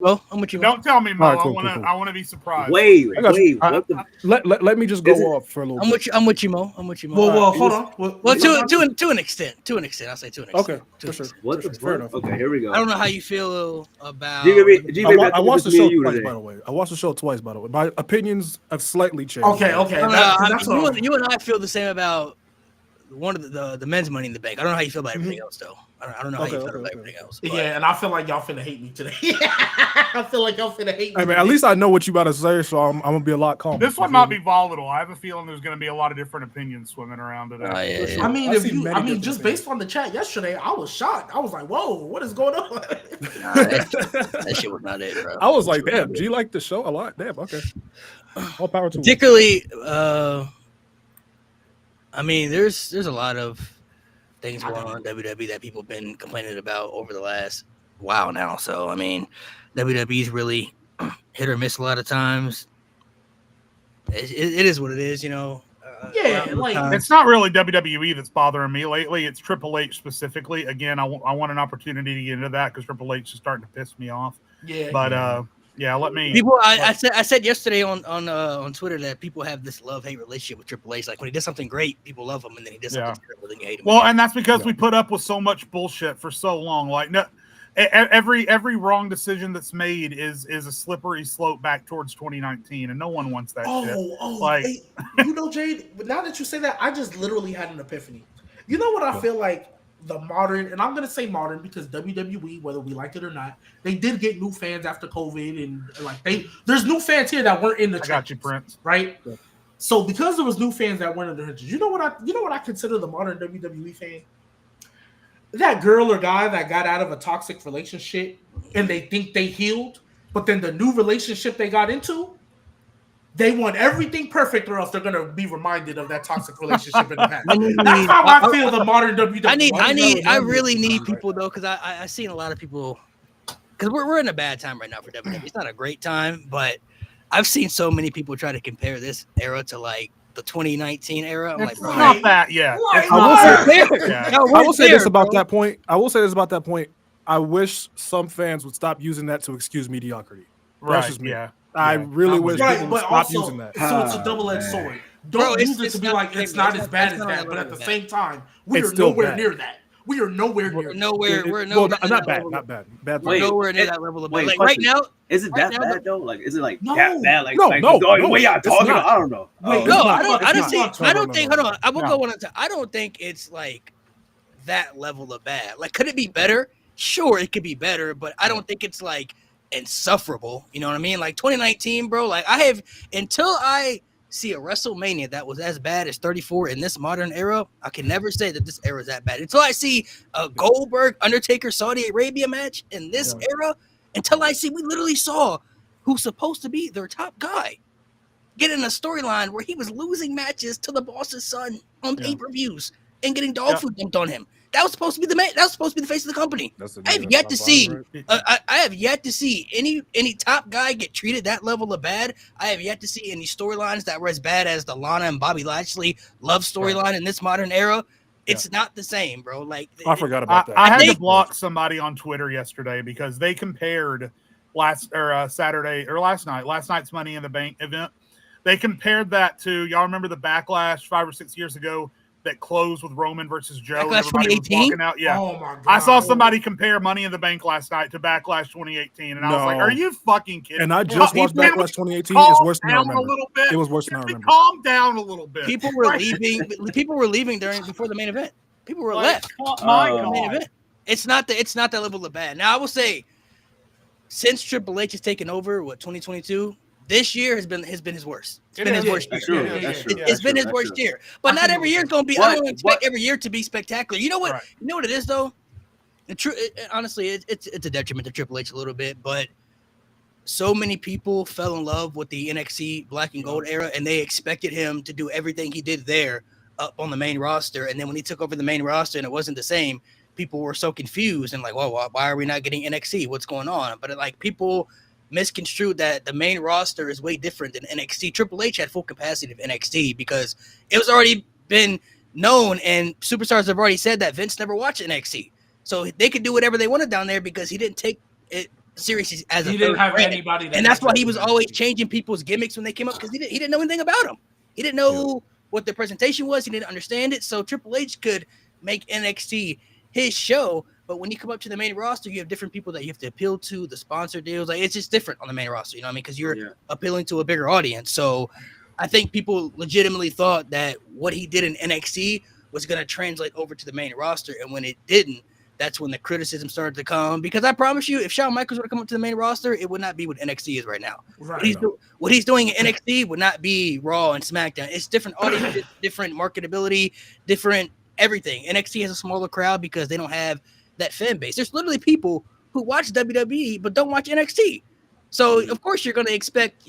Well, I'm with you. Don't tell me, Mo. All right, cool, cool. I want to be surprised. Wait, I got you. what the? Let me just go Is it- off for a little I'm bit. with you. I'm with you, Mo. I'm with you, Mo. Well, hold on. Well, to an extent. To an extent, I'll say to an extent. Okay, To for an sure. extent. What the Fair fuck? enough. Okay, here we go. I don't know how you feel about. I watched the show twice, by the way. I watched the show twice, by the way. My opinions have slightly changed. Okay. You and I feel the same about one of the men's Money in the Bank. I don't know how you feel about everything else, though. I don't know how you feel about everything else. But. Yeah, and I feel like y'all finna hate me today. I feel like y'all finna hate me. Hey, man, at least I know what you about to say, so I'm gonna be a lot calmer. This one might be volatile. I have a feeling there's going to be a lot of different opinions swimming around today. Yeah. I mean, just based on the chat yesterday, I was shocked. I was like, "Whoa, what is going on?" That shit was not it, bro. I was like, "Damn, G liked the show a lot." Damn, okay. All power to him. Particularly, I mean, there's a lot of things going on in WWE that people have been complaining about over the last while now. So, I mean, WWE's really hit or miss a lot of times. It is what it is, you know. It's not really WWE that's bothering me lately. It's Triple H specifically. Again, I want an opportunity to get into that because Triple H is starting to piss me off. Yeah. But yeah, let me. People, I said yesterday on Twitter that people have this love-hate relationship with Triple H. Like when he does something great, people love him, and then he does something terrible, then you hate him. Well, and that's because we put up with so much bullshit for so long. Like no. Every wrong decision that's made is a slippery slope back towards 2019, and no one wants that shit. Hey, you know, Jade, now that you say that, I just literally had an epiphany. You know what I feel like the modern, and I'm going to say modern because WWE, whether we like it or not, they did get new fans after COVID, and there's new fans here that weren't in the trenches. I got you, Prince. Right? Yeah. So because there was new fans that weren't in the trenches, you know what I consider the modern WWE fan? That girl or guy that got out of a toxic relationship and they think they healed, but then the new relationship they got into, they want everything perfect or else they're going to be reminded of that toxic relationship in the past. That's how I feel the modern WWE. I really need people, though, because I've seen a lot of people, because we're in a bad time right now for WWE. It's not a great time, but I've seen so many people try to compare this era to, like, the 2019 era. I'm it's like, not that yet. I will say this about that point. I wish some fans would stop using that to excuse mediocrity. That's just me. I really wish people would stop using that. So it's a double-edged sword. Don't use it to be like it's not as bad as that, but at the same time, we are nowhere near that. We are nowhere near. We're not bad. We're nowhere near that level of bad. Like right now, is it that bad though? Like, is it like that bad? Like, no. The way y'all talking, I don't know. I don't think. Hold on, I will go one at a time. I don't think it's like that level of bad. Like, could it be better? Sure, it could be better, but I don't think it's like insufferable. You know what I mean? Like 2019, bro. Like until I see a WrestleMania that was as bad as 34 in this modern era, I can never say that this era is that bad. Until I see a Goldberg Undertaker Saudi Arabia match in this era, until I see, we literally saw who's supposed to be their top guy get in a storyline where he was losing matches to the boss's son on pay-per-views and getting dog food dumped on him. That was supposed to be the man. That was supposed to be the face of the company. I have yet to see. I have yet to see any top guy get treated that level of bad. I have yet to see any storylines that were as bad as the Lana and Bobby Lashley love storyline in this modern era. It's not the same, bro. Like I forgot about that. I had to block somebody on Twitter yesterday because they compared last night's Money in the Bank event. They compared that to, y'all remember the Backlash 5 or 6 years ago that closed with Roman versus Joe. Backlash 2018? Out. Yeah. Oh my God. I saw somebody compare Money in the Bank last night to Backlash 2018, and I was like, "Are you fucking kidding?" And I just watched Backlash 2018. It's worse than I remember. It was worse than I remember. Calm down a little bit. People were leaving. People were leaving before the main event. People were left. Main event. It's not that level of bad. Now I will say, since Triple H has taken over, 2022. This year has been his worst. It's been his worst year. It's been his worst year. But not every year is going to be. I don't expect every year to be spectacular. You know what? You know what it is though. Honestly, it's a detriment to Triple H a little bit. But so many people fell in love with the NXT Black and Gold era, and they expected him to do everything he did there up on the main roster. And then when he took over the main roster and it wasn't the same, people were so confused and like, well, why are we not getting NXT? What's going on? But like people misconstrued that the main roster is way different than NXT. Triple H had full capacity of NXT because it was already been known and superstars have already said that Vince never watched NXT. So they could do whatever they wanted down there because he didn't take it serious as a he didn't have brand. anybody, and that's why he was always changing people's gimmicks when they came up because he didn't know anything about them. He didn't know what the presentation was. He didn't understand it. So Triple H could make NXT his show, but when you come up to the main roster, you have different people that you have to appeal to. The sponsor deals, like it's just different on the main roster. You know what I mean? Because you're appealing to a bigger audience. So I think people legitimately thought that what he did in NXT was going to translate over to the main roster, and when it didn't, that's when the criticism started to come. Because I promise you, if Shawn Michaels were to come up to the main roster, it would not be what NXT is right now. Right. What he's doing in NXT would not be Raw and SmackDown. It's different audience, different marketability, different everything. NXT has a smaller crowd because they don't have that fan base. There's literally people who watch WWE but don't watch NXT. So of course you're going to expect,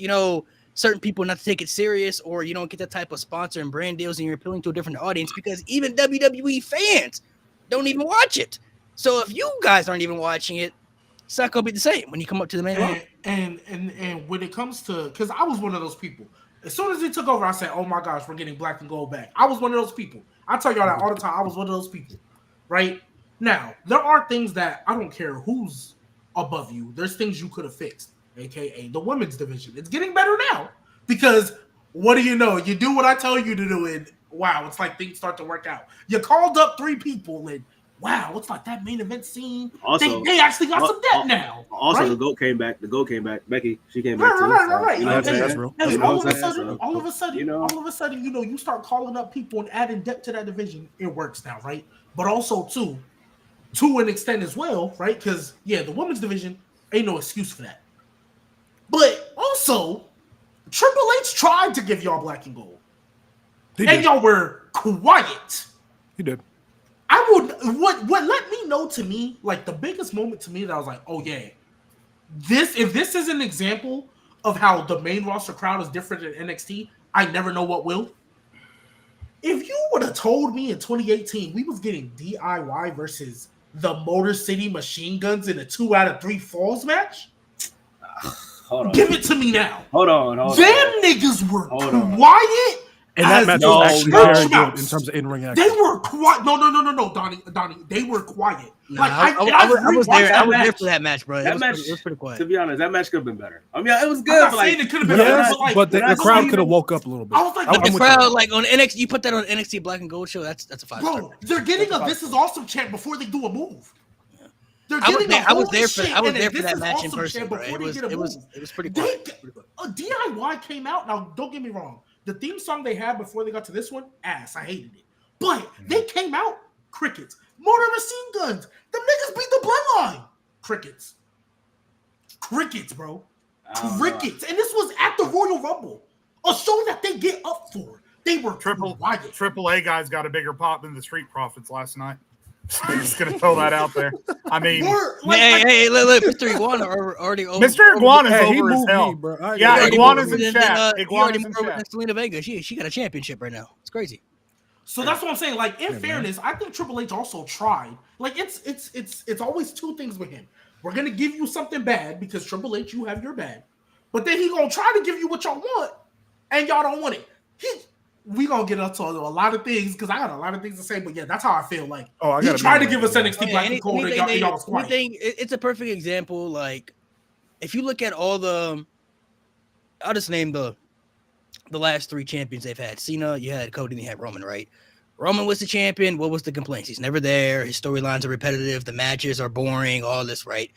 certain people not to take it serious, or you don't get that type of sponsor and brand deals and you're appealing to a different audience because even WWE fans don't even watch it. So if you guys aren't even watching it, it's not gonna be the same when you come up to the main roster. And when it comes to, because I was one of those people. As soon as he took over, I said, "Oh my gosh, we're getting black and gold back." I was one of those people. I tell y'all that all the time. I was one of those people. Right now, there are things that I don't care who's above you. There's things you could have fixed, aka the women's division. It's getting better now because what do you know? You do what I tell you to do, and wow, it's like things start to work out. You called up 3 people and. Wow, it's like that main event scene. Also, they actually got some depth now. Also, right? The GOAT came back. Becky, she came back too. Right. You know what I'm saying? All of a sudden, you start calling up people and adding depth to that division. It works now, right? But also, to an extent as well, right? Because, the women's division ain't no excuse for that. But also, Triple H tried to give y'all black and gold. And y'all were quiet. He did. What let me know to me, like the biggest moment to me that I was like, oh yeah, if this is an example of how the main roster crowd is different than NXT, I never know what will. If you would have told me in 2018 we was getting DIY versus the Motor City Machine Guns in a 2 out of 3 falls match, give it to me now. Hold on. Them niggas were quiet. And that match was actually very good in terms of in-ring action. They were quiet. No, Donnie. They were quiet. Nah, I was there. I was there for that match, bro. It was pretty quiet. To be honest, that match could have been better. I mean, it was good. I'm not saying it could have been better, but the crowd could have woke up a little bit. I was like, the crowd, like on NXT, you put that on NXT Black and Gold show. That's a 5-star. Bro, they're getting a "This is awesome" chant before they do a move. I was there for that match in person, bro. It was pretty quiet. DIY came out. Now, don't get me wrong. The theme song they had before they got to this one, ass. I hated it. But they came out, crickets. Motor Machine Guns. The niggas beat the bloodline. Crickets, bro. Crickets. And this was at the Royal Rumble. A show that they get up for. They were Triple A guys got a bigger pop than the Street Profits last night. I'm just gonna throw that out there. I mean, look, Mr. Iguana already over. Mr. Iguana's over as hell. Iguana's in chat. Iguana's in chat. Selena Vega, she got a championship right now. It's crazy. So that's what I'm saying. Like, in fairness, I think Triple H also tried. Like, it's always 2 things with him. We're gonna give you something bad because Triple H, you have your bad, but then he gonna try to give you what y'all want, and y'all don't want it. We gonna get up to a lot of things because I got a lot of things to say, but that's how I feel. Like, he tried to give us NXT Black and Gold, and y'all was quiet. It's a perfect example. Like, if you look at all I'll just name the last 3 champions they've had. Cena, you had Cody, and you had Roman, right? Roman was the champion. What was the complaints? He's never there. His storylines are repetitive. The matches are boring. All this, right?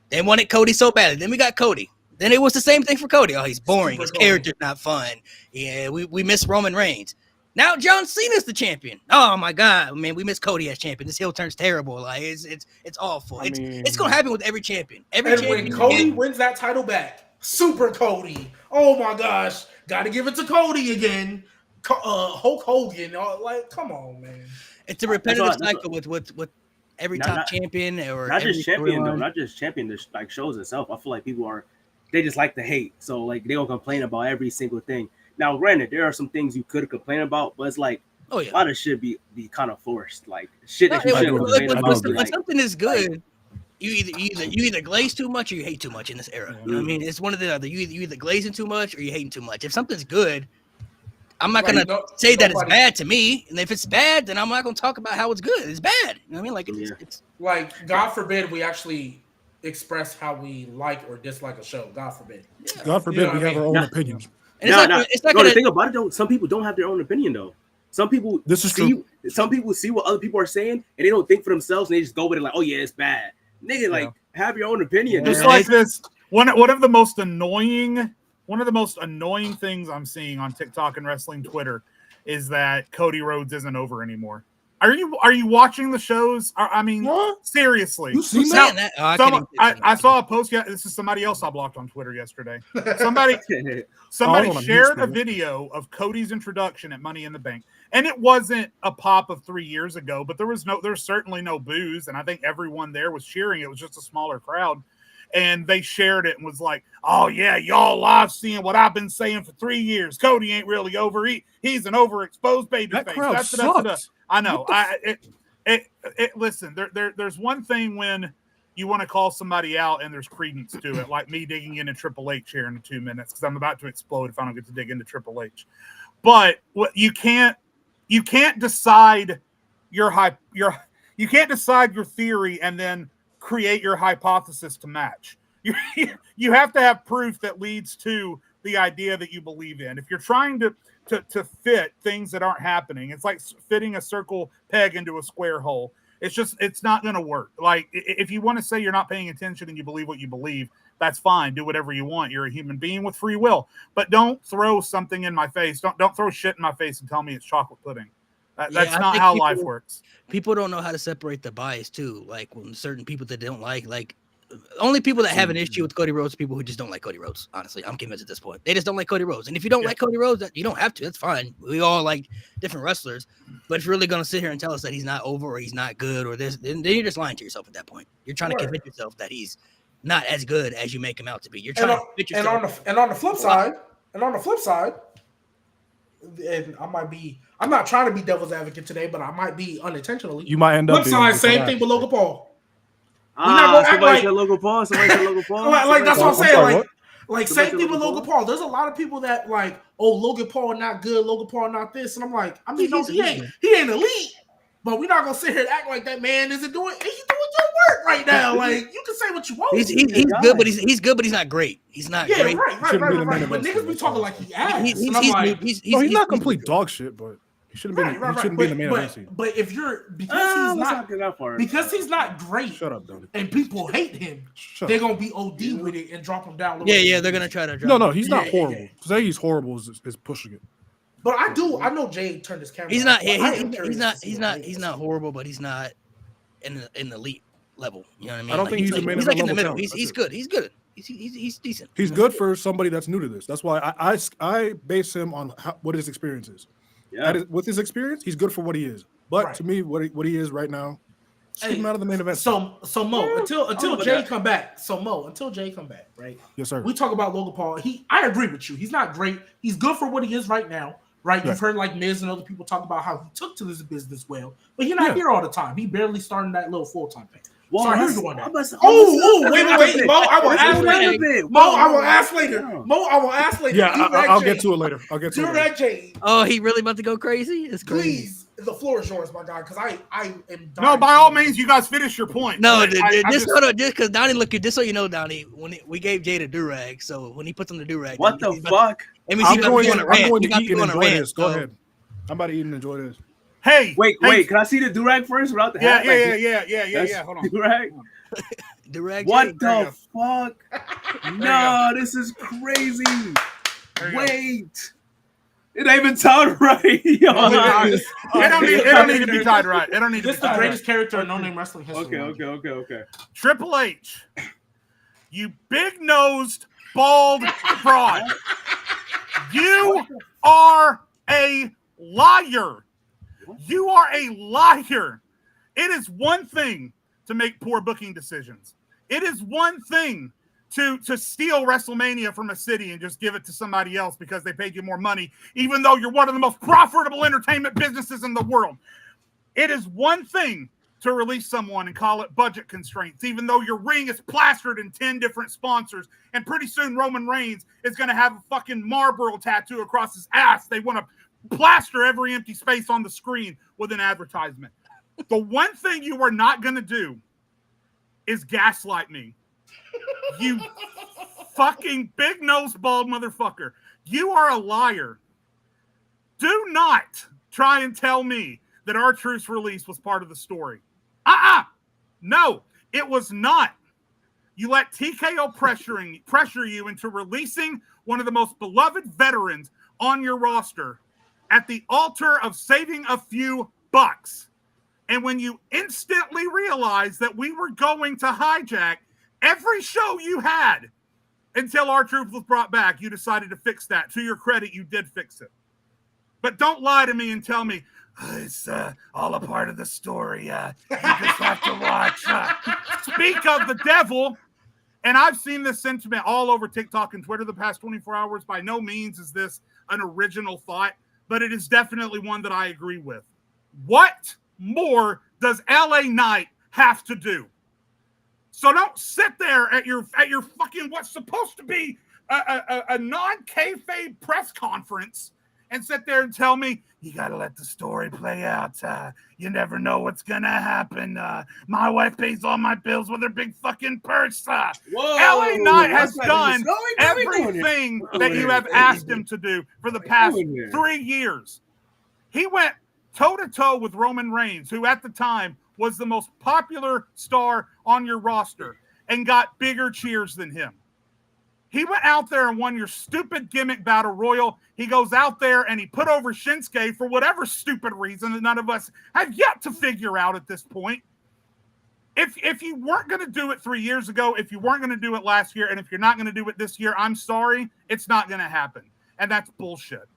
They wanted Cody so badly. Then we got Cody. Then it was the same thing for Cody. Oh, he's boring. His character's not fun. Yeah, we miss Roman Reigns. Now John Cena's the champion. Oh my God, man, we miss Cody as champion. This heel turn's terrible. Like it's awful. It's gonna happen with every champion. When Cody wins that title back, Super Cody. Oh my gosh, got to give it to Cody again. Hulk Hogan. Like, come on, man. It's a repetitive cycle with every top champion or not just champion though. Not just champion. This like shows itself. I feel like people they just like to hate. So like they don't complain about every single thing. Now, granted, there are some things you could complain about, but it's like a lot of shit be kind of forced. Like shit that you shouldn't complain about. When something is good, you either glaze too much or you hate too much in this era. You know what I mean? It's one of the other. You either glazing too much or you hating too much. If something's good, I'm not gonna say that it's bad to me. And if it's bad, then I'm not gonna talk about how it's good. It's bad. You know what I mean? Like it's like, God forbid we actually express how we like or dislike a show. God forbid. Yeah. God forbid we have our own opinions. And it's not the thing about it though. Some people don't have their own opinion though. Some people true. Some people see what other people are saying and they don't think for themselves and they just go with it like, oh yeah, it's bad. Nigga, like have your own opinion. Just like this. One of the most annoying things I'm seeing on TikTok and wrestling Twitter is that Cody Rhodes isn't over anymore. Are you watching the shows? I mean, what? Seriously. You see that? I saw a post. This is somebody else I blocked on Twitter yesterday. Somebody shared a video of Cody's introduction at Money in the Bank, and it wasn't a pop of 3 years ago, but there's certainly no boos, and I think everyone there was cheering. It was just a smaller crowd. And they shared it and was like, oh, yeah, y'all live seeing what I've been saying for 3 years. Cody ain't really over. He's an overexposed babyface. I know. Listen, there's one thing when you want to call somebody out and there's credence to it, like me digging into Triple H here in 2 minutes because I'm about to explode if I don't get to dig into Triple H. But you can't decide you can't decide your theory and then create your hypothesis to match. You have to have proof that leads to the idea that you believe in. If you're trying to fit things that aren't happening, it's like fitting a circle peg into a square hole. It's not going to work. Like if you want to say you're not paying attention and you believe what you believe, that's fine. Do whatever you want. You're a human being with free will, but don't throw something in my face. Don't throw shit in my face and tell me it's chocolate pudding. That's not how life works. People don't know how to separate the bias too. Like when certain people that they don't like only people that have an issue with Cody Rhodes, people who just don't like Cody Rhodes. Honestly, I'm convinced at this point. They just don't like Cody Rhodes. And if you don't like Cody Rhodes, you don't have to. That's fine. We all like different wrestlers. But if you're really going to sit here and tell us that he's not over or he's not good or this, then you're just lying to yourself at that point. You're trying to convince yourself that he's not as good as you make him out to be. You're trying to convince yourself. And on the flip side, and I'm not trying to be devil's advocate today, but I might be unintentionally. You might end up. Flip side, same thing with Logan Paul. Somebody said Logan Paul. Like that's what I'm saying. Like same thing with Logan Paul. There's a lot of people that like, oh, Logan Paul not good, Logan Paul not this, and I'm like, I mean, no, he ain't elite, but we're not gonna sit here and act like that man isn't doing. He's doing your work right now. Like you can say what you want. He's good, but he's good, but he's not great. He's not great. Right. But niggas be talking like he ass. He's not complete dog shit, but. He shouldn't be in the main event. But if you're because he's not great, shut up, Donnie. And people hate him, they're gonna be OD with it and drop him down. Yeah, they're gonna try to drop. No, he's not horrible. To say he's horrible is pushing it. But I know Jay turned his camera. He's not. He's not horrible, but he's not in the elite level. You know what I mean? I don't think he's the main event. He's like in the middle. He's good. He's good. He's decent. He's good for somebody that's new to this. That's why I base him on what his experience is. Yeah. With his experience, he's good for what he is. But to me, what he is right now, keep him out of the main event. So Mo, until Jay come back. So Mo, until Jay come back, right? Yes, sir. We talk about Logan Paul. I agree with you. He's not great. He's good for what he is right now, right? You've heard like Miz and other people talk about how he took to this business well, but he's not here all the time. He barely started that little full-time thing. Well, sorry, who's doing that? Wait, Mo, I will ask later. Mo, I will ask later. Yeah, I'll get to it later. Jay. Oh, he really about to go crazy? It's crazy. Please, the floor is yours, my guy, because I am. No, by all means, you guys finish your point. No, just because Donnie, look, just so you know, Donnie, when we gave Jay the do-rag, so when he puts on the do-rag. What the fuck? I'm going to eat and enjoy this. Go ahead. I'm about to eat and enjoy this. Hey, wait! Can I see the durag first without the hat? Yeah. Hold on. Durag. Durag. What the fuck? No, this is crazy. Wait, it ain't even tied right. It don't need to be tied right. It don't need to. This is the greatest character in No Name Wrestling history. Okay. Triple H, you big-nosed, bald fraud. You are a liar. You are a liar. It is one thing to make poor booking decisions. It is one thing to steal WrestleMania from a city and just give it to somebody else because they paid you more money, even though you're one of the most profitable entertainment businesses in the world. It is one thing to release someone and call it budget constraints, even though your ring is plastered in 10 different sponsors, and pretty soon Roman Reigns is going to have a fucking Marlboro tattoo across his ass. They want to plaster every empty space on the screen with an advertisement. The one thing you are not going to do is gaslight me You fucking big nose bald motherfucker. You are a liar. Do not try and tell me that R-Truth's release was part of the story. No, it was not. You let TKO pressure you into releasing one of the most beloved veterans on your roster at the altar of saving a few bucks. And when you instantly realized that we were going to hijack every show you had until R-Truth was brought back, you decided to fix that. To your credit, you did fix it. But don't lie to me and tell me, it's all a part of the story. You just have to watch. Speak of the devil. And I've seen this sentiment all over TikTok and Twitter the past 24 hours. By no means is this an original thought, but it is definitely one that I agree with. What more does LA Knight have to do? So don't sit there at your fucking what's supposed to be a non-kayfabe press conference and sit there and tell me, you got to let the story play out. You never know what's going to happen. My wife pays all my bills with her big fucking purse. LA Knight has done everything that you have asked him to do for the past 3 years. He went toe-to-toe with Roman Reigns, who at the time was the most popular star on your roster and got bigger cheers than him. He went out there and won your stupid gimmick battle royal. He goes out there and he put over Shinsuke for whatever stupid reason that none of us have yet to figure out at this point. If you weren't going to do it 3 years ago, if you weren't going to do it last year, and if you're not going to do it this year, I'm sorry, it's not going to happen. And that's bullshit.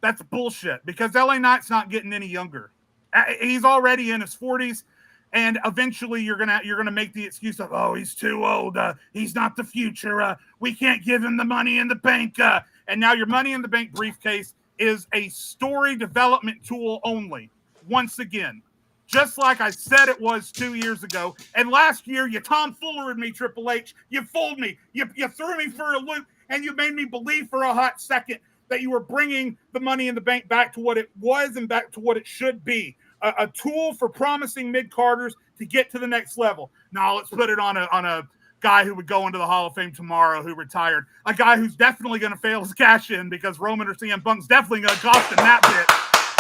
That's bullshit because LA Knight's not getting any younger. He's already in his 40s. And eventually you're gonna make the excuse of, oh, he's too old. He's not the future. We can't give him the money in the bank. And now your money in the bank briefcase is a story development tool only. Once again, just like I said it was 2 years ago. And last year, you tomfoolered me, Triple H. You fooled me. You threw me for a loop, and you made me believe for a hot second that you were bringing the money in the bank back to what it was and back to what it should be. A tool for promising mid-carders to get to the next level. Now let's put it on a guy who would go into the Hall of Fame tomorrow who retired. A guy who's definitely going to fail his cash in because Roman or CM Punk's definitely going to cost him that bit.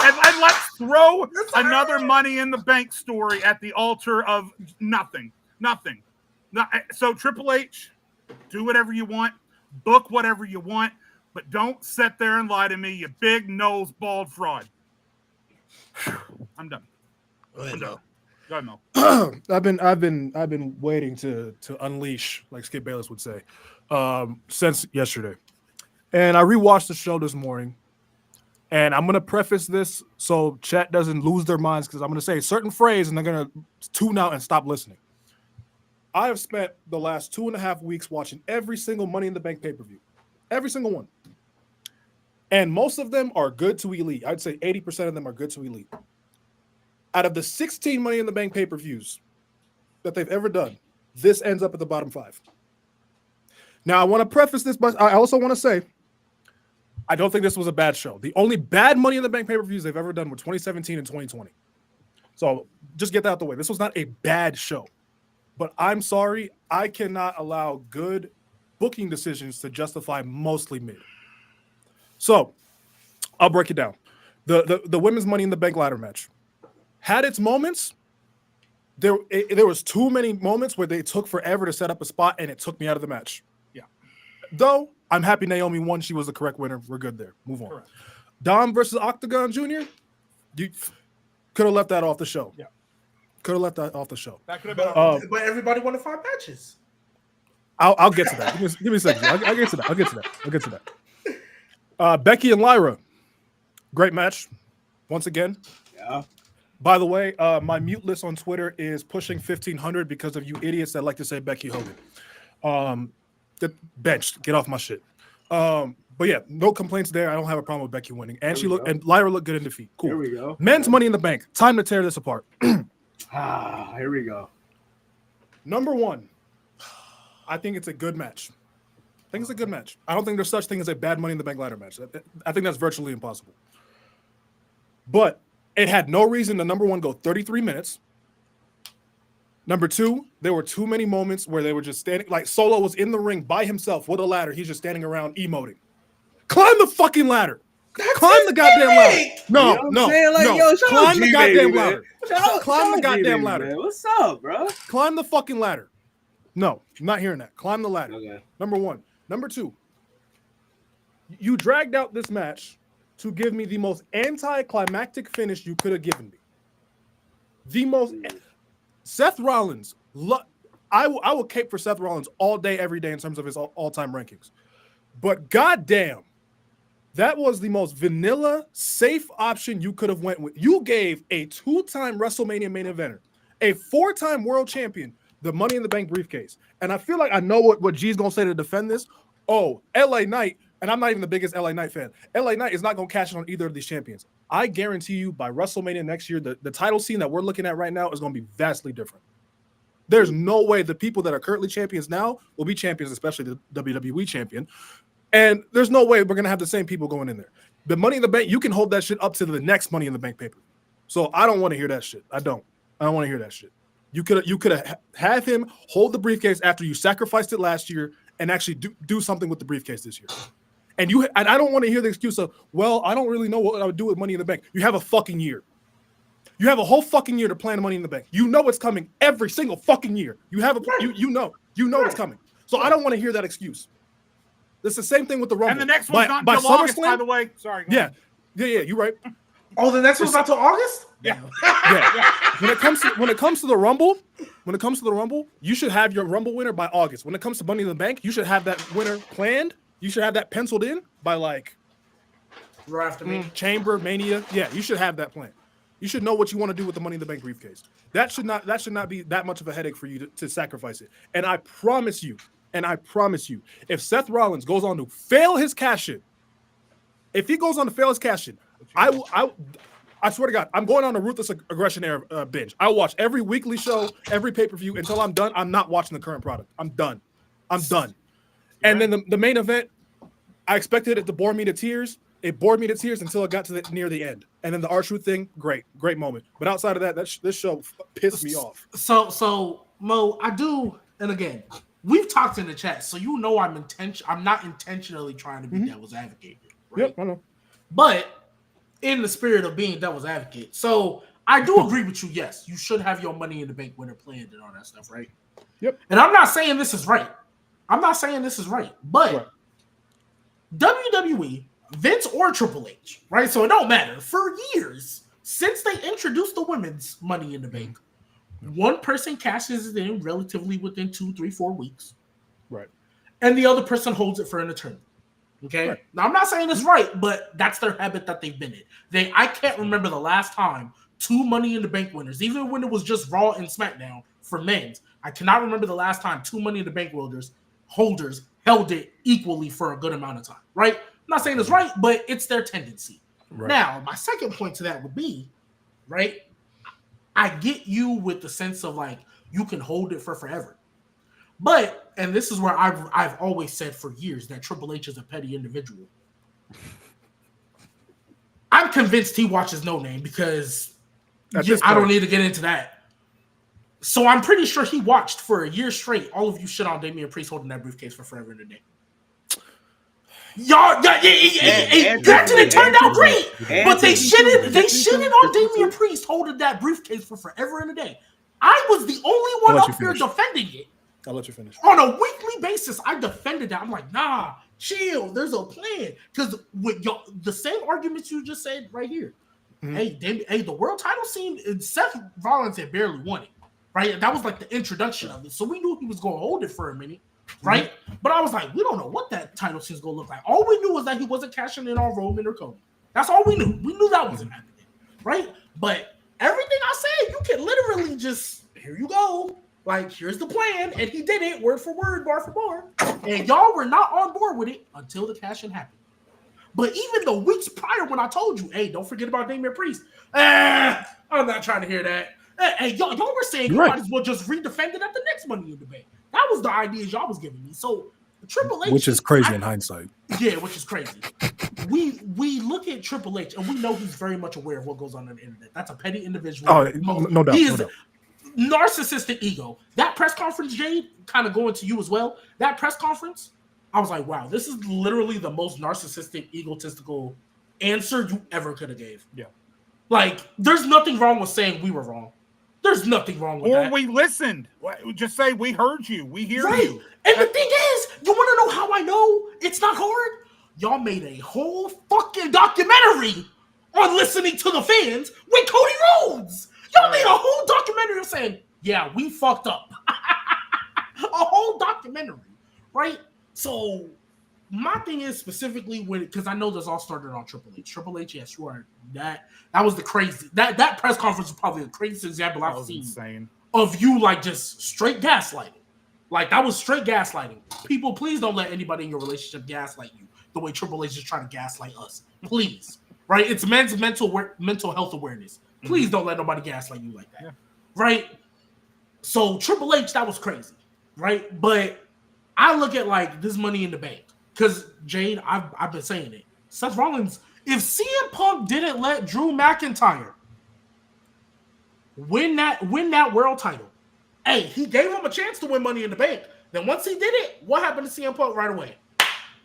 And let's throw another Money in the Bank story at the altar of nothing. Nothing. So Triple H, do whatever you want. Book whatever you want. But don't sit there and lie to me, you big nose bald fraud. I'm done. Go ahead, Mo. Go ahead, Mo. I've been waiting to unleash, like Skip Bayless would say, since yesterday. And I rewatched the show this morning. And I'm gonna preface this so chat doesn't lose their minds because I'm gonna say a certain phrase and they're gonna tune out and stop listening. I have spent the last 2.5 weeks watching every single Money in the Bank pay-per-view. Every single one. And most of them are good to elite. I'd say 80% of them are good to elite. Out of the 16 Money in the Bank pay-per-views that they've ever done, this ends up at the bottom 5. Now, I want to preface this, but I also want to say, I don't think this was a bad show. The only bad Money in the Bank pay-per-views they've ever done were 2017 and 2020. So just get that out the way. This was not a bad show. But I'm sorry, I cannot allow good booking decisions to justify mostly mid. So, I'll break it down. The women's Money in the Bank ladder match had its moments. There was too many moments where they took forever to set up a spot, and it took me out of the match. Yeah. Though, I'm happy Naomi won. She was the correct winner. We're good there. Move on. Correct. Dom versus Octagon Jr., you could have left that off the show. Yeah. Could have left that off the show. That could have been but everybody wanted 5 matches. I'll get to that. Give me a second. I'll get to that. Becky and Lyra, great match, once again. Yeah. By the way, my mute list on Twitter is pushing 1,500 because of you idiots that like to say Becky Hogan. Benched, get off my shit. But yeah, no complaints there. I don't have a problem with Becky winning, and and Lyra looked good in defeat. Cool. Here we go. Men's Money in the Bank. Time to tear this apart. Here we go. Number 1, I think it's a good match. I think it's a good match. I don't think there's such thing as a bad Money in the Bank ladder match. I think that's virtually impossible. But it had no reason to, number 1, go 33 minutes. Number two, there were too many moments where they were just standing, like Solo was in the ring by himself with a ladder. He's just standing around emoting. Climb the fucking ladder. Climb the goddamn ladder. No, no. Climb the goddamn ladder. Climb the goddamn ladder. What's up, bro? Climb the fucking ladder. No, I'm not hearing that. Climb the ladder. Okay. Number one. Number two, you dragged out this match to give me the most anticlimactic finish you could have given me. The most. Seth Rollins. I will cape for Seth Rollins all day, every day in terms of his all-time rankings. But goddamn, that was the most vanilla, safe option you could have went with. You gave a 2-time WrestleMania main eventer, a 4-time world champion, the Money in the Bank briefcase. And I feel like I know what G's going to say to defend this. Oh, LA Knight, and I'm not even the biggest LA Knight fan. LA Knight is not going to cash in on either of these champions. I guarantee you by WrestleMania next year, the title scene that we're looking at right now is going to be vastly different. There's no way the people that are currently champions now will be champions, especially the WWE champion. And there's no way we're going to have the same people going in there. The Money in the Bank, you can hold that shit up to the next Money in the Bank paper. So I don't want to hear that shit. I don't want to hear that shit. You could have him hold the briefcase after you sacrificed it last year and actually do something with the briefcase this year. And I don't want to hear the excuse of, well, I don't really know what I would do with Money in the Bank. You have a fucking year. You have a whole fucking year to plan Money in the Bank. You know it's coming every single fucking year. You have you know it's coming. So I don't want to hear that excuse. It's the same thing with the Rumble. And the next one's not until August, by the way. Sorry. Yeah, you're right. Oh, the next one's not till August? Yeah. When it comes to the Rumble, you should have your Rumble winner by August. When it comes to Money in the Bank, you should have that winner planned. You should have that penciled in by like right after Chamber, Mania. Yeah, you should have that plan. You should know what you want to do with the Money in the Bank briefcase. That should not be that much of a headache for you to sacrifice it. And I promise you, if Seth Rollins goes on to fail his cash in, I swear to God, I'm going on a Ruthless Aggression era binge. I will watch every weekly show, every pay-per-view until I'm done. I'm not watching the current product. I'm done. And then the main event, I expected it to bore me to tears. It bored me to tears until it got to near the end. And then the R-Truth thing, great moment. But outside of that, this show pissed me off. So Mo, I do, and again, we've talked in the chat, so you know I'm not intentionally trying to be devil's advocate. Right? Yep, I know. But in the spirit of being devil's advocate, so I do agree with you. Yes, you should have your Money in the Bank winner planned and all that stuff, right? Yep. And I'm not saying this is right. But WWE, Vince or Triple H, right? So it don't matter. For years, since they introduced the women's Money in the Bank, one person cashes it in relatively within 2, 3, 4 weeks. Right. And the other person holds it for an eternity. Okay. Right. Now I'm not saying it's right, but that's their habit that they've been in. I can't remember the last time 2 Money in the Bank winners, even when it was just Raw and SmackDown for men's. I cannot remember the last time 2 Money in the Bank holders held it equally for a good amount of time. Right. I'm not saying it's right, but it's their tendency. Right. Now, my second point to that would be, right, I get you with the sense of like you can hold it for forever. But, and this is where I've always said for years that Triple H is a petty individual. I'm convinced he watches No Name because I don't need to get into that. So I'm pretty sure he watched for a year straight all of you shit on Damian Priest holding that briefcase for forever and a day. Y'all, granted, it turned out great, but they shitted on Damian Priest holding that briefcase for forever and a day. I was the only one up here defending it. I'll let you finish. On a weekly basis, I defended that. I'm like, nah, chill. There's a plan. Because with the same arguments you just said right here. Mm-hmm. The world title scene, Seth Rollins had barely won it, right? That was like the introduction of it. So we knew he was going to hold it for a minute, right? Mm-hmm. But I was like, we don't know what that title scene is going to look like. All we knew was that he wasn't cashing in on Roman or Cody. That's all we knew. We knew that wasn't happening, right? But everything I said, you can literally just, here you go. Like, here's the plan, and he did it word for word, bar for bar. And y'all were not on board with it until the cash-in happened. But even the weeks prior when I told you, hey, don't forget about Damian Priest. I'm not trying to hear that. Hey, y'all were saying you might as well just redefend it at the next Money in the Bank. That was the ideas y'all was giving me. So Triple H, which is crazy in hindsight. Yeah, which is crazy. We look at Triple H and we know he's very much aware of what goes on the internet. That's a petty individual. Oh, no doubt. narcissistic ego. That press conference, Jade, kind of going to you as well. That press conference, I was like, wow, this is literally the most narcissistic, egotistical answer you ever could have gave. Yeah. Like, there's nothing wrong with saying we were wrong. There's nothing wrong with that. Or we listened. Just say we heard you. We hear you. And the thing is, you want to know how I know it's not hard? Y'all made a whole fucking documentary on listening to the fans with Cody Rhodes. Y'all made a whole documentary saying, yeah, we fucked up. A whole documentary, right? So my thing is specifically because I know this all started on Triple H. Triple H, yes, sure. That was the crazy. That press conference was probably the craziest example I've seen insane. Of you like just straight gaslighting. Like that was straight gaslighting. People, please don't let anybody in your relationship gaslight you the way Triple H is trying to gaslight us. Please, right? It's men's mental health awareness. Please don't let nobody gaslight you like that, right? So Triple H, that was crazy, right? But I look at like this Money in the Bank because Jade, I've been saying it. Seth Rollins, if CM Punk didn't let Drew McIntyre win that world title, hey, he gave him a chance to win Money in the Bank. Then once he did it, what happened to CM Punk right away?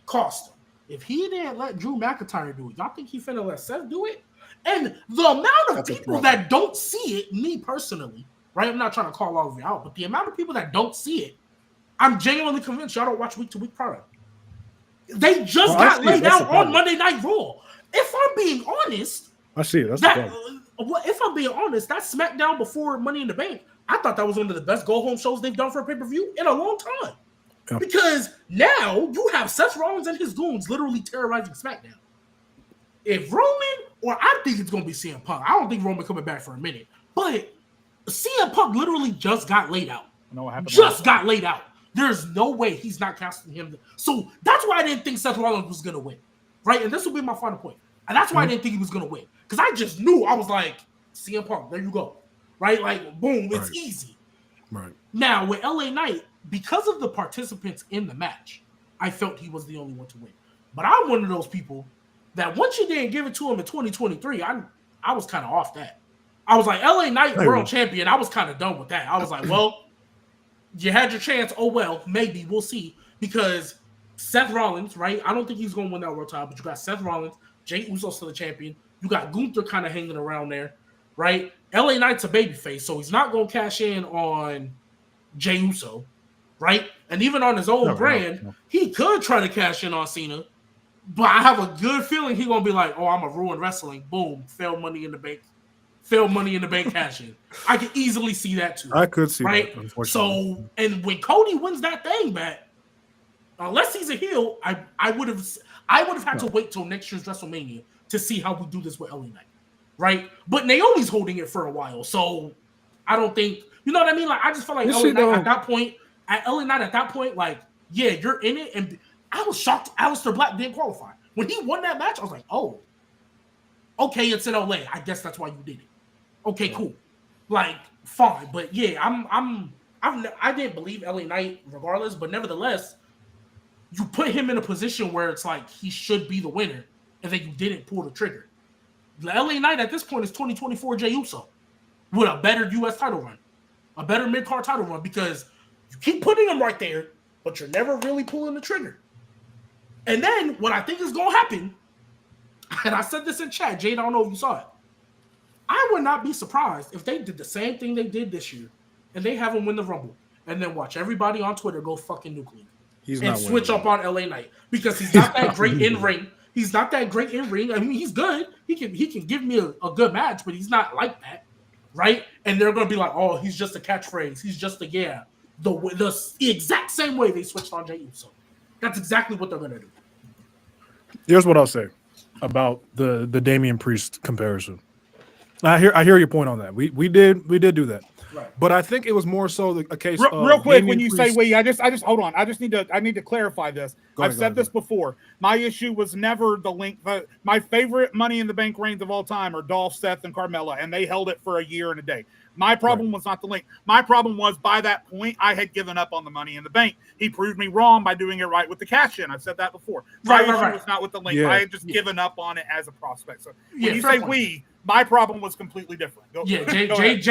Cost him. If he didn't let Drew McIntyre do it, y'all think he finna let Seth do it? And the amount of people that don't see it, me personally, right? I'm not trying to call all of you out, but the amount of people that don't see it, I'm genuinely convinced y'all don't watch week-to-week product. They just got laid out on Monday Night Raw. If I'm being honest, I see it. If I'm being honest, that SmackDown before Money in the Bank, I thought that was one of the best go-home shows they've done for a pay-per-view in a long time. Yeah. Because now you have Seth Rollins and his goons literally terrorizing SmackDown. If Roman, or I think it's going to be CM Punk. I don't think Roman coming back for a minute. But CM Punk literally just got laid out. Got laid out. There's no way he's not casting him. So that's why I didn't think Seth Rollins was going to win. Right? And this will be my final point. And that's why I didn't think he was going to win. Because I just knew. I was like, CM Punk, there you go. Right? Like, boom, it's easy. Right. Now, with LA Knight, because of the participants in the match, I felt he was the only one to win. But I'm one of those people that once you didn't give it to him in 2023, I was kind of off that. I was like, LA Knight world champion. I was kind of done with that. I was like, well, you had your chance. Oh, well, maybe. We'll see. Because Seth Rollins, right? I don't think he's going to win that world title, but you got Seth Rollins, Jey Uso still the champion. You got Gunther kind of hanging around there, right? LA Knight's a babyface, so he's not going to cash in on Jey Uso, right? And even on his own brand, he could try to cash in on Cena, but I have a good feeling he's going to be like, oh, I'm a ruin wrestling. Boom, failed Money in the Bank. Failed Money in the Bank cash in. I could easily see that too. I could see that, unfortunately. So, and when Cody wins that thing back, unless he's a heel, I would have had to wait till next year's WrestleMania to see how we do this with LA Knight, right? But Naomi's holding it for a while, so I don't think, you know what I mean? Like, I just felt like LA Knight at that point, like, yeah, you're in it. And I was shocked Aleister Black didn't qualify. When he won that match, I was like, oh, okay, it's in LA. I guess that's why you did it. Okay, cool. Like, fine. But yeah, I didn't believe LA Knight regardless, but nevertheless, you put him in a position where it's like he should be the winner, and then you didn't pull the trigger. The LA Knight at this point is 2024 Jey Uso with a better U.S. title run, a better mid-card title run, because you keep putting him right there, but you're never really pulling the trigger. And then what I think is going to happen, and I said this in chat, Jade, I don't know if you saw it. I would not be surprised if they did the same thing they did this year, and they have him win the Rumble, and then watch everybody on Twitter go fucking nuclear. And switch up on LA Knight because he's not that great in ring. He's not that great in ring. I mean, he's good. He can give me a good match, but he's not like that, right? And they're gonna be like, oh, he's just a catchphrase. He's just a the exact same way they switched on Jey Uso. That's exactly what they're gonna do. Here's what I'll say about the Damian Priest comparison. I hear your point on that. We did do that. Right. But I think it was more so a case of real quick Damian when you Priest. say we, I just hold on. I need to clarify this. I've said this before. My issue was never the link. My favorite Money in the Bank reigns of all time are Dolph, Seth, and Carmella, and they held it for a year and a day. My problem was not the link. My problem was by that point, I had given up on the Money in the Bank. He proved me wrong by doing it right with the cash in. I've said that before. My issue was not with the link. I had just given up on it as a prospect. So when you say my problem was completely different. Jade's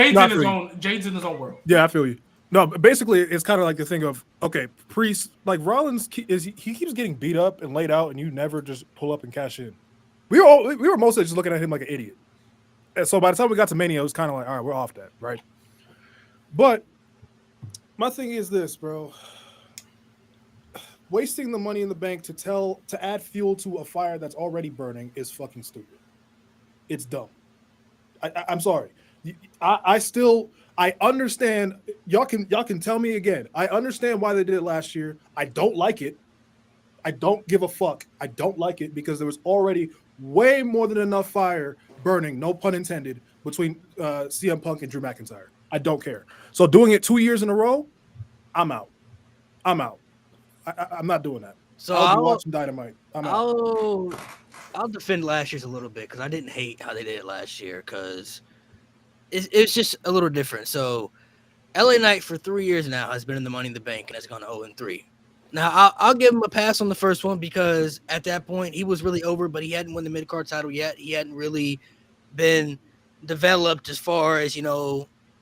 in his own world. Yeah, I feel you. No, but basically, it's kind of like the thing of, okay, Priest, like Rollins, he keeps getting beat up and laid out, and you never just pull up and cash in. We were mostly just looking at him like an idiot. And so by the time we got to Mania, it was kind of like, all right, we're off that, right? But my thing is this, bro. Wasting the Money in the Bank to add fuel to a fire that's already burning is fucking stupid. It's dumb. I'm sorry. I understand. Y'all can tell me again. I understand why they did it last year. I don't like it. I don't give a fuck. I don't like it because there was already way more than enough fire burning, no pun intended, between CM Punk and Drew McIntyre. I don't care. So doing it 2 years in a row, I'm out. I'm not doing that. So I'll be watching Dynamite. I'll defend last year's a little bit because I didn't hate how they did it last year because it's just a little different. So LA Knight for 3 years now has been in the Money in the Bank and has gone 0-3. Now, I'll give him a pass on the first one because at that point, he was really over, but he hadn't won the mid-card title yet. He hadn't really been developed as far as,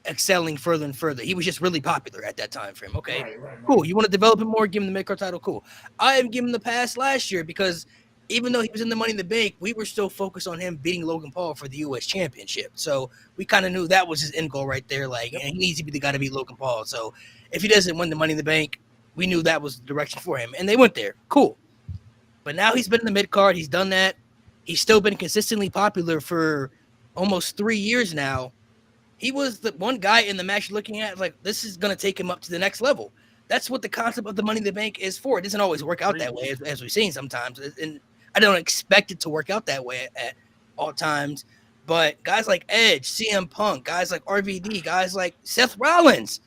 excelling further and further. He was just really popular at that time frame. Okay, cool. You want to develop him more, give him the mid-card title, cool. I am giving him the pass last year because even though he was in the Money in the Bank, we were still focused on him beating Logan Paul for the U.S. Championship. So we kind of knew that was his end goal right there. Like, he needs to be the guy to beat Logan Paul. So if he doesn't win the Money in the Bank, we knew that was the direction for him, and they went there. Cool. But now he's been in the mid-card. He's done that. He's still been consistently popular for almost 3 years now. He was the one guy in the match looking at, like, this is going to take him up to the next level. That's what the concept of the Money in the Bank is for. It doesn't always work out that way, as we've seen sometimes. And I don't expect it to work out that way at all times. But guys like Edge, CM Punk, guys like RVD, guys like Seth Rollins,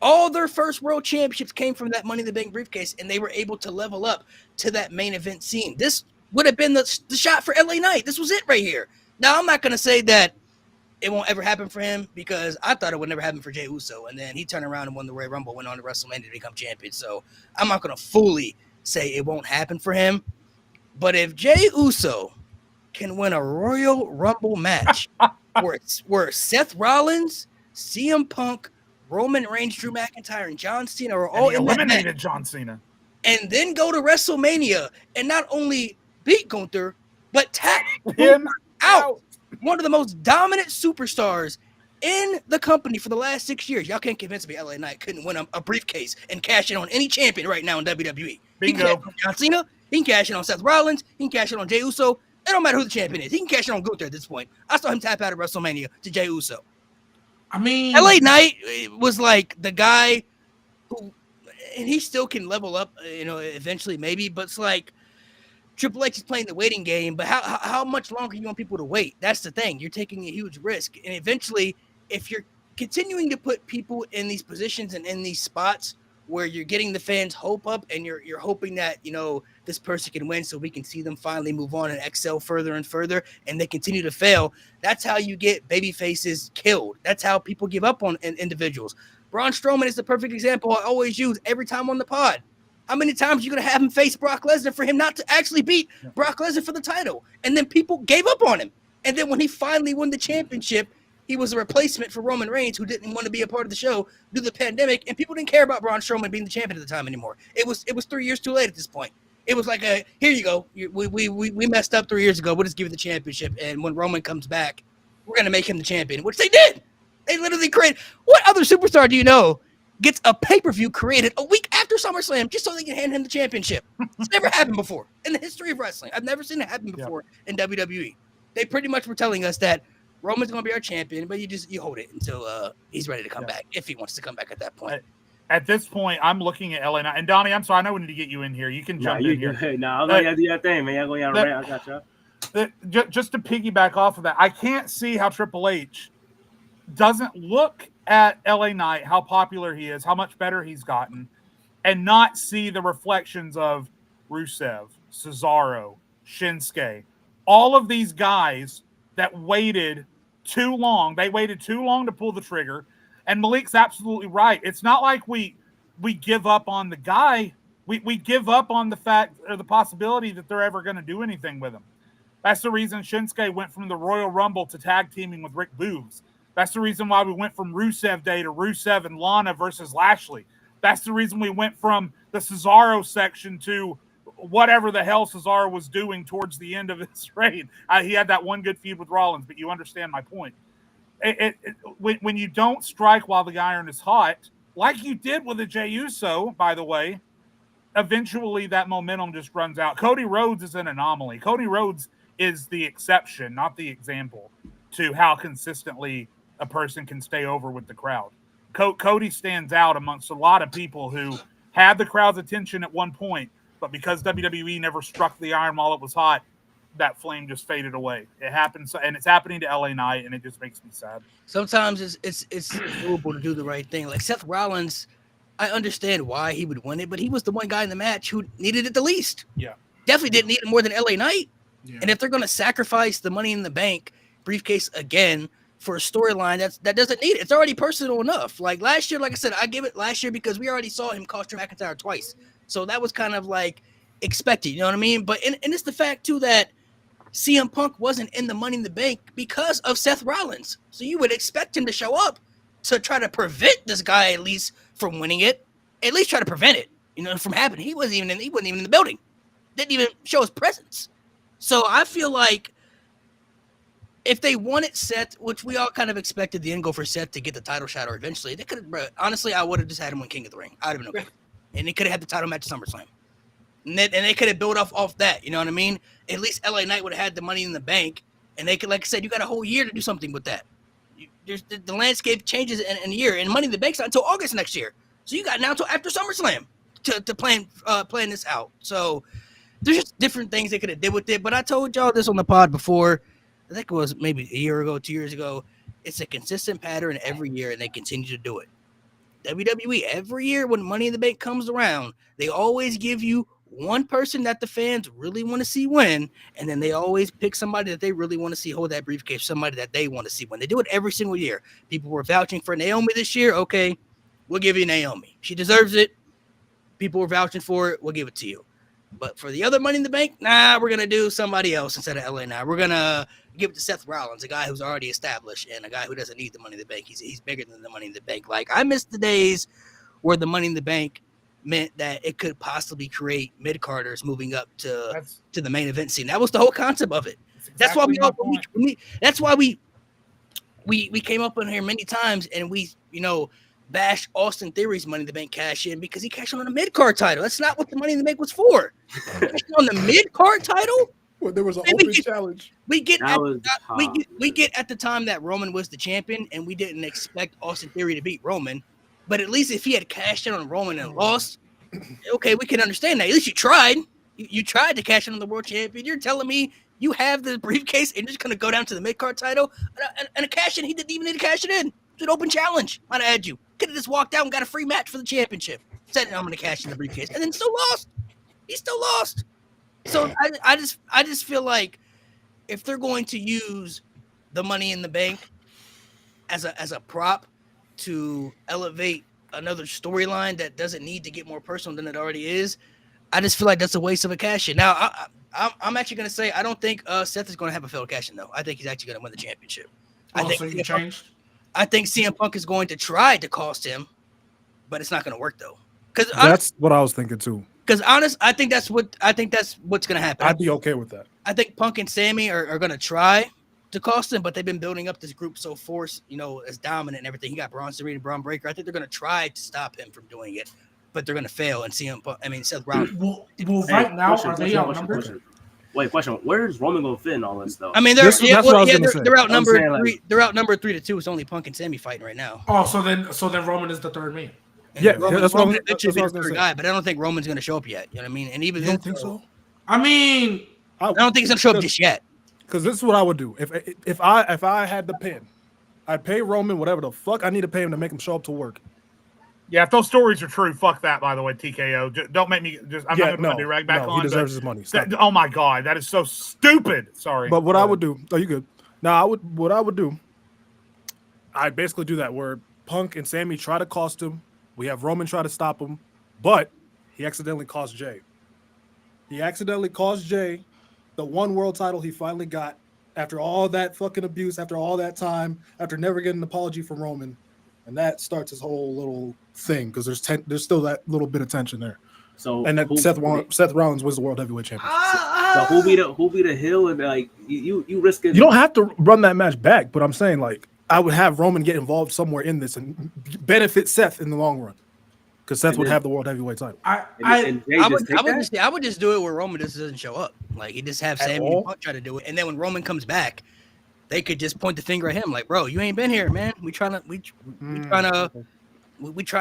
all their first world championships came from that Money in the Bank briefcase, and they were able to level up to that main event scene. This would have been the shot for LA Knight. This was it right here. Now, I'm not going to say that it won't ever happen for him because I thought it would never happen for Jey Uso, and then he turned around and won the Royal Rumble, went on to WrestleMania to become champion. So I'm not going to fully say it won't happen for him. But if Jey Uso can win a Royal Rumble match where Seth Rollins, CM Punk, Roman Reigns, Drew McIntyre, and John Cena are all eliminated John Cena, and then go to WrestleMania and not only beat Gunther but tap him out, one of the most dominant superstars in the company for the last 6 years. Y'all can't convince me LA Knight couldn't win a briefcase and cash in on any champion right now in WWE. Bingo. He can cash on John Cena. He can cash in on Seth Rollins. He can cash in on Jey Uso. It don't matter who the champion is. He can cash in on Gunther at this point. I saw him tap out of WrestleMania to Jey Uso. I mean, LA Knight was like the guy who, and he still can level up, eventually maybe, but it's like Triple H is playing the waiting game, but how much longer you want people to wait? That's the thing. You're taking a huge risk. And eventually, if you're continuing to put people in these positions and in these spots where you're getting the fans' hope up and you're hoping that, this person can win so we can see them finally move on and excel further and further, and they continue to fail, that's how you get baby faces killed. That's how people give up on individuals. Braun Strowman is the perfect example I always use every time on the pod. How many times are you going to have him face Brock Lesnar for him not to actually beat Brock Lesnar for the title? And then people gave up on him. And then when he finally won the championship, he was a replacement for Roman Reigns, who didn't want to be a part of the show due to the pandemic, and people didn't care about Braun Strowman being the champion at the time anymore. It was 3 years too late at this point. It was like here you go. We messed up 3 years ago. We'll just give you the championship, and when Roman comes back, we're going to make him the champion, which they did. They literally created – what other superstar do you know gets a pay-per-view created a week after SummerSlam just so they can hand him the championship? It's never happened before in the history of wrestling. I've never seen it happen before in WWE. They pretty much were telling us that Roman's going to be our champion, but you hold it until he's ready to come back, if he wants to come back at that point. At this point, I'm looking at LA Knight. And Donnie, I'm sorry, I know we need to get you in here. You can jump in here. I'm going to do your thing, man. I got you. Just to piggyback off of that, I can't see how Triple H doesn't look at LA Knight, how popular he is, how much better he's gotten, and not see the reflections of Rusev, Cesaro, Shinsuke, all of these guys that waited too long. They waited too long to pull the trigger. And Malik's absolutely right. It's not like we give up on the guy. We give up on the fact or the possibility that they're ever going to do anything with him. That's the reason Shinsuke went from the Royal Rumble to tag teaming with Rick Boogs. That's the reason why we went from Rusev Day to Rusev and Lana versus Lashley. That's the reason we went from the Cesaro section to whatever the hell Cesaro was doing towards the end of his reign. He had that one good feud with Rollins, but you understand my point. When you don't strike while the iron is hot, like you did with the Jey Uso, by the way, eventually that momentum just runs out. Cody Rhodes is an anomaly. Cody Rhodes is the exception, not the example, to how consistently a person can stay over with the crowd. Cody stands out amongst a lot of people who had the crowd's attention at one point, but because WWE never struck the iron while it was hot, that flame just faded away. It happens, and it's happening to LA Knight, and it just makes me sad. Sometimes it's doable to do the right thing. Like Seth Rollins, I understand why he would win it, but he was the one guy in the match who needed it the least. Yeah. Definitely didn't need it more than LA Knight. Yeah. And if they're going to sacrifice the Money in the Bank briefcase again for a storyline that doesn't need it, it's already personal enough. Like last year, like I said, I give it last year because we already saw him cost Drew McIntyre twice. So that was kind of like expected, you know what I mean? But and it's the fact too that CM Punk wasn't in the Money in the Bank because of Seth Rollins. So you would expect him to show up to try to prevent this guy at least from winning it, at least try to prevent it, from happening. He wasn't even in the building. Didn't even show his presence. So I feel like if they wanted Seth, which we all kind of expected the end goal for Seth to get the title shot or eventually, they could have, honestly, I would have just had him win King of the Ring. I would have been okay. And they could have had the title match at SummerSlam. And they could have built off that, you know what I mean? At least LA Knight would have had the Money in the Bank. And they could, like I said, you got a whole year to do something with that. The landscape changes in a year. And Money in the Bank's not until August next year. So you got now until after SummerSlam to plan this out. So there's just different things they could have did with it. But I told y'all this on the pod before. I think it was maybe a year ago, 2 years ago. It's a consistent pattern every year, and they continue to do it. WWE, every year when Money in the Bank comes around, they always give you one person that the fans really want to see win, and then they always pick somebody that they really want to see hold that briefcase, somebody that they want to see win. They do it every single year. People were vouching for Naomi this year. Okay, we'll give you Naomi. She deserves it. People were vouching for it. We'll give it to you. But for the other Money in the Bank, we're going to do somebody else instead of LA Knight. We're going to give it to Seth Rollins, a guy who's already established and a guy who doesn't need the Money in the Bank. He's bigger than the Money in the Bank. Like, I miss the days where the Money in the Bank meant that it could possibly create mid-carders moving up to the main event scene. That was the whole concept of it. That's why we came up on here many times and we, bash Austin Theory's Money in the Bank cash in because he cashed in on a mid-card title. That's not what the Money in the Bank was for. On the mid-card title? Well, there was an open challenge. We get at the time that Roman was the champion, and we didn't expect Austin Theory to beat Roman. But at least if he had cashed in on Roman and lost, okay, we can understand that. At least you tried. You tried to cash in on the world champion. You're telling me you have the briefcase and you're just going to go down to the mid-card title and a cash in. He didn't even need to cash it in. It's an open challenge. I'd add you. Could have just walked out and got a free match for the championship. Said, I'm going to cash in the briefcase. And then still lost. He still lost. So I just feel like if they're going to use the Money in the Bank as a prop to elevate another storyline that doesn't need to get more personal than it already is, I just feel like that's a waste of a cash in. Now, I'm actually going to say I don't think Seth is going to have a failed cash in, though. I think he's actually going to win the championship. I think CM Punk is going to try to cost him, but it's not going to work, though. That's what I was thinking, too. Because I think that's what's going to happen. I'd be okay with that. I think Punk and Sammy are going to try to cost him, but they've been building up this group so as dominant and everything. He got Braun Strowman and Braun Breaker. I think they're going to try to stop him from doing it, but they're going to fail. And Seth Rollins. Well, right now, are they outnumbered? Wait, question. Where's Roman going to fit in all this, though? I mean, they're outnumbered 3-2. It's only Punk and Sammy fighting right now. Oh, so then Roman is the third man. And that's what I was going to say. But I don't think Roman's going to show up yet. You know what I mean? And even you don't think so? I mean, I don't think he's going to show up just yet. Because this is what I would do if I had the pin, I'd pay Roman whatever the fuck I need to pay him to make him show up to work. Yeah, if those stories are true, fuck that. By the way, TKO, don't make me just. I'm not going to do rag back on. He deserves his money. Oh my god, that is so stupid. Sorry, but what I would do? Oh, you good? Now what I would do I basically do that where Punk and Sammy try to cost him. We have Roman try to stop him, but he accidentally cost Jay. He accidentally cost Jay the one world title he finally got after all that fucking abuse, after all that time, after never getting an apology from Roman. And that starts his whole little thing because there's still that little bit of tension there. So and then Seth Rollins was the world heavyweight champion. So who be the heel and like you risk it? You don't have to run that match back, but I'm saying like I would have Roman get involved somewhere in this and benefit Seth in the long run because Seth would have the world heavyweight title. I would just do it where Roman just doesn't show up. Like he just have Sammy and Punk try to do it, and then when Roman comes back, they could just point the finger at him like, bro, you ain't been here, man. We trying to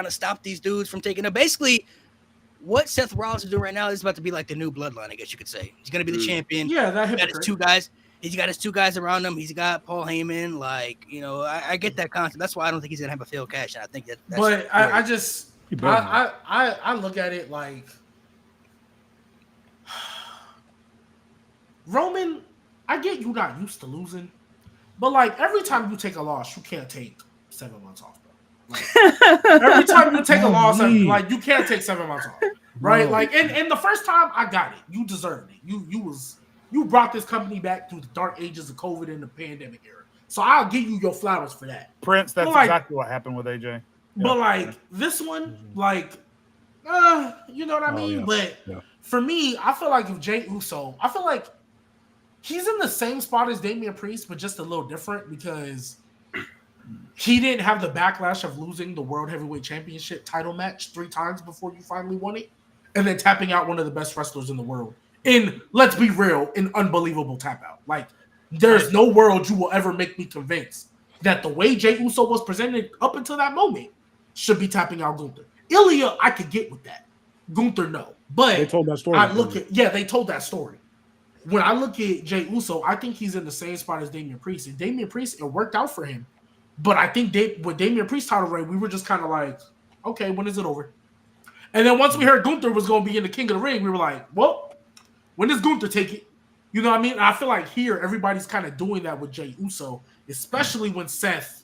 stop these dudes from taking it. Basically, what Seth Rollins is doing right now is about to be like the new bloodline, I guess you could say. He's gonna be the champion. Yeah, that he got his two guys. He's got his two guys around him. He's got Paul Heyman. Like, you know, I get that concept. That's why I don't think he's gonna have a failed cash. And I think that's but I look at it like Roman. I get you not used to losing, but like every time you take a loss, you can't take 7 months off, bro. Like, every time you take a loss, like you can't take 7 months off, right? Like, and the first time I got it, you deserved it. You brought this company back through the dark ages of COVID and the pandemic era. So I'll give you your flowers for that. Prince, that's exactly what happened with AJ. But like this one, like, you know what I mean? Yeah. But for me, I feel like if Jey Uso, I feel like he's in the same spot as Damian Priest, but just a little different because he didn't have the backlash of losing the World Heavyweight Championship title match 3 times before you finally won it, and then tapping out one of the best wrestlers in the world. Let's be real, an unbelievable tap out. Like, there's no world you will ever make me convinced that the way Jey Uso was presented up until that moment should be tapping out Gunther. Ilya, I could get with that. Gunther, no. But they told that story. They told that story. When I look at Jey Uso, I think he's in the same spot as Damian Priest. And Damian Priest, it worked out for him. But I think with Damian Priest's title reign, we were just kind of like, okay, when is it over? And then once we heard Gunther was going to be in the King of the Ring, we were like, well, when does Gunther take it? You know what I mean? And I feel like here, everybody's kind of doing that with Jey Uso, especially when Seth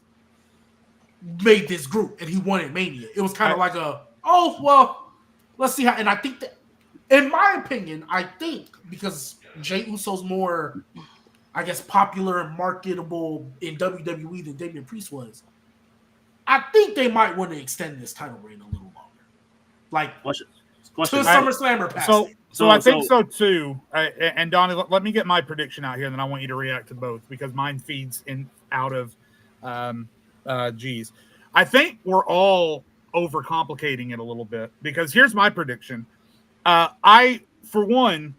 made this group and he won at Mania. It was kind of like let's see how. And I think that, in my opinion, because Jey Uso's more, I guess, popular and marketable in WWE than Damian Priest was, I think they might want to extend this title reign a little longer. Like, to SummerSlam or past. So I think so too. And Donnie, let me get my prediction out here, and then I want you to react to both because mine feeds in out of G's. I think we're all overcomplicating it a little bit because here's my prediction. For one,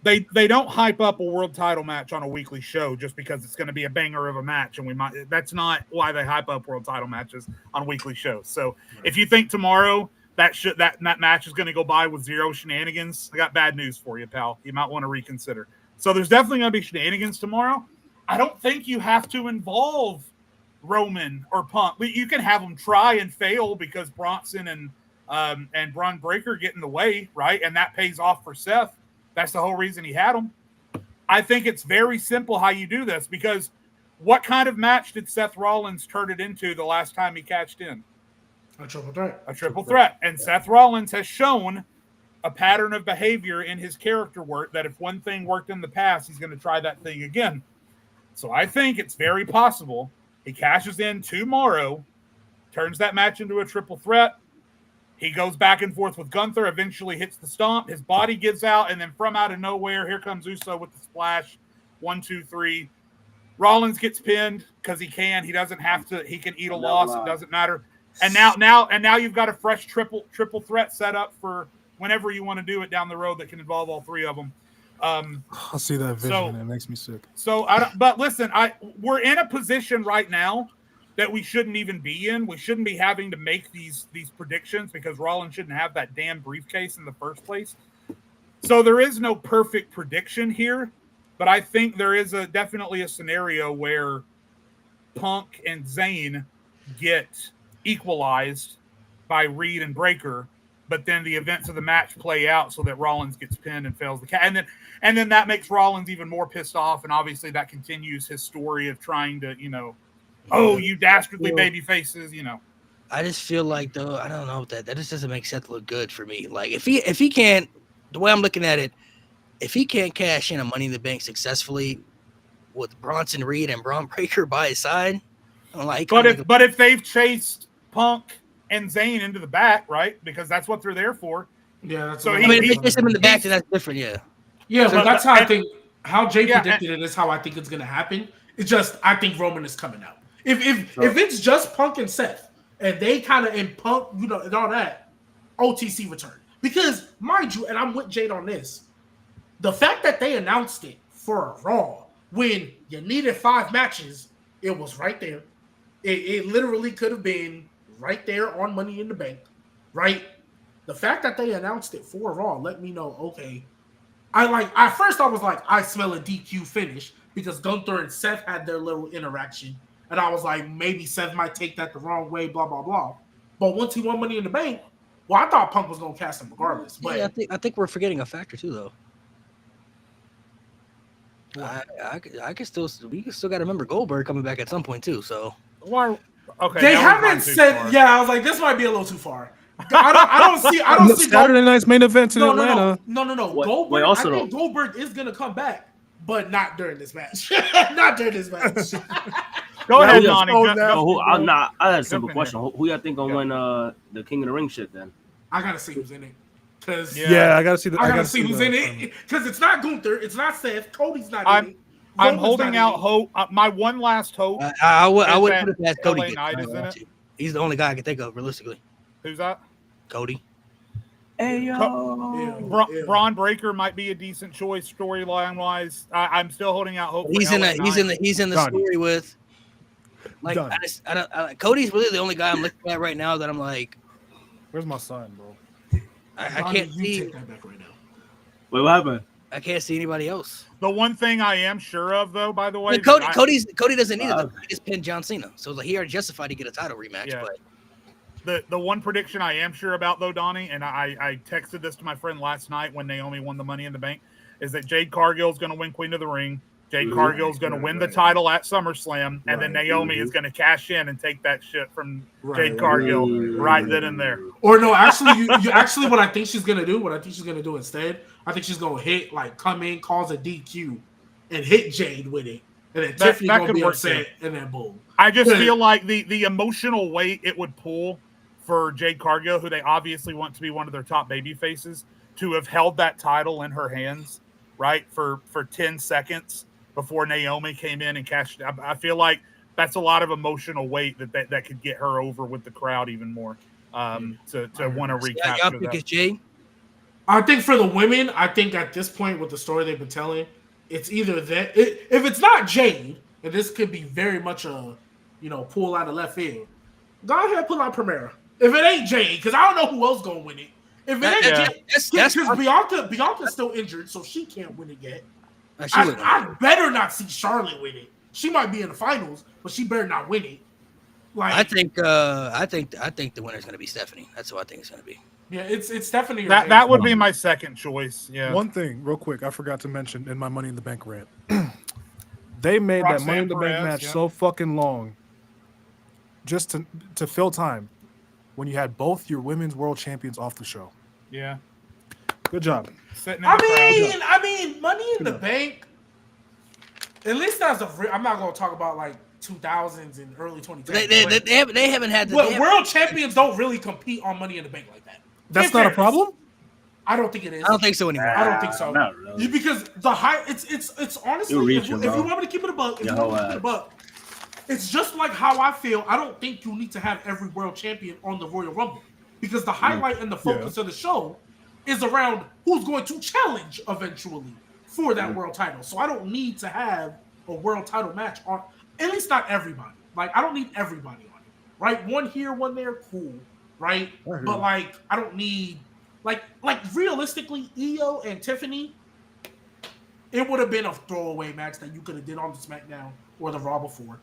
they don't hype up a world title match on a weekly show just because it's going to be a banger of a match, and that's not why they hype up world title matches on weekly shows. So if you think tomorrow that match is going to go by with 0 shenanigans, I got bad news for you, pal. You might want to reconsider. So there's definitely going to be shenanigans tomorrow. I don't think you have to involve Roman or Punk. You can have them try and fail because Bronson and Braun Breaker get in the way, right? And that pays off for Seth. That's the whole reason he had them. I think it's very simple how you do this because what kind of match did Seth Rollins turn it into the last time he cashed in? A triple threat. A triple threat. And Seth Rollins has shown a pattern of behavior in his character work that if one thing worked in the past, he's going to try that thing again. So I think it's very possible he cashes in tomorrow, turns that match into a triple threat. He goes back and forth with Gunther, eventually hits the stomp. His body gives out, and then from out of nowhere, here comes Uso with the splash. 1, 2, 3. Rollins gets pinned because he can. He doesn't have to. He can eat a loss. It doesn't matter. And now you've got a fresh triple threat set up for whenever you want to do it down the road that can involve all 3 of them. I see that vision. It makes me sick. But listen, we're in a position right now that we shouldn't even be in. We shouldn't be having to make these predictions because Rollins shouldn't have that damn briefcase in the first place. So there is no perfect prediction here, but I think there is definitely a scenario where Punk and Zayn get equalized by Reed and Breaker, but then the events of the match play out so that Rollins gets pinned and fails the catch, and then that makes Rollins even more pissed off, and obviously that continues his story of trying to oh, you dastardly baby faces, you know. I just feel like though, I don't know that just doesn't make Seth look good for me. Like if he can't, the way I'm looking at it, if he can't cash in a Money in the Bank successfully with Bronson Reed and Braun Breaker by his side, I'm like, but if they've chased Punk and Zayn into the back, right? Because that's what they're there for. Yeah, that's so. If they chase him in the back, then that's different. Yeah. Yeah, so, but that's how I think. How Jay predicted it is how I think it's gonna happen. It's just I think Roman is coming out. If it's just Punk and Seth and they kind of in Punk, you know, and all that, OTC return. Because mind you, and I'm with Jade on this, the fact that they announced it for a Raw when you needed 5 matches, it was right there. It literally could have been right there on Money in the Bank, right? The fact that they announced it for Raw let me know, okay. At first I was like, I smell a DQ finish because Gunther and Seth had their little interaction. And I was like, maybe Seth might take that the wrong way, blah, blah, blah. But once he won Money in the Bank, well, I thought Punk was going to cast him regardless. But yeah, I think we're forgetting a factor too, though. I can still got to remember Goldberg coming back at some point too. So okay, they haven't said. Far. Yeah, I was like, this might be a little too far. I don't see Saturday night's main event in Atlanta. No. Goldberg. I think Goldberg is gonna come back, but not during this match. Not during this match. Go ahead, Donnie. I had a simple question. Who y'all think gonna win the King of the Ring shit then? I gotta see who's in it. I gotta see. I gotta see who's in it because it's not Gunther, it's not Seth, Cody's not in it. I'm holding out hope. My one last hope. I would put it past Cody. He's the only guy I can think of realistically. Who's that? Cody. Hey yo, Braun Breaker might be a decent choice storyline wise. I'm still holding out hope. He's in the story with. Like Cody's really the only guy I'm looking at right now that I'm like, where's my son, bro? I can't see. Take that back right now. Wait, what happened? I can't see anybody else. The one thing I am sure of, though, by the way, Cody doesn't need it. He just pinned John Cena, so he already justified to get a title rematch. Yeah. But the one prediction I am sure about, though, Donnie, and I texted this to my friend last night when Naomi won the Money in the Bank, is that Jade Cargill is going to win Queen of the Ring. Jade Cargill is going to win the title at SummerSlam, and then Naomi is going to cash in and take that shit from Jade Cargill right then and there. Or no, actually, you actually what I think she's going to do, instead, I think she's going to hit, come in, cause a DQ, and hit Jade with it. And then Tiffany's going to be upset, and then boom. I just feel like the emotional weight it would pull for Jade Cargill, who they obviously want to be one of their top baby faces, to have held that title in her hands, right, for 10 seconds before Naomi came in and cashed. I feel like that's a lot of emotional weight that could get her over with the crowd even more. To want to recapture that. Jade? I think for the women, I think at this point with the story they've been telling, it's either that if it's not Jade, and this could be very much a pull out of left field. Go ahead, pull out Primera. If it ain't Jade, because I don't know who else gonna win it. If it ain't Jade, because Bianca's still injured, so she can't win it yet. I better not see Charlotte win it. She might be in the finals, but she better not win it. I think the winner's gonna be Stephanie. That's who I think it's gonna be. Yeah, it's Stephanie. That would be my second choice. Yeah. One thing, real quick, I forgot to mention in my Money in the Bank rant. They made that Money in the Bank match so fucking long, just to fill time, when you had both your women's world champions off the show. Yeah. Good job. I mean, Money in the Bank. At least that's I'm not gonna talk about 2000s and early 2010s. They haven't had. World champions don't really compete on Money in the Bank like that. That's not a problem. I don't think it is. I don't think so anymore. I don't think so. Not really. Because the high, it's honestly, if you want me to keep it a buck, it's just like how I feel. I don't think you need to have every world champion on the Royal Rumble because the highlight and the focus of the show is around who's going to challenge eventually for that world title. So I don't need to have a world title match on, at least not everybody. I don't need everybody on it, right? One here, one there, cool, right? But I don't need, realistically, Io and Tiffany, it would have been a throwaway match that you could have did on the SmackDown or the Raw before.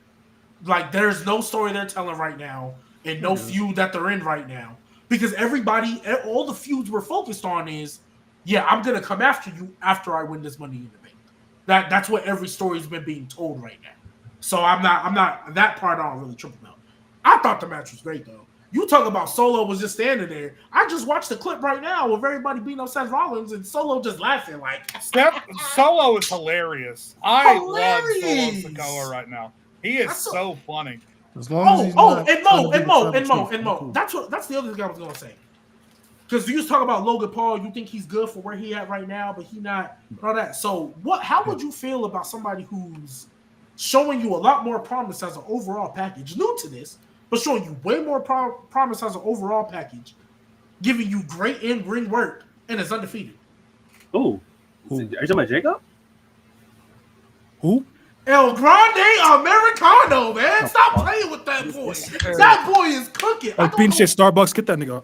There's no story they're telling right now and no feud that they're in right now. Because all the feuds we're focused on is, I'm going to come after you after I win this Money in the Bank. That's what every story's been being told right now. So I'm not that part. I don't really trip about. I thought the match was great though. You talk about Solo was just standing there. I just watched the clip right now of everybody beating up Seth Rollins and Solo just laughing like. Solo is hilarious. I love Solo Sikoa right now. He is so funny. As long as and Mo. That's the other thing I was gonna say. Because you was talking about Logan Paul, you think he's good for where he at right now, but he not all that. So how would you feel about somebody who's showing you a lot more promise as an overall package, new to this, but showing you way more promise as an overall package, giving you great in-ring work, and is undefeated? Oh, are you talking about Jacob? Who? El Grande Americano, man. Stop playing with that boy. That boy is cooking. Bean shit Starbucks. Get that nigga.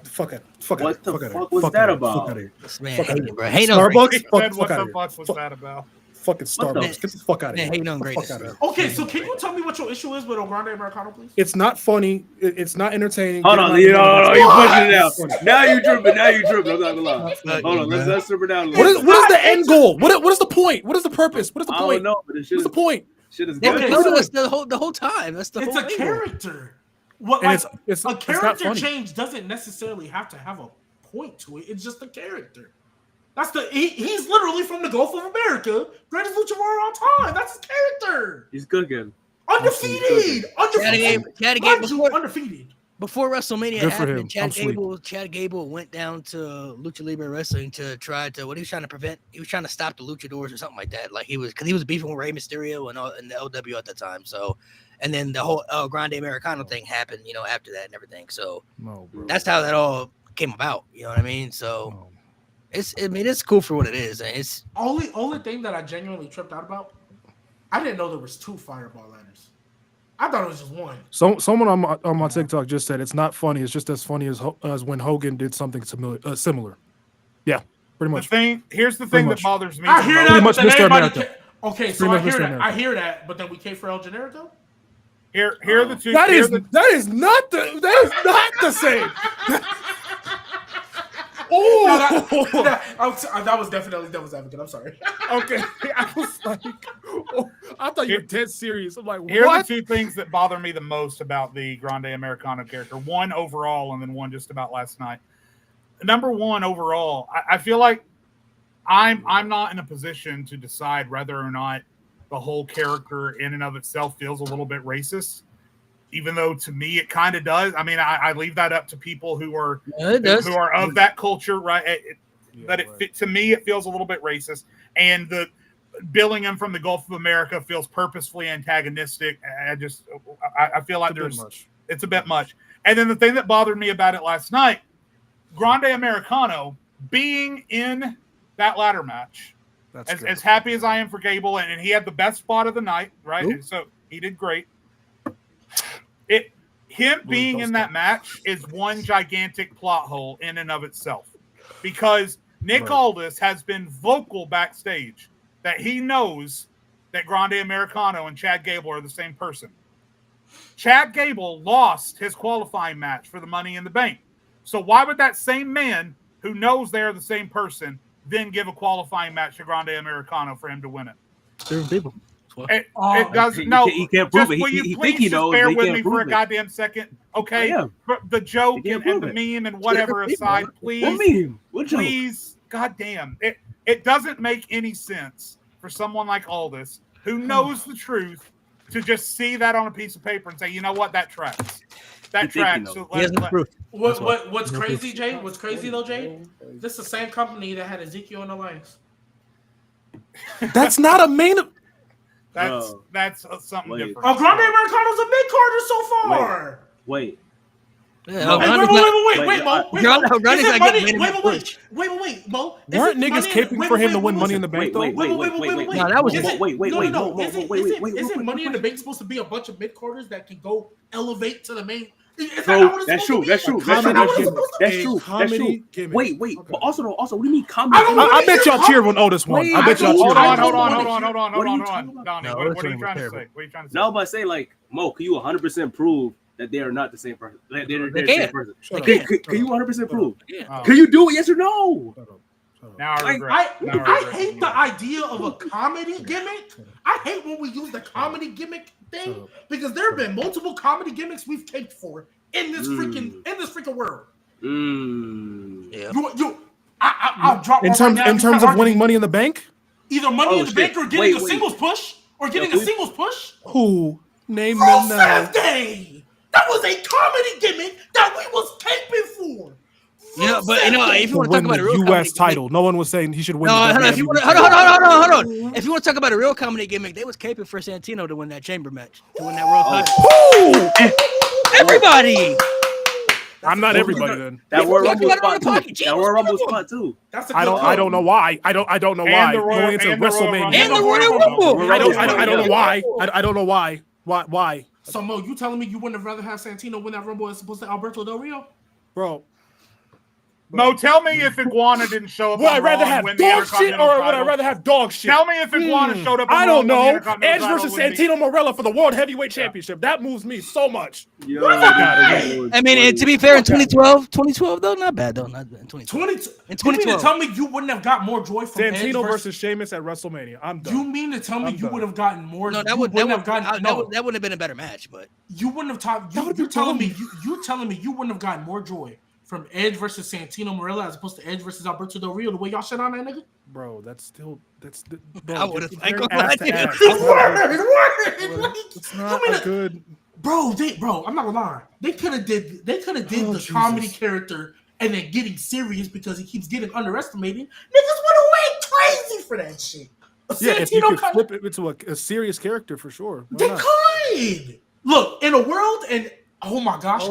Fuck it. What the fuck was that about? Man, hating, bro. Hating Starbucks. What the fuck was that about? Fucking Starbucks. Get the fuck out of here. Hating on greatness. Okay, so can you tell me what your issue is with El Grande Americano, please? It's not funny. It's not entertaining. Hold on, you're pushing it out. Now you tripping. I'm not gonna lie. Hold on, let's strip it down. What is the end goal? What is the point? What is the purpose? What is the point? I don't know, but what's the point? Shit is They've good. been doing this the whole time. That's the whole It's a thing. character. What like it's a character not change doesn't necessarily have to have a point to it. It's just a character. That's he's literally from the Gulf of America, greatest luchador of all time. That's his character. He's cooking. Undefeated. Undefeated. Before WrestleMania happened, Chad Gable went down to Lucha Libre Wrestling to try to what he was trying to prevent. He was trying to stop the luchadors or something like that. Like he was beefing with Rey Mysterio and the LW at the time. So, and then the whole El Grande Americano thing happened, after that and everything. So that's how that all came about. You know what I mean? So it's cool for what it is. And it's only thing that I genuinely tripped out about. I didn't know there was 2 Fireball ladders. I thought it was just one. Someone on my TikTok just said it's not funny. It's just as funny as when Hogan did something similar. Yeah, pretty much. Here's the thing that bothers me. I hear that. Pretty much Mr. America. Okay, so I hear that. I hear that, but then we came for El Generico. Here are the two. That is not the same. Oh, that was definitely Devil's Advocate. I'm sorry. Okay, I was like, I thought you were dead serious. I'm like, here what? are the 2 things that bother me the most about the Grande Americano character. One overall, and then one just about last night. Number one overall, I feel like I'm not in a position to decide whether or not the whole character in and of itself feels a little bit racist. Even though to me it kind of does. I mean, I leave that up to people who are of that culture, right? To me, it feels a little bit racist, and the billing him from the Gulf of America feels purposefully antagonistic. I feel like it's a bit much. And then the thing that bothered me about it last night, Grande Americano being in that ladder match, as happy as I am for Gable, and he had the best spot of the night, right? And so he did great. Him being in that match is one gigantic plot hole in and of itself, because Nick Aldis has been vocal backstage that he knows that Grande Americano and Chad Gable are the same person. Chad Gable lost his qualifying match for the Money in the Bank. So why would that same man who knows they're the same person then give a qualifying match to Grande Americano for him to win it? Different people. It doesn't. No, he can't prove it. Will you please just bear with me for a goddamn second? Okay, the joke and the meme and whatever aside, please. What meme? What joke? Please, goddamn. It doesn't make any sense for someone like Aldis, who knows the truth, to just see that on a piece of paper and say, you know what, that tracks. That tracks. So What's crazy, Jay? What's crazy though, Jay? This is the same company that had Ezekiel in Alliance. That's not a main. That's something different. Oh, Grande Americano's a mid-carder so far. Wait. Wait, Mo. Mo. Weren't niggas caping for him to win Money in the Bank, though? Wait. No, that was No. Isn't Money in the Bank supposed to be a bunch of mid-carders that can go elevate to the main? That's true. Wait. But also, what do you mean comedy? I bet y'all cheered when Otis won. I bet y'all cheered. Hold on. Donnie, what are you trying to say? No, but say like, Mo, can you 100% prove that they are not the same person? They're the same person. Can you 100% prove? Yeah. Can you do it? Yes or no? Now I regret. I hate the idea of a comedy gimmick. I hate when we use the comedy gimmick thing because there have been multiple comedy gimmicks we've caped for in this freaking world. Yeah. I'll drop in terms of winning Money in the Bank. Either Money in the Bank or getting a singles push or getting a singles push. Who name them now? Day. That was a comedy gimmick that we was caping for. If you want to talk about a real U.S. title, no one was saying he should win. Hold on. If you want to talk about a real comedy gimmick, they was caping for Santino to win that chamber match, to win that world title. Everybody. I'm not everybody then. That Royal Rumble spot too. That Royal Rumble spot too. I don't know why. I don't know why. Going into WrestleMania. And the Royal Rumble. I don't know why. I don't know why. Why? So Mo, you telling me you wouldn't have rather have Santino win that Rumble as opposed to Alberto Del Rio? Bro. Mo, tell me if Iguana didn't show up. Would I rather have dog shit or would I rather have dog shit? Tell me if Iguana showed up. I don't know. Edge versus Santino Marella for the World Heavyweight Championship. That moves me so much. I mean, to be fair, in 2012 though, not bad though. Not in 2012. In 2012. You mean to tell me you wouldn't have got more joy from Santino versus Sheamus at WrestleMania? I'm done. You mean to tell me you would have gotten more? No, that wouldn't have been a better match, but you wouldn't have talked. You're telling me you wouldn't have gotten more joy from Edge versus Santino Marella as opposed to Edge versus Alberto Del Rio, the way y'all shit on that nigga? Bro, that's bro, I would have It's not good. Bro, I'm not gonna lie. They could have did the comedy character and then getting serious because he keeps getting underestimated. Niggas would have went crazy for that shit. If you could flip it into a serious character for sure. They could. Look, in a world and oh my gosh,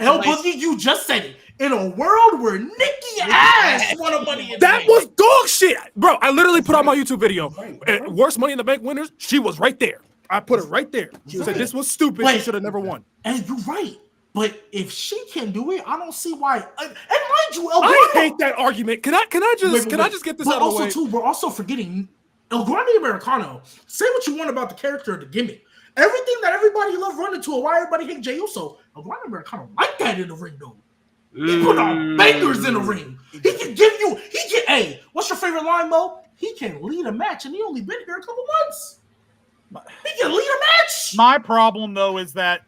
El Boogie, you just said it. In a world where Nikki Ash won a Money in the Bank. That was dog shit. Bro, I literally put on my YouTube video. Worst Money in the Bank winners, she was right there. I put it right there. She said this was stupid. She should have never won. And you're right. But if she can do it, I don't see why. And mind you, El Grande, I hate that argument. Can I just get this out of the way? Also, we're also forgetting El Grande Americano. Say what you want about the character of the gimmick. Everything that everybody loved running to, why everybody hate Jey Uso. El Grande Americano like that in the ring, though. He put on bangers in the ring. He can give you. Hey, what's your favorite line, Mo? He can lead a match, and he only been here a couple months. He can lead a match. My problem, though, is that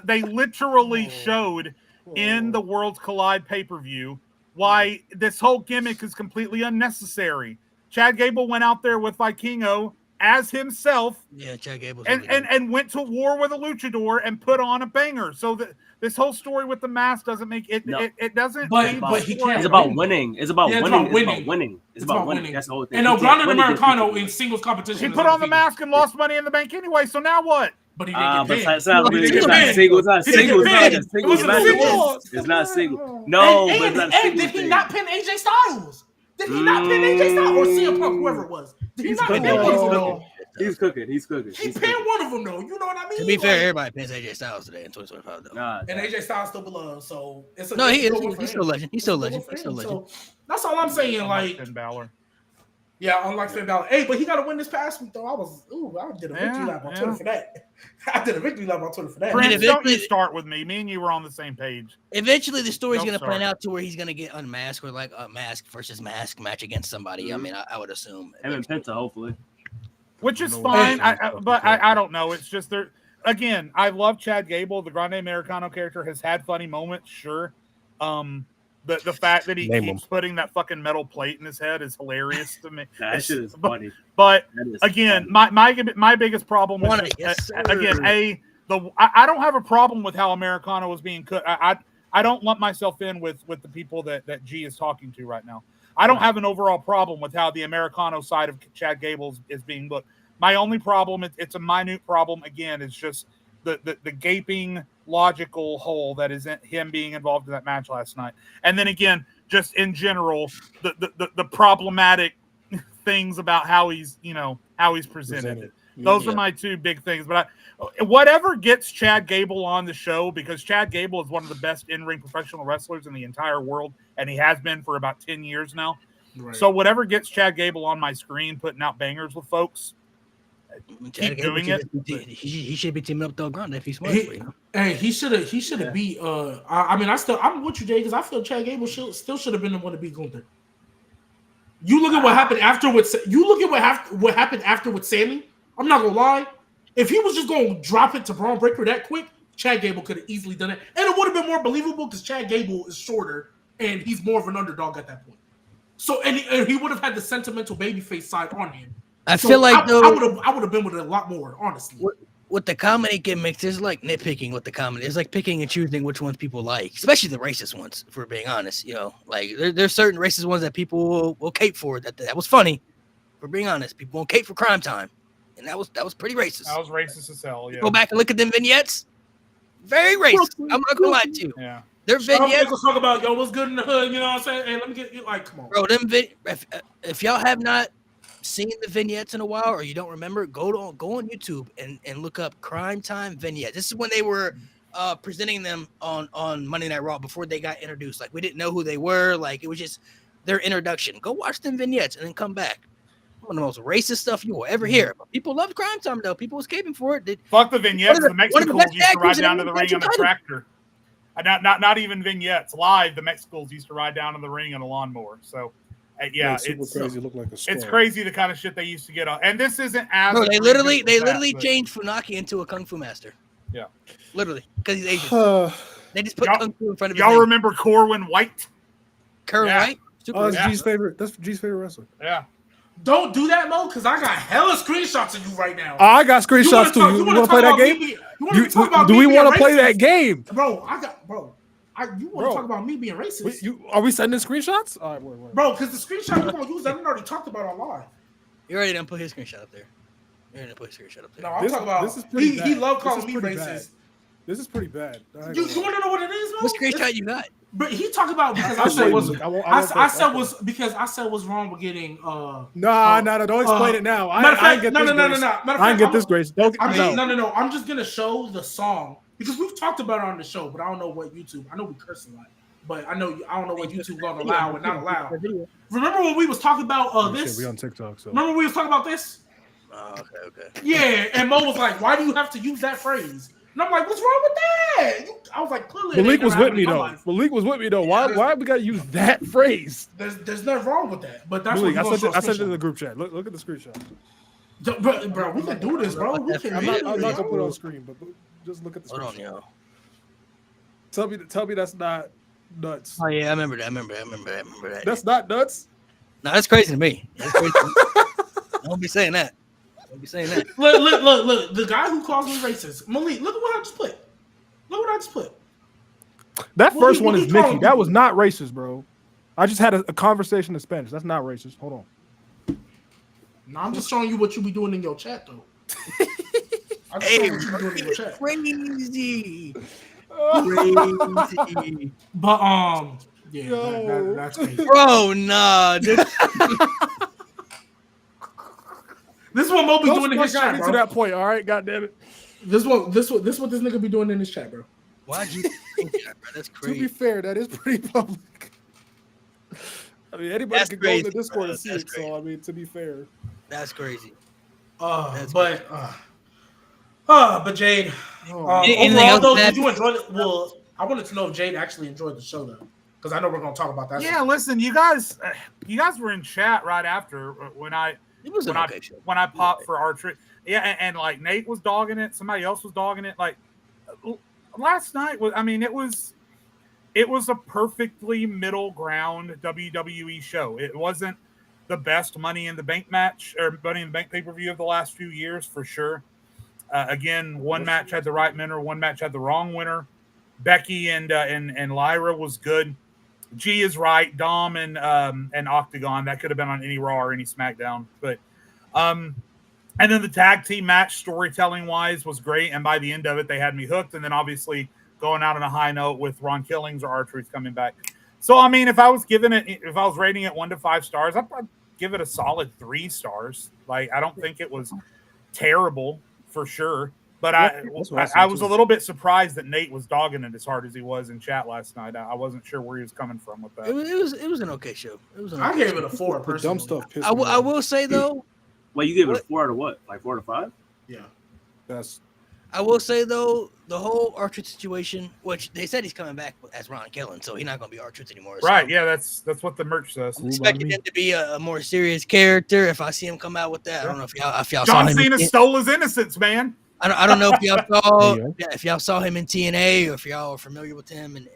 they literally showed in the Worlds Collide pay-per-view why this whole gimmick is completely unnecessary. Chad Gable went out there with Vikingo as himself, Chad Gable, and went to war with a luchador and put on a banger. So that this whole story with the mask doesn't make it. No. It doesn't. But he can't. It's about winning. It's about winning. It's about winning. That's the whole thing. And El Grande Americano in singles competition. He put on the mask and lost Money in the Bank anyway. So now what? But he didn't get paid. It's not single. No, but it's not single. Did he not pin AJ Styles? Did he not pin AJ Styles or CM Punk, whoever it was? Did he not pin one of them? He's cooking. He pinned one of them though. You know what I mean? To be fair, everybody pins AJ Styles today in 2025 though. And AJ Styles still beloved, so it's he's still a legend. He's still a legend. So that's all I'm saying. Like Finn Balor. Yeah, unlike Finn Balor. Hey, but he got to win this past week though. I did a victory lap on Twitter for that. Prince, don't you start with me. Me and you were on the same page. Eventually, the story's going to plan out to where he's going to get unmasked or like a mask versus mask match against somebody. Mm-hmm. I mean, I would assume. And Penta, hopefully. Which is fine, but I don't know. It's just there. Again, I love Chad Gable. The Grande Americano character has had funny moments, sure. The fact that he keeps putting that fucking metal plate in his head is hilarious to me. That shit is funny. But again, my biggest problem is I don't have a problem with how Americano is being cooked. I don't lump myself in with the people that G is talking to right now. I don't have an overall problem with how the Americano side of Chad Gable is being looked. My only problem, it's a minute problem, again, is just the gaping logical hole that is him being involved in that match last night. And then again, just in general, the problematic things about how he's presented it. Those are my two big things. But whatever gets Chad Gable on the show, because Chad Gable is one of the best in-ring professional wrestlers in the entire world, and he has been for about 10 years now. Right. So whatever gets Chad Gable on my screen, putting out bangers with folks, keep doing it. He should be teaming up with El Grande if he's smart. Hey, he should have beat. I'm with you, Jay, because I feel Chad Gable still should have been the one to beat Gunther. You look at what happened after with what happened after with Sammy. I'm not gonna lie. If he was just gonna drop it to Braun Breaker that quick, Chad Gable could have easily done it, and it would have been more believable because Chad Gable is shorter and he's more of an underdog at that point. So and he would have had the sentimental babyface side on him. I feel like I would have been with it a lot more, honestly. With the comedy gimmicks, there's like nitpicking with the comedy. It's like picking and choosing which ones people like, especially the racist ones. If we're being honest, like there's certain racist ones that people will cape for. That was funny. If we're being honest, people won't cape for Crime Time, and that was pretty racist. That was racist as hell. Yeah. Go back and look at them vignettes. Very racist. I'm not gonna lie to you. Yeah. Their vignettes. Talk about what's good in the hood. You know what I'm saying? Hey, let me get you. Like, come on, bro. If y'all have not seen the vignettes in a while, or you don't remember, go on YouTube and look up Crime Time vignettes. This is when they were presenting them on Monday Night Raw before they got introduced. Like we didn't know who they were. Like it was just their introduction. Go watch them vignettes and then come back. One of the most racist stuff you will ever hear. But people loved Crime Time though. People was caping for it. Fuck the vignettes. The Mexicals used to ride down to the ring on a tractor. Not even vignettes. Live, the Mexicals used to ride down to the ring on a lawnmower. So. Yeah, it's crazy. Look like it's crazy the kind of shit they used to get on, and this isn't as. No, they literally changed Funaki into a kung fu master. Yeah, literally because he's Asian. They just put kung fu in front of. Y'all remember Corwin White? White. That's G's favorite. That's G's favorite wrestler. Yeah. Don't do that, Mo, because I got hella screenshots of you right now. I got screenshots too. You want to play that game? Do we want to play that game, bro? You want to talk about me being racist? Are we sending screenshots? All right, wait. Bro, because the screenshot you're going to use, I already talked about online. You already done put his screenshot up there. No, I'm talking about this is pretty bad. He loved calling me racist. This is pretty bad. You want to know what it is, Mo? What screenshot you got? But he talked about because I said was wrong with getting No, don't explain it now. I ain't get this, Grace. No. I'm just gonna show the song because we've talked about it on the show, but I don't know what YouTube. I know we curse a lot, but I don't know what YouTube gonna allow and not allow. Remember when we was talking about this? We on TikTok. So remember we was talking about this? Okay. Yeah, and Mo was like, "Why do you have to use that phrase?" And I'm like, "What's wrong with that?" I was like, "Clearly." Malik was with me though. Why we gotta use that phrase? There's nothing wrong with that. But that's Malik, I sent it in the group chat. Look at the screenshot. Bro, we can do this, bro. I'm not gonna put it on screen, but just look at the screenshot. Hold on, yo. Tell me that's not nuts. Oh yeah, I remember that. That's not nuts. No, that's crazy to me. Don't be saying that. Look. The guy who calls me racist, Malik. Look at what I just put. That first one is Mickey. That was not racist, bro. I just had a conversation in Spanish. That's not racist. Hold on. No, I'm just showing you what you be doing in your chat, though. Crazy. But yeah, that's crazy. Bro, nah. This is what Mo be doing in his chat, bro. To that point, all right, goddamn it. This what this nigga be doing in his chat, bro. Why'd you think that, bro? That's crazy. To be fair, that is pretty public. I mean, anybody can go in the Discord and see it. So I mean, to be fair, that's crazy. But Jade, overall though, did you enjoy it? Well, I wanted to know if Jade actually enjoyed the show though, because I know we're gonna talk about that. Yeah, listen, you guys were in chat right after when I popped for archery. Yeah, and like Nate was dogging it, somebody else was dogging it. Like last night was, I mean, it was a perfectly middle ground WWE show. It wasn't the best Money in the Bank match or Money in the Bank pay-per-view of the last few years for sure. Again, one match had the right winner, one match had the wrong winner. Becky and Lyra was good. G is right. Dom and Octagon, that could have been on any Raw or any SmackDown. But and then the tag team match, storytelling wise, was great. And by the end of it, they had me hooked. And then obviously going out on a high note with Ron Killings or R-Truth coming back. So I mean, if I was rating it 1 to 5 stars, I'd probably give it a solid 3 stars. Like I don't think it was terrible for sure. But I was a little bit surprised that Nate was dogging it as hard as he was in chat last night. I wasn't sure where he was coming from with that. It was an okay show. I gave it a 4. Personally. Dumb stuff. I will say though. Well, you gave it a 4 out of what? Like 4 to 5? Yeah. That's I will say though, the whole R-Truth situation, which they said he's coming back as Ron Kellen, so he's not going to be R-Truth anymore. Right? So yeah, that's what the merch says. I'm expecting him to be a more serious character. If I see him come out with that, I don't know if y'all John saw him. Cena stole his innocence, man. I don't know if y'all saw him in TNA or if y'all are familiar with him and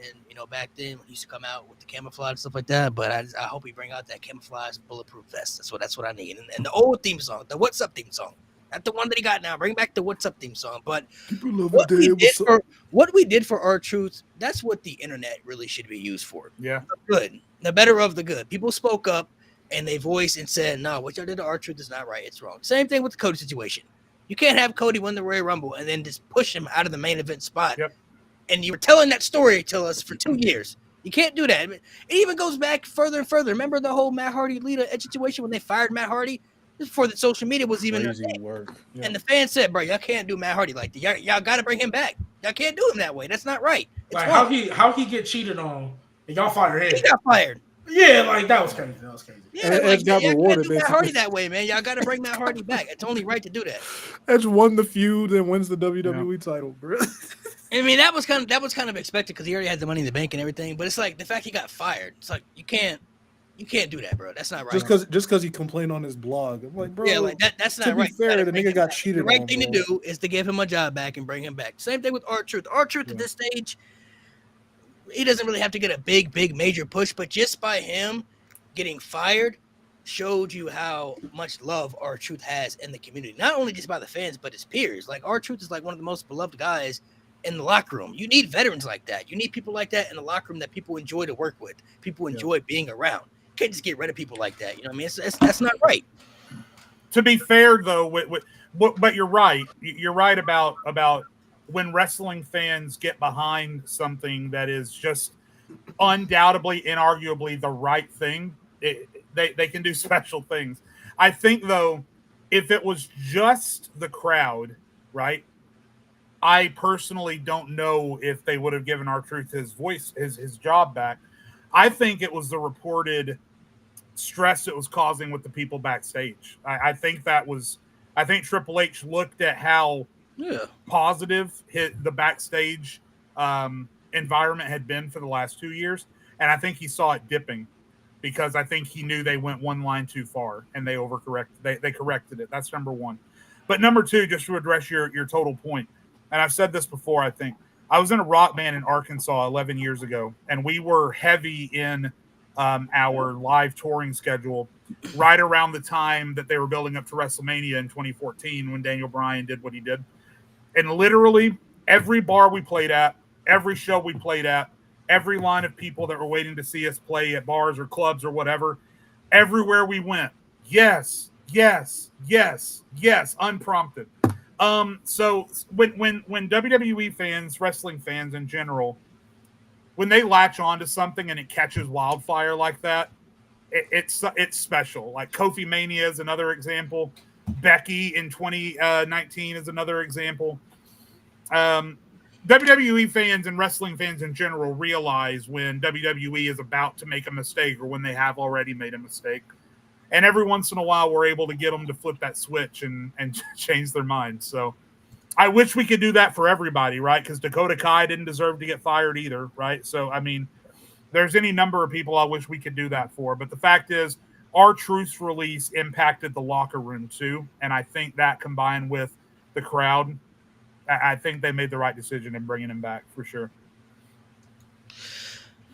back then when he used to come out with the camouflage and stuff like that. But I hope he bring out that camouflage bulletproof vest. That's what I need. And the old theme song, the What's Up theme song. Not the one that he got now. Bring back the What's Up theme song. But what we did for R-Truth, that's what the internet really should be used for. Yeah. Good. The better of the good. People spoke up and they voiced and said, no, what y'all did to R-Truth is not right. It's wrong. Same thing with the Cody situation. You can't have Cody win the Royal Rumble and then just push him out of the main event spot. Yep. And you were telling that story to us for 2 years. You can't do that. It even goes back further and further. Remember the whole Matt Hardy Lita situation when they fired Matt Hardy? This before the social media was even crazy work. Yeah. And the fans said, bro, y'all can't do Matt Hardy like that. Y'all got to bring him back. Y'all can't do him that way. That's not right. It's like wrong. how he get cheated on and y'all fired him. He got fired. Yeah, like that was crazy. Yeah, like, got rewarded. Matt Hardy that way, man. Y'all got to bring Matt Hardy back. It's only right to do that. Edge won the feud and wins the WWE title, bro. I mean, that was kind of expected because he already had the Money in the Bank and everything. But it's like the fact he got fired. It's like you can't do that, bro. That's not right. Just because he complained on his blog, I'm like, bro. Yeah, like that's not right. To be fair, the nigga got cheated. The right thing to do is to give him a job back and bring him back. Same thing with R-Truth. R-Truth at this stage, he doesn't really have to get a big major push, but just by him getting fired showed you how much love R-Truth has in the community. Not only just by the fans, but his peers. Like R-Truth is like one of the most beloved guys in the locker room. You need veterans like that. You need people like that in the locker room that people enjoy to work with. People enjoy being around. You can't just get rid of people like that. You know what I mean? That's not right. To be fair, though, but you're right. You're right about when wrestling fans get behind something that is just undoubtedly, inarguably the right thing. They can do special things. I think, though, if it was just the crowd, right? I personally don't know if they would have given R-Truth his voice, his job back. I think it was the reported stress it was causing with the people backstage. I think Triple H looked at how positive the backstage environment had been for the last 2 years, and I think he saw it dipping because I think he knew they went one line too far and they overcorrected. They corrected it. That's number one. But number two, just to address your total point, and I've said this before, I think. I was in a rock band in Arkansas 11 years ago, and we were heavy in our live touring schedule right around the time that they were building up to WrestleMania in 2014 when Daniel Bryan did what he did. And literally every bar we played at, every show we played at, every line of people that were waiting to see us play at bars or clubs or whatever, everywhere we went, yes, unprompted. So when WWE fans, wrestling fans in general, when they latch onto something and it catches wildfire like that, it's special. Like Kofi Mania is another example. Becky in 2019 is another example. WWE fans and wrestling fans in general realize when WWE is about to make a mistake or when they have already made a mistake. And every once in a while, we're able to get them to flip that switch and change their mind. So I wish we could do that for everybody, right? Because Dakota Kai didn't deserve to get fired either, right? So, I mean, there's any number of people I wish we could do that for. But the fact is, R-Truth's release impacted the locker room too. And I think that combined with the crowd, I think they made the right decision in bringing him back for sure.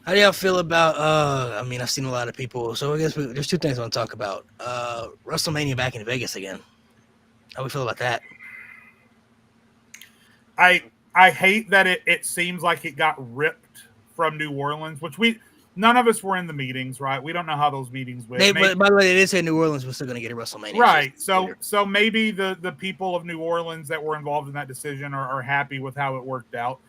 How do y'all feel about, I mean, I've seen a lot of people, so I guess there's two things I want to talk about. WrestleMania back in Vegas again. How do we feel about that? I hate that it seems like it got ripped from New Orleans, which none of us were in the meetings, right? We don't know how those meetings went. By the way, they did say New Orleans was still going to get a WrestleMania. Right. So maybe the people of New Orleans that were involved in that decision are happy with how it worked out.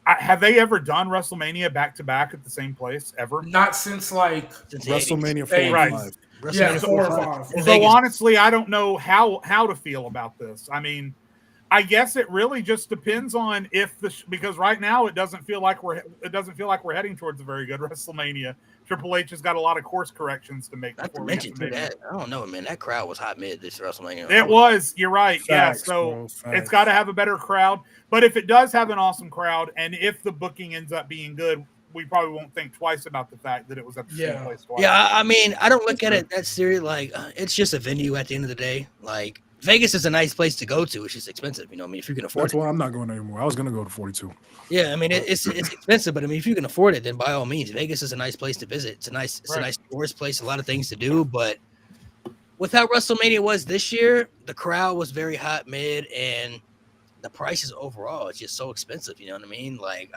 Have they ever done WrestleMania back-to-back at the same place ever? Not since WrestleMania 4 and 5. Yeah, 4 or 5. So honestly, I don't know how to feel about this. I mean, I guess it really just depends on if because right now it doesn't feel like we're heading towards a very good WrestleMania. Triple H has got a lot of course corrections to make. Not to mention that, I don't know, man. That crowd was hot mid this WrestleMania. It was. You're right. Facts, yeah. So it's got to have a better crowd. But if it does have an awesome crowd, and if the booking ends up being good, we probably won't think twice about the fact that it was at the same place twice. Yeah, I mean, I don't look at it that serious. Like, it's just a venue at the end of the day. Like, Vegas is a nice place to go to. It's just expensive, you know. I mean, if you can afford it. That's why I'm not going anymore. I was going to go to 42. Yeah, I mean, it's expensive, but I mean, if you can afford it, then by all means, Vegas is a nice place to visit. It's a nice tourist place. A lot of things to do, but with how WrestleMania was this year, the crowd was very hot mid, and the prices overall, it's just so expensive. You know what I mean? Like,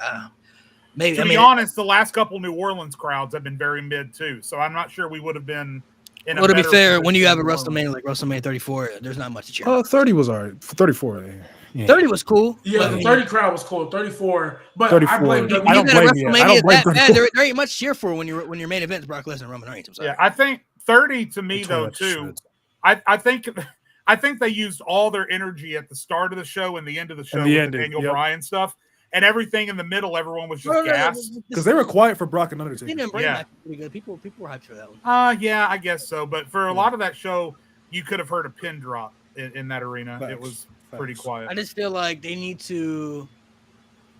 maybe. To be honest, the last couple New Orleans crowds have been very mid too, so I'm not sure we would have been. Well, to be fair, when you have a WrestleMania like WrestleMania 34, there's not much to cheer. 30 was all right. 34. Yeah. 30 was cool. Yeah, the 30 crowd was cool. 34, but 34. I blame you. I don't blame you. There ain't much to cheer for when your main event is Brock Lesnar and Roman Reigns. I'm sorry. Yeah, I think 30 to me though too. I think they used all their energy at the start of the show and the end of the show with the Daniel Bryan stuff. And everything in the middle, everyone was just gassed. Because they were quiet for Brock and Undertaker. Yeah. Pretty good. People were hyped for that one. Yeah, I guess so. But for a lot of that show, you could have heard a pin drop in that arena. It was pretty quiet. I just feel like they need to,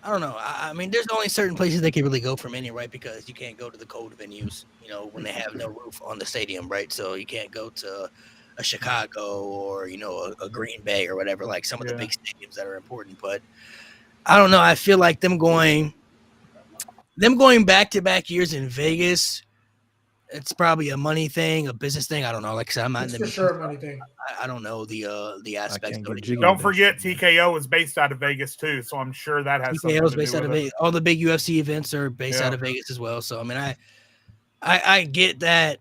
I don't know. I mean, there's only certain places they can really go for Mania, right? Because you can't go to the cold venues, you know, when they have no roof on the stadium, right? So you can't go to a Chicago or, you know, a Green Bay or whatever, like some of the big stadiums that are important. But I don't know. I feel like them going back-to-back years in Vegas, it's probably a money thing, a business thing. I don't know. Like I said, I'm not in the for sure a money thing. I don't know the aspects of it. Don't forget TKO is based out of Vegas too, so I'm sure that has TKO is based out of Vegas. All the big UFC events are based out of Vegas as well. So I mean, I get that.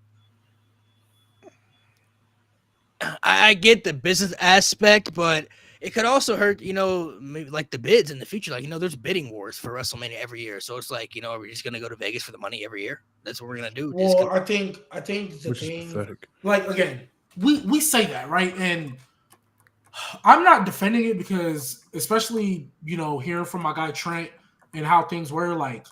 I get the business aspect, but it could also hurt, you know, maybe like the bids in the future. Like, you know, there's bidding wars for WrestleMania every year. So it's like, you know, are we just going to go to Vegas for the money every year? That's what we're going to do. Well, I think the thing, like, again, we say that, right? And I'm not defending it because, especially, you know, hearing from my guy Trent and how things were, like,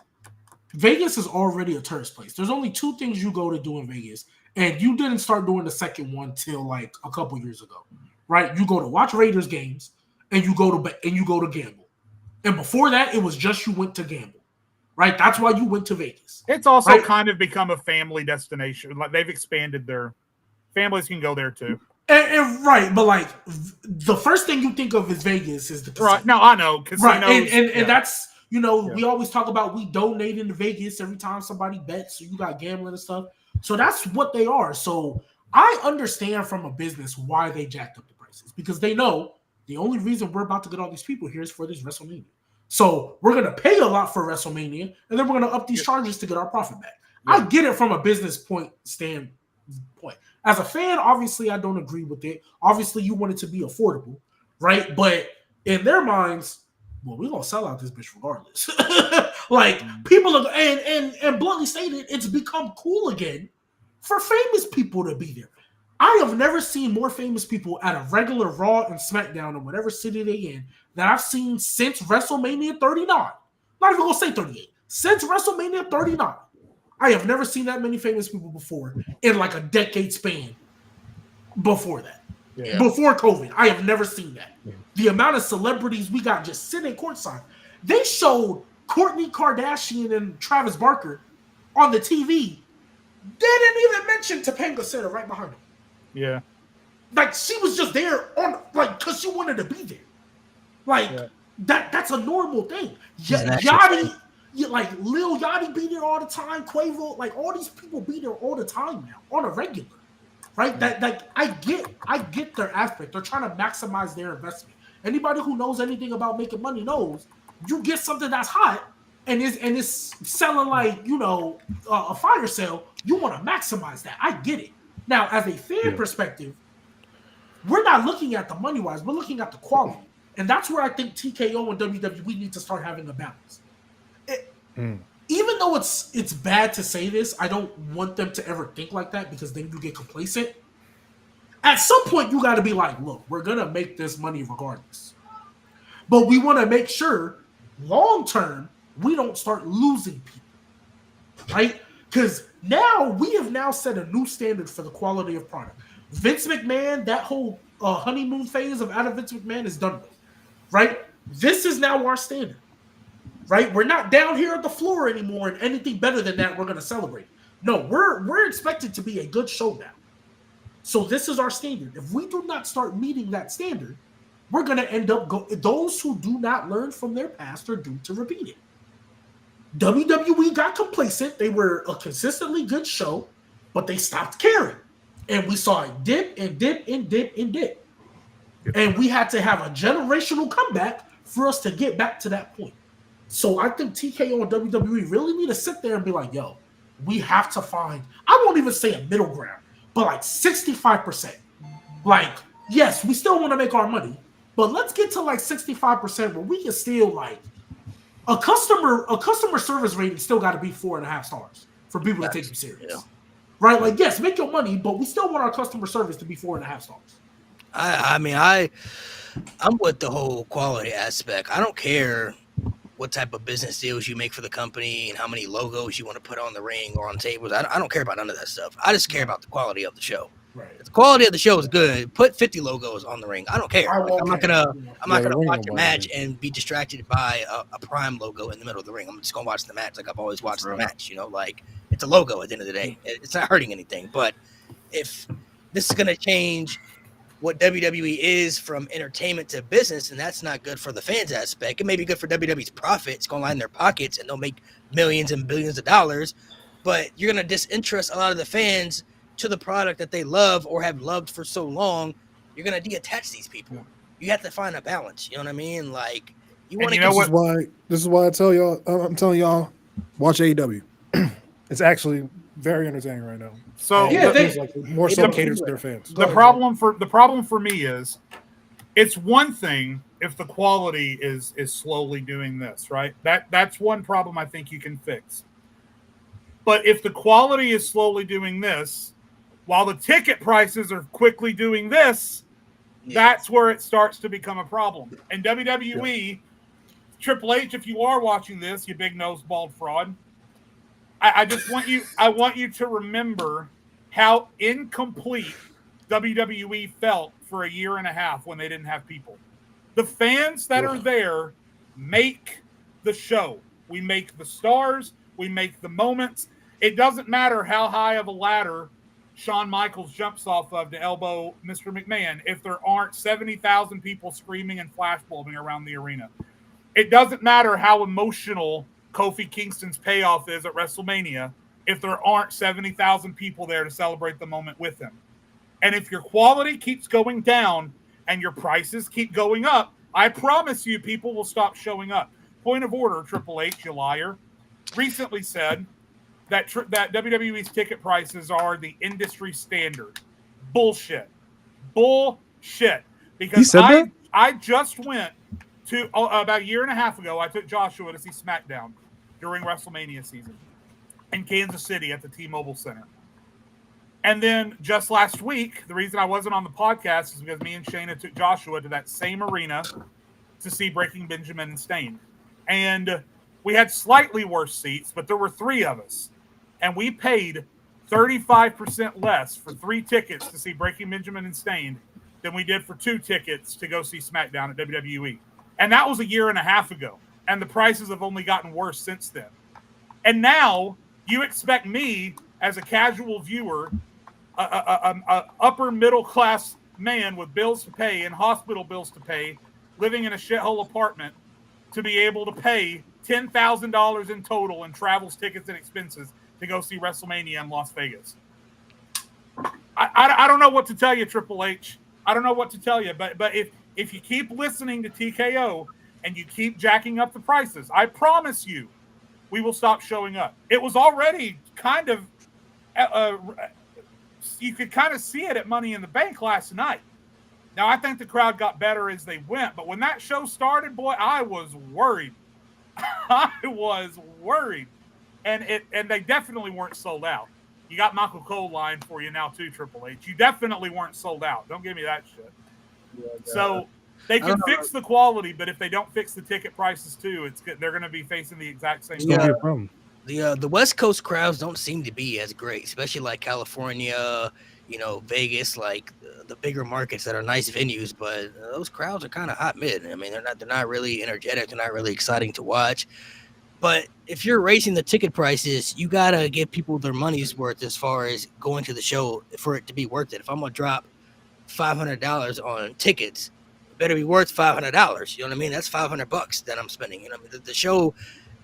Vegas is already a tourist place. There's only two things you go to do in Vegas. And you didn't start doing the second one till like a couple years ago. Right, you go to watch Raiders games, and you go to gamble, and before that, it was just you went to gamble, right? That's why you went to Vegas. It's also kind of become a family destination. Like they've expanded their families can go there too. And right, but like the first thing you think of is Vegas is the casino. Right. No, I know casinos, right, and that's we always talk about we donate into Vegas every time somebody bets, so you got gambling and stuff. So that's what they are. So I understand from a business why they jacked up the prices because they know the only reason we're about to get all these people here is for this WrestleMania. So we're going to pay a lot for WrestleMania, and then we're going to up these charges to get our profit back. Yeah. I get it from a business standpoint. As a fan, obviously, I don't agree with it. Obviously, you want it to be affordable, right? But in their minds, well, we're going to sell out this bitch regardless. Like, people are, and bluntly stated, it's become cool again for famous people to be there. I have never seen more famous people at a regular Raw and SmackDown in whatever city they in that I've seen since WrestleMania 39. Not even gonna say 38. Since WrestleMania 39. I have never seen that many famous people before in like a decade span before that. Yeah. Before COVID. I have never seen that. Yeah. The amount of celebrities we got just sitting courtside. They showed Kourtney Kardashian and Travis Barker on the TV. They didn't even mention Topanga Center right behind them. Yeah. Like, she was just there on, like, because she wanted to be there. Like, that's a normal thing. Yachty, like, Lil Yachty be there all the time. Quavo, like, all these people be there all the time now, on a regular. Right? That, like, I get their aspect. They're trying to maximize their investment. Anybody who knows anything about making money knows you get something that's hot and it's selling like, you know, a fire sale, you want to maximize that. I get it. Now, as a fan perspective, we're not looking at the money-wise. We're looking at the quality. And that's where I think TKO and WWE need to start having a balance. Even though it's bad to say this, I don't want them to ever think like that because then you get complacent. At some point, you got to be like, look, we're going to make this money regardless. but we want to make sure long term we don't start losing people, right? Because now we have now set a new standard for the quality of product. Vince McMahon, that whole honeymoon phase of out of Vince McMahon is done with, right? This is now our standard, right? We're not down here at the floor anymore, and anything better than that, we're going to celebrate. No, we're expected to be a good show now. So this is our standard. If we do not start meeting that standard, we're going to end up those who do not learn from their past are doomed to repeat it. WWE got complacent. They were a consistently good show, but they stopped caring. And we saw it dip and dip and dip and dip. And we had to have a generational comeback for us to get back to that point. So I think TKO and WWE really need to sit there and be like, yo, we have to find, I won't even say a middle ground, but like 65%. Like, yes, we still want to make our money, but let's get to like 65% where we can still like, a customer service rating still got to be 4.5 stars for people to take you serious. Yeah. Right? Like, yes, make your money, but we still want our customer service to be 4.5 stars. I'm with the whole quality aspect. I don't care what type of business deals you make for the company and how many logos you want to put on the ring or on tables. I don't care about none of that stuff. I just care about the quality of the show. Right. If the quality of the show is good, put 50 logos on the ring. I don't care. I'm not gonna watch a match and be distracted by a Prime logo in the middle of the ring. I'm just gonna watch the match like I've always watched the match. You know, like it's a logo at the end of the day. It's not hurting anything. But if this is gonna change what WWE is from entertainment to business, and that's not good for the fans aspect. It may be good for WWE's profit. It's gonna line their pockets and they'll make millions and billions of dollars. But you're gonna disinterest a lot of the fans to the product that they love or have loved for so long. You're gonna detach these people. You have to find a balance. You know what I mean? Like you want to. This is why I tell y'all. I'm telling y'all, watch AEW. It's actually very entertaining right now. So more so caters to their fans. The problem for me is, it's one thing if the quality is slowly doing this, right? That's one problem I think you can fix. But if the quality is slowly doing this, while the ticket prices are quickly doing this, that's where it starts to become a problem. And WWE, Triple H, if you are watching this, you big nose bald fraud, I just want you to remember how incomplete WWE felt for a year and a half when they didn't have people. The fans that are there make the show. We make the stars. We make the moments. It doesn't matter how high of a ladder Shawn Michaels jumps off of to elbow Mr. McMahon if there aren't 70,000 people screaming and flashbulbing around the arena. It doesn't matter how emotional Kofi Kingston's payoff is at WrestleMania if there aren't 70,000 people there to celebrate the moment with him. And if your quality keeps going down and your prices keep going up, I promise you people will stop showing up. Point of order, Triple H, you liar, recently said that WWE's ticket prices are the industry standard. Bullshit. Because I just went to, about a year and a half ago, I took Joshua to see SmackDown during WrestleMania season in Kansas City at the T-Mobile Center. And then just last week, the reason I wasn't on the podcast is because me and Shayna took Joshua to that same arena to see Breaking Benjamin and Stain. And we had slightly worse seats, but there were 3 of us. And we paid 35% less for 3 tickets to see Breaking Benjamin and Stain than we did for 2 tickets to go see SmackDown at WWE. And that was a year and a half ago. And the prices have only gotten worse since then. And now you expect me as a casual viewer, a upper middle class man with bills to pay and hospital bills to pay, living in a shithole apartment, to be able to pay $10,000 in total in travels, tickets, and expenses to go see WrestleMania in Las Vegas. I don't know what to tell you, Triple H. I don't know what to tell you, but if you keep listening to TKO and you keep jacking up the prices, I promise you, we will stop showing up. It was already kind of, you could kind of see it at Money in the Bank last night. Now, I think the crowd got better as they went, but when that show started, boy, I was worried. And they definitely weren't sold out. You got Michael Cole line for you now too, Triple H. You definitely weren't sold out. Don't give me that shit. Yeah, so They can fix the quality, but if they don't fix the ticket prices too, it's good. They're going to be facing the exact same. The West Coast crowds don't seem to be as great, especially like California, Vegas, like the bigger markets that are nice venues. But those crowds are kind of hot mid. I mean, they're not really energetic. They're not really exciting to watch. But if you're raising the ticket prices, you gotta give people their money's worth as far as going to the show for it to be worth it. If I'm gonna drop $500 on tickets, it better be worth $500. You know what I mean? That's $500 that I'm spending. You know what I mean? The show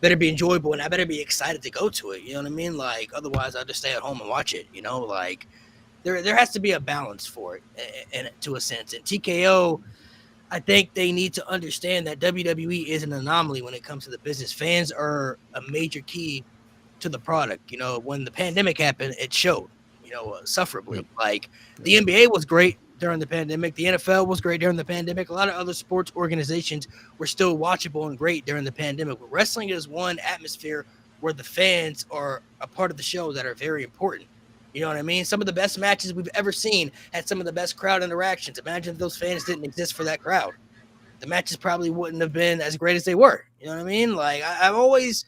better be enjoyable, and I better be excited to go to it. You know what I mean? Like, otherwise I'll just stay at home and watch it. Like there has to be a balance for it, and to a sense. And TKO, I think they need to understand that WWE is an anomaly when it comes to the business. Fans are a major key to the product. When the pandemic happened, it showed, sufferably. Like, the NBA was great during the pandemic. The NFL was great during the pandemic. A lot of other sports organizations were still watchable and great during the pandemic. But wrestling is one atmosphere where the fans are a part of the show that are very important. You know what I mean? Some of the best matches we've ever seen had some of the best crowd interactions. Imagine if those fans didn't exist for that crowd. The matches probably wouldn't have been as great as they were. You know what I mean? Like, I've always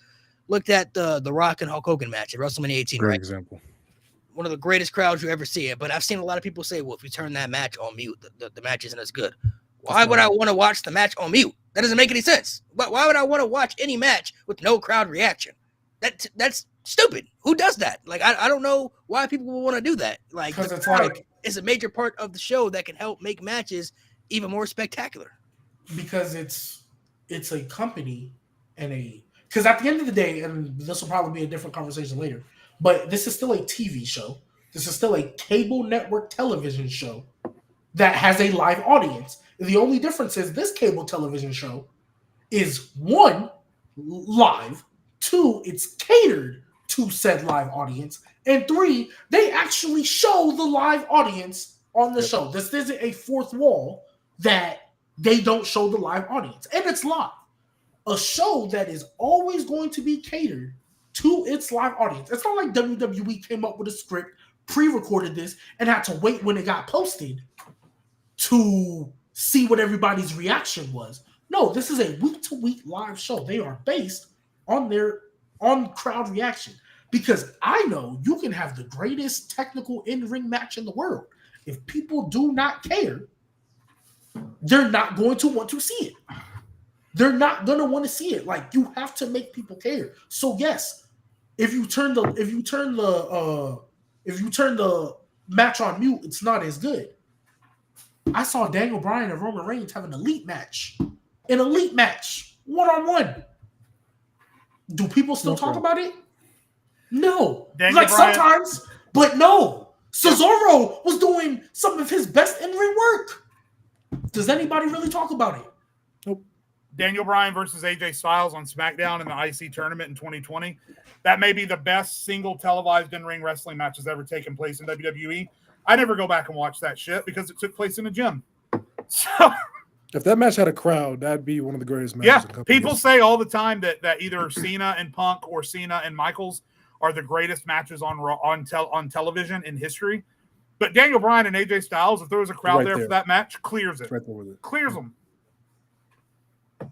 looked at the Rock and Hulk Hogan match at WrestleMania 18. Great example. One of the greatest crowds you ever see it. But I've seen a lot of people say, well, if we turn that match on mute, the match isn't as good. Why would I want to watch the match on mute? That doesn't make any sense. Why would I want to watch any match with no crowd reaction? That's stupid. Who does that? Like, I don't know why people would want to do that. Like, because it's like, it's a major part of the show that can help make matches even more spectacular. Because it's a company because at the end of the day, and this will probably be a different conversation later, but this is still a TV show. This is still a cable network television show that has a live audience. The only difference is this cable television show is, one, live, two, it's catered to said live audience, and three, they actually show the live audience on the show. This isn't a fourth wall that they don't show the live audience, and it's live. A show that is always going to be catered to its live audience. It's not like WWE came up with a script, pre-recorded this, and had to wait when it got posted to see what everybody's reaction was. No, this is a week-to-week live show. They are based on crowd reaction. Because I know you can have the greatest technical in-ring match in the world. If people do not care, they're not going to want to see it. They're not going to want to see it. Like, you have to make people care. So yes, if you turn the match on mute, it's not as good. I saw Daniel Bryan and Roman Reigns have an elite match, one-on-one. Do people still talk about it? No. Daniel Bryan, sometimes, but no. Cesaro was doing some of his best in-ring work. Does anybody really talk about it? Nope. Daniel Bryan versus AJ Styles on SmackDown in the IC tournament in 2020. That may be the best single televised in-ring wrestling match that's ever taken place in WWE. I never go back and watch that shit because it took place in a gym. So, if that match had a crowd, that'd be one of the greatest matches. Yeah, people say all the time that either Cena and Punk or Cena and Michaels are the greatest matches on television in history. But Daniel Bryan and AJ Styles, if there was a crowd there for that match, clears it. Right there with it. Clears them.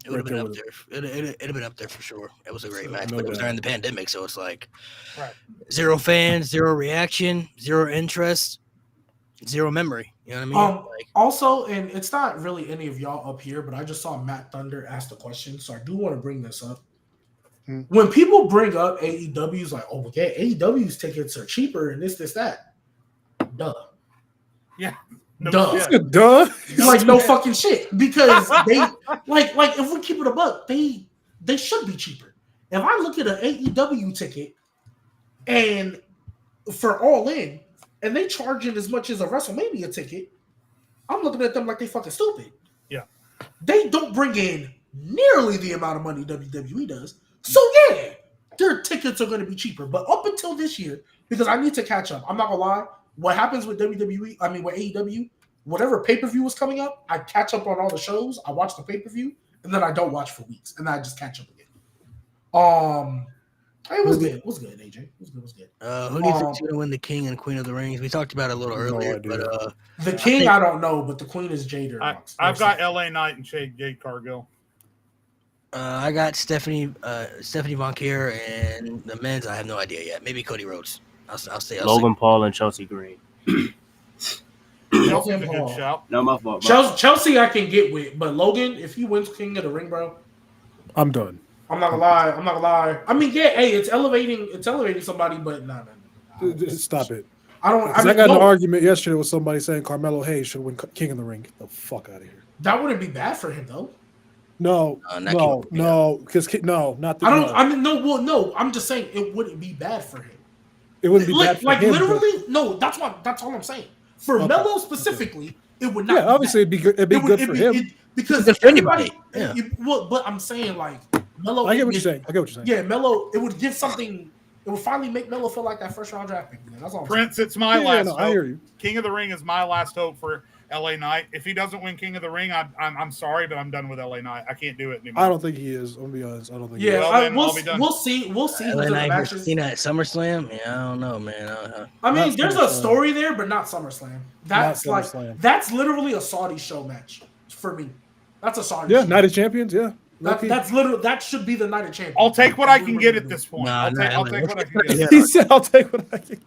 It would have been up there. It'd have been up there for sure. It was a great match, but it was during the pandemic, so it's like zero fans, zero reaction, zero interest, zero memory. You know what I mean? Also, and it's not really any of y'all up here, but I just saw Matt Thunder ask the question, so I do want to bring this up. When people bring up AEW's like, oh, okay, AEW's tickets are cheaper and this, that. Duh. Yeah. No shit. Duh. Like, no fucking shit. Because they like if we keep it a buck, they should be cheaper. If I look at an AEW ticket and for All In, and they charge it as much as a WrestleMania ticket, I'm looking at them like they fucking stupid. Yeah. They don't bring in nearly the amount of money WWE does. So yeah, their tickets are going to be cheaper. But up until this year, because I need to catch up, I'm not gonna lie. What happens with with AEW, whatever pay-per-view was coming up, I catch up on all the shows. I watch the pay-per-view, and then I don't watch for weeks, and then I just catch up again. It was good. It was good, AJ. It was good. Who do you think is going to win the King and Queen of the Rings? We talked about it a little earlier, but the King, I don't know, but the Queen is Jade. I've got LA Knight and Jade Cargill. I got Stephanie Von Kier, and the men's I have no idea yet. Maybe Cody Rhodes. I'll say Logan Paul and Chelsea Green. Chelsea's a good shout. No, my fault. Chelsea I can get with, but Logan, if he wins King of the Ring, bro, I'm done. I'm not gonna lie. I mean, yeah, hey, it's elevating somebody, but no. Stop it. I got in an argument yesterday with somebody saying Carmelo Hayes should win King of the Ring. Get the fuck out of here. That wouldn't be bad for him though. No, because not the. No. I'm just saying it wouldn't be bad for him. It wouldn't be bad for him. Literally, no. That's all I'm saying. For Melo specifically, it would not. Yeah, obviously it'd be good. It'd be good for him because everybody. Yeah. But I'm saying like Melo. I get what you're saying. Yeah, Melo. It would give something. It would finally make Melo feel like that first round draft pick. That's all. Prince, it's my last hope. I hear you. King of the Ring is my last hope for LA Knight. If he doesn't win King of the Ring, I'm sorry, but I'm done with LA Knight. I can't do it anymore. I don't think he is. I'm gonna be honest. I don't think. Yeah, we'll see. We'll see. LA Knight Cena at SummerSlam. Yeah, I don't know, man. I mean, there's a story there, but not SummerSlam. That's that's literally a Saudi show match for me. That's a Saudi. Yeah, Night of Champions. Yeah. That's literally that should be the Night of Champions. I'll take what I can get at this point. I'll take what I can get. He said, "I'll take what I can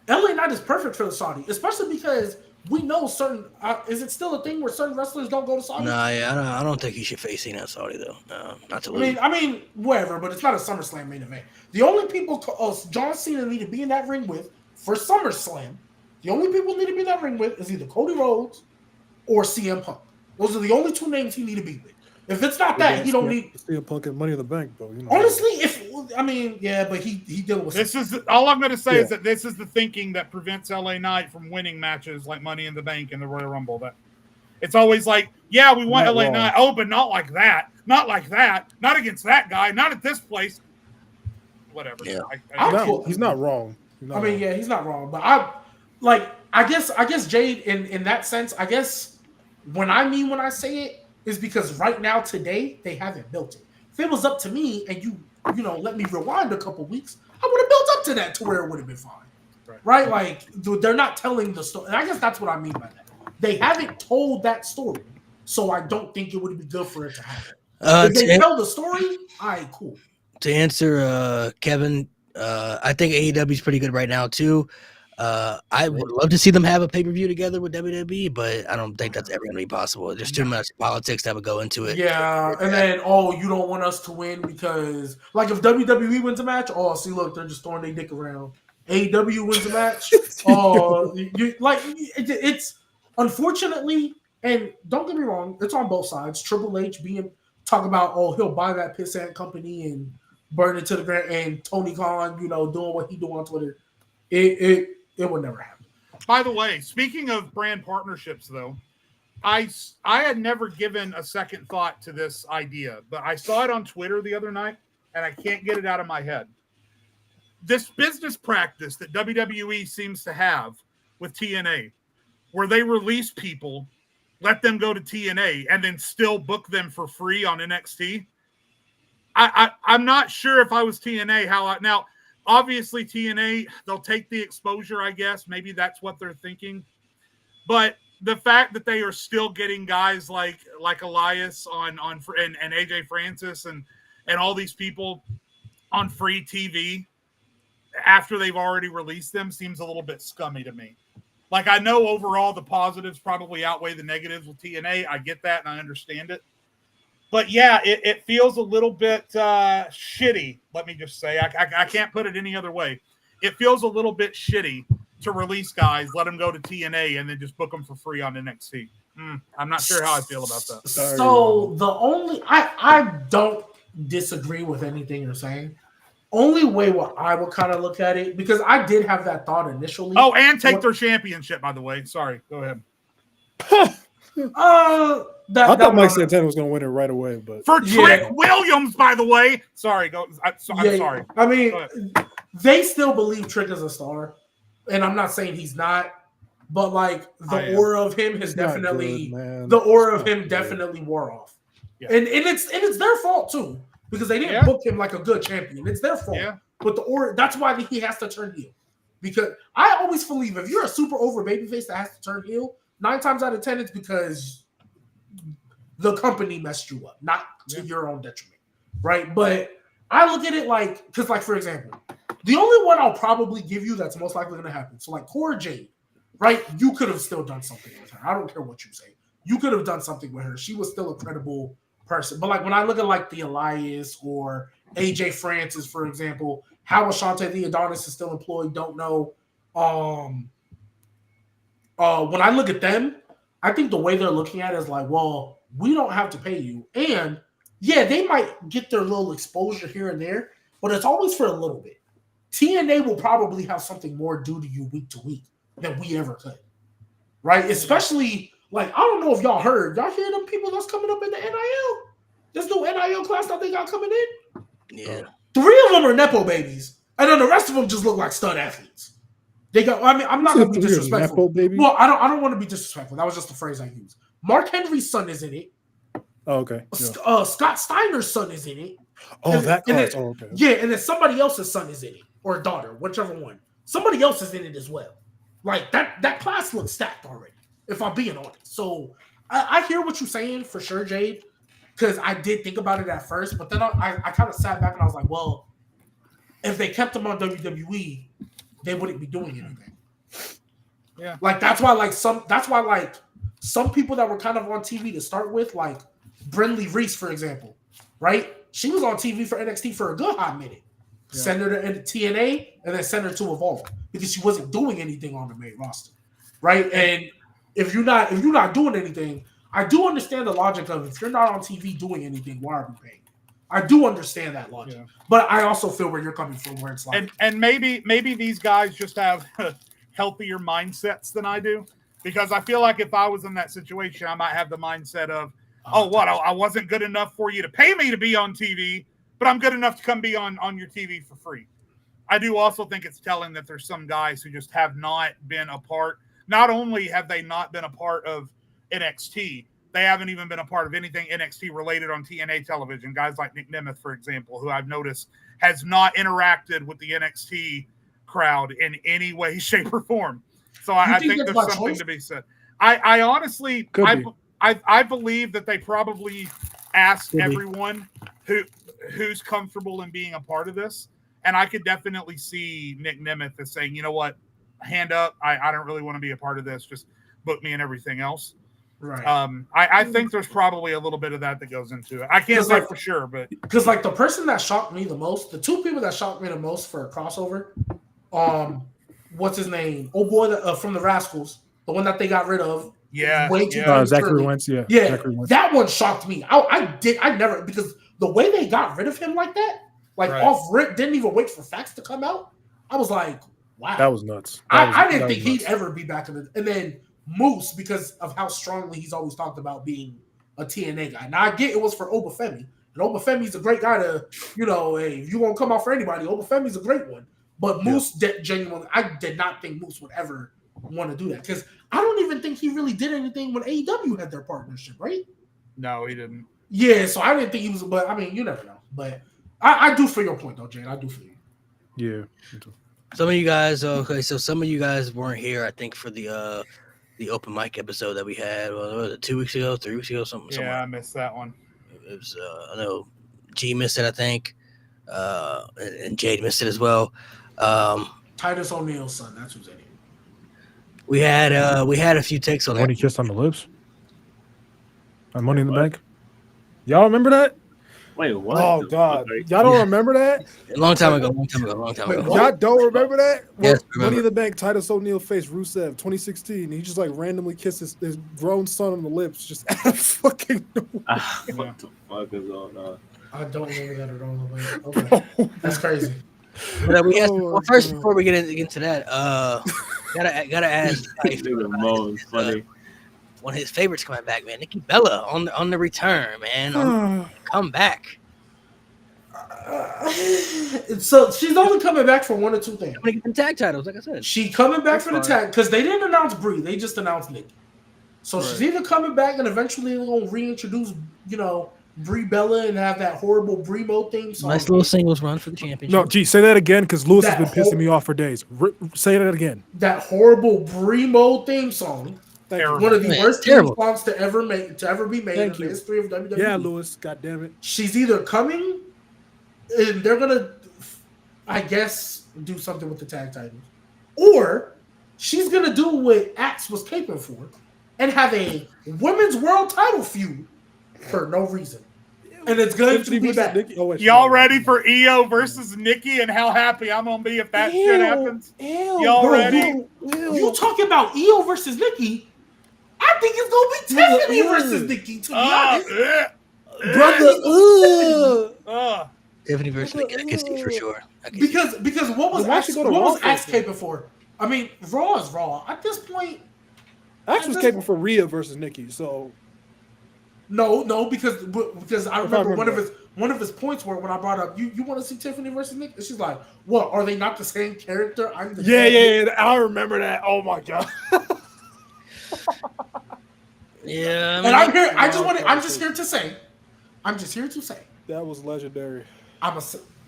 get." LA Knight is perfect for the Saudi, especially because we know certain. Is it still a thing where certain wrestlers don't go to Saudi? No, I don't think he should face Cena at Saudi though. No, not to lose. I mean, whatever, but it's not a SummerSlam main event. The only people John Cena need to be in that ring with for SummerSlam, the only people need to be in that ring with is either Cody Rhodes or CM Punk. Those are the only two names he need to be with. If it's not that, he don't need CM Punk and Money in the Bank, though. You know. Honestly, but he dealing with this. Is all I'm going to say is that this is the thinking that prevents LA Knight from winning matches like Money in the Bank and the Royal Rumble. That it's always like, yeah, we want LA Knight. Oh, but not like that. Not like that. Not against that guy. Not at this place. Whatever. Yeah. He's not wrong. He's not wrong. But I guess Jade in that sense, I guess when I say it is because right now today they haven't built it. If it was up to me and you let me rewind a couple weeks, I would have built up to that to where it would have been fine. Right? Like they're not telling the story. And I guess that's what I mean by that. They haven't told that story. So I don't think it would be good for it to happen. If they tell the story, all right, cool. To answer Kevin, I think AEW is pretty good right now too. I would love to see them have a pay-per-view together with WWE, but I don't think that's ever going to be possible. There's too much politics that would go into it. Yeah, and then, you don't want us to win because, like, if WWE wins a match, see, look, they're just throwing their dick around. AEW wins a match, it's unfortunately, and don't get me wrong, it's on both sides. Triple H talk about, he'll buy that pissant company and burn it to the ground, and Tony Khan, doing what he do on Twitter. It would never happen. By the way, speaking of brand partnerships, though, I had never given a second thought to this idea, but I saw it on Twitter the other night, and I can't get it out of my head. This business practice that WWE seems to have with TNA, where they release people, let them go to TNA, and then still book them for free on NXT. I'm not sure if I was TNA now. Obviously, TNA, they'll take the exposure, I guess. Maybe that's what they're thinking. But the fact that they are still getting guys like Elias and AJ Francis and all these people on free TV after they've already released them seems a little bit scummy to me. Like, I know overall the positives probably outweigh the negatives with TNA. I get that and I understand it. But yeah, it feels a little bit shitty. Let me just say, I can't put it any other way. It feels a little bit shitty to release guys, let them go to TNA, and then just book them for free on NXT. I'm not sure how I feel about that. So I don't disagree with anything you're saying. Only way what I would kind of look at it, because I did have that thought initially. Oh, and take their championship, by the way. Sorry, go ahead. I thought Mike Santana was going to win it right away, but for Trick Williams, by the way. Sorry, I'm sorry. I mean, they still believe Trick is a star, and I'm not saying he's not, but like the aura of him has definitely wore off, and it's their fault too. because they didn't book him like a good champion. It's their fault. Yeah. But that's why he has to turn heel. Because I always believe if you're a super over babyface that has to turn heel, 9 times out of 10 it's because the company messed you up, not to your own detriment, right? But I look at it like, because like for example, the only one I'll probably give you that's most likely going to happen. So like Cora Jade, right? You could have still done something with her. I don't care what you say. You could have done something with her. She was still a credible person. But like when I look at like the Elias or AJ Francis, for example, how Ashante the Adonis is still employed, don't know. When I look at them, I think the way they're looking at it is like, well, we don't have to pay you. And yeah, they might get their little exposure here and there, but it's always for a little bit. TNA will probably have something more due to you week to week than we ever could. Right? Especially, like, I don't know if y'all heard. Y'all hear them people that's coming up in the NIL? This new NIL class that they got coming in? Yeah. 3 of them are Nepo babies. And then the rest of them just look like stud athletes. They got, I mean, I'm not going to be disrespectful. Well, I don't want to be disrespectful. That was just the phrase I used. Mark Henry's son is in it. Oh, okay. Yeah. Scott Steiner's son is in it. Oh, and, that class. then, okay. Yeah, and then somebody else's son is in it. Or daughter, whichever one. Somebody else is in it as well. Like, that class looks stacked already, if I'm being honest. So, I hear what you're saying for sure, Jade, because I did think about it at first, but then I kind of sat back and I was like, well, if they kept him on WWE, they wouldn't be doing anything. Yeah. Like, that's why some people that were kind of on TV to start with, like Brinley Reese, for example, right? She was on TV for NXT for a good hot minute. Yeah. Send her to TNA and then send her to Evolve because she wasn't doing anything on the main roster, right? And if you're not doing anything, I do understand the logic of if you're not on TV doing anything, why are we paying? I do understand that logic, but I also feel where you're coming from, where it's like, and maybe these guys just have healthier mindsets than I do, because I feel like if I was in that situation, I might have the mindset of, I wasn't good enough for you to pay me to be on TV, but I'm good enough to come be on your TV for free. I do also think it's telling that there's some guys who just have not been a part. Not only have they not been a part of NXT, they haven't even been a part of anything NXT related on TNA television. Guys like Nick Nemeth, for example, who I've noticed has not interacted with the NXT crowd in any way, shape, or form. So I think there's something to be said. I honestly, I believe that they probably asked everyone who's comfortable in being a part of this. And I could definitely see Nick Nemeth as saying, you know what, hand up. I don't really want to be a part of this. Just book me and everything else. Right. I think there's probably a little bit of that goes into it. I can't say for sure, but because like the person that shocked me the most, the 2 people that shocked me the most for a crossover, what's his name? Oh boy, from the Rascals, the one that they got rid of. Yeah. Zachary Wentz. Yeah. Zachary Wentz. That one shocked me. I never, because the way they got rid of him like that, off rip, didn't even wait for facts to come out. I was like, wow, that was nuts. I didn't think he'd ever be back in it. And then Moose, because of how strongly he's always talked about being a TNA guy. Now I get it was for Obafemi, and Obafemi's a great guy to, hey, if you won't come out for anybody, Obafemi's a great one. But Moose, genuinely, I did not think Moose would ever want to do that, because I don't even think he really did anything when AEW had their partnership, right? No, he didn't. Yeah, so I didn't think he was, but I mean, you never know. But I do feel your point though, Jane. I do feel you. Yeah. Some of you guys, so some of you guys weren't here, I think, for the open mic episode that we had, was it 2 weeks ago, 3 weeks ago, something. Yeah, somewhere. I missed that one. It was, I know G missed it, I think, and Jade missed it as well. Titus O'Neil's son, that's who's in it. We had a few takes on that. When he kissed on the lips? On Money in the Bank? Y'all remember that? Wait, what? Oh, God. Y'all don't remember that? A long time ago. Y'all don't remember that? Yes, Money in the Bank, Titus O'Neil faced Rusev, 2016. He just randomly kissed his grown son on the lips, just out of fucking nowhere. What the fuck is going on? I don't remember that at all. Okay. That's crazy. But we have first, before we get into that, gotta ask funny. one of his favorites coming back, man. Nikki Bella on the return, man. Come back. So she's only coming back for 1 or 2 things. I'm gonna get the tag titles, like I said. She coming back for the tag because they didn't announce Brie, they just announced Nikki. So she's either coming back and eventually they're gonna reintroduce, Brie Bella and have that horrible Bremo theme song. Nice little singles run for the championship. No, gee, say that again because Lewis has been pissing me off for days. Say that again. That horrible Bremo theme song. One of the worst theme songs to ever be made in the history of WWE. Yeah, Lewis, God damn it. She's either coming and they're gonna, I guess, do something with the tag titles, or she's gonna do what Axe was caping for and have a women's world title feud for no reason. And it's going to be bad. Y'all ready for Io versus Nikki and how happy I'm gonna be if that shit happens? Y'all ready? You talking about Io versus Nikki? I think it's gonna be Tiffany versus Nikki. To be honest, brother. Tiffany versus Nikki, I can see for sure. Because what was Axe caping for? I mean, Raw is Raw at this point. Axe was caping for Rhea versus Nikki, so. No, because I remember one of his points were when I brought up you want to see Tiffany versus Nick, and she's like, "What? Are they not the same character?" Yeah. I remember that. Oh my god. Yeah, and I'm here. I'm just here to say that was legendary. Let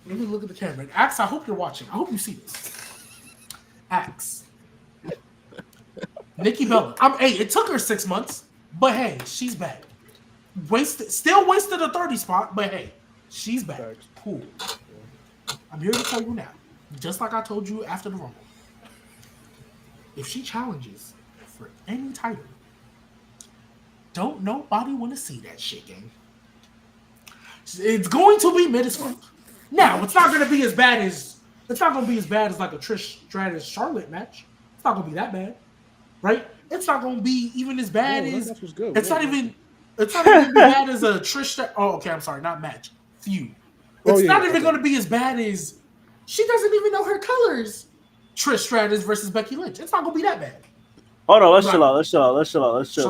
me look at the camera. Axe, I hope you're watching. I hope you see this. Axe, Nikki Bella. It took her 6 months, but hey, she's back. Still wasted a 30 spot, but hey, she's back. Cool. I'm here to tell you now, just like I told you after the Rumble. If she challenges for any title, don't nobody want to see that shit, gang. It's going to be mid as fuck. Now, it's not going to be as bad as like a Trish Stratus Charlotte match. It's not going to be that bad, right? It's not going to be even as bad as. It's not even as bad as a Trish. I'm sorry, not match. Feud. It's not even going to be as bad as. She doesn't even know her colors. Trish Stratus versus Becky Lynch. It's not going to be that bad. Hold on, let's chill out. Let's chill. Hold on, let's chill.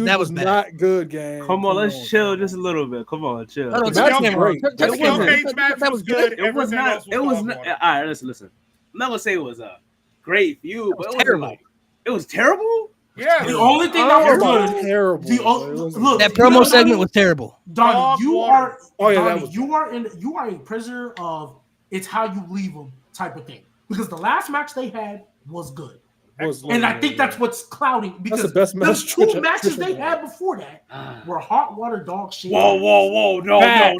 That was not good, gang. Come on, let's chill just a little bit. Come on, chill. That was good. It was not. All right, listen. I'm not gonna say it was a great feud, but it was terrible. It was terrible. Yeah. The only thing that was good, terrible. Look, that promo segment was terrible. Donnie, you are a prisoner of it's how you leave them type of thing. Because the last match they had was good. And I think that's what's clouding because the best match the two matches they had before that were hot water dog shit. Whoa, no. Yeah,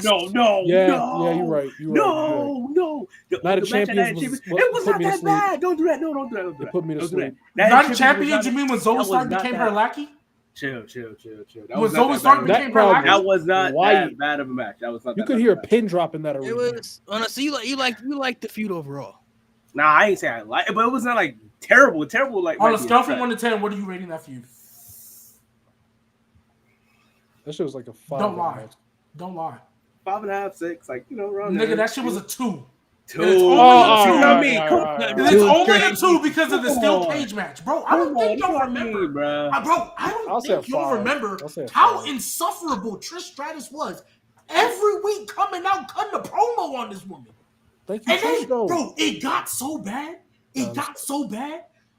you're right. No. Not a champion. It was not that bad. Don't do that. No. It put me to sleep. Not a champion, you mean when Zoe Stark became her lackey? Chill. When Zoe Stark became her lackey? That was not that bad of a match. That was not. You could hear a pin drop in that arena. It was honestly you like the feud overall. Nah, I ain't say I like it, but it was not like terrible. Like on a scale from 1 to 10, what are you rating that feud? That shit was like a 5. Don't lie. 5.5, 6, like around. Nigga, that shit was a 2. 2. It's only a 2 because of the steel cage match, bro. I don't think y'all remember, bro. I don't think y'all remember how insufferable Trish Stratus was every week coming out cutting a promo on this woman. Thank you, and then, bro, it got so bad.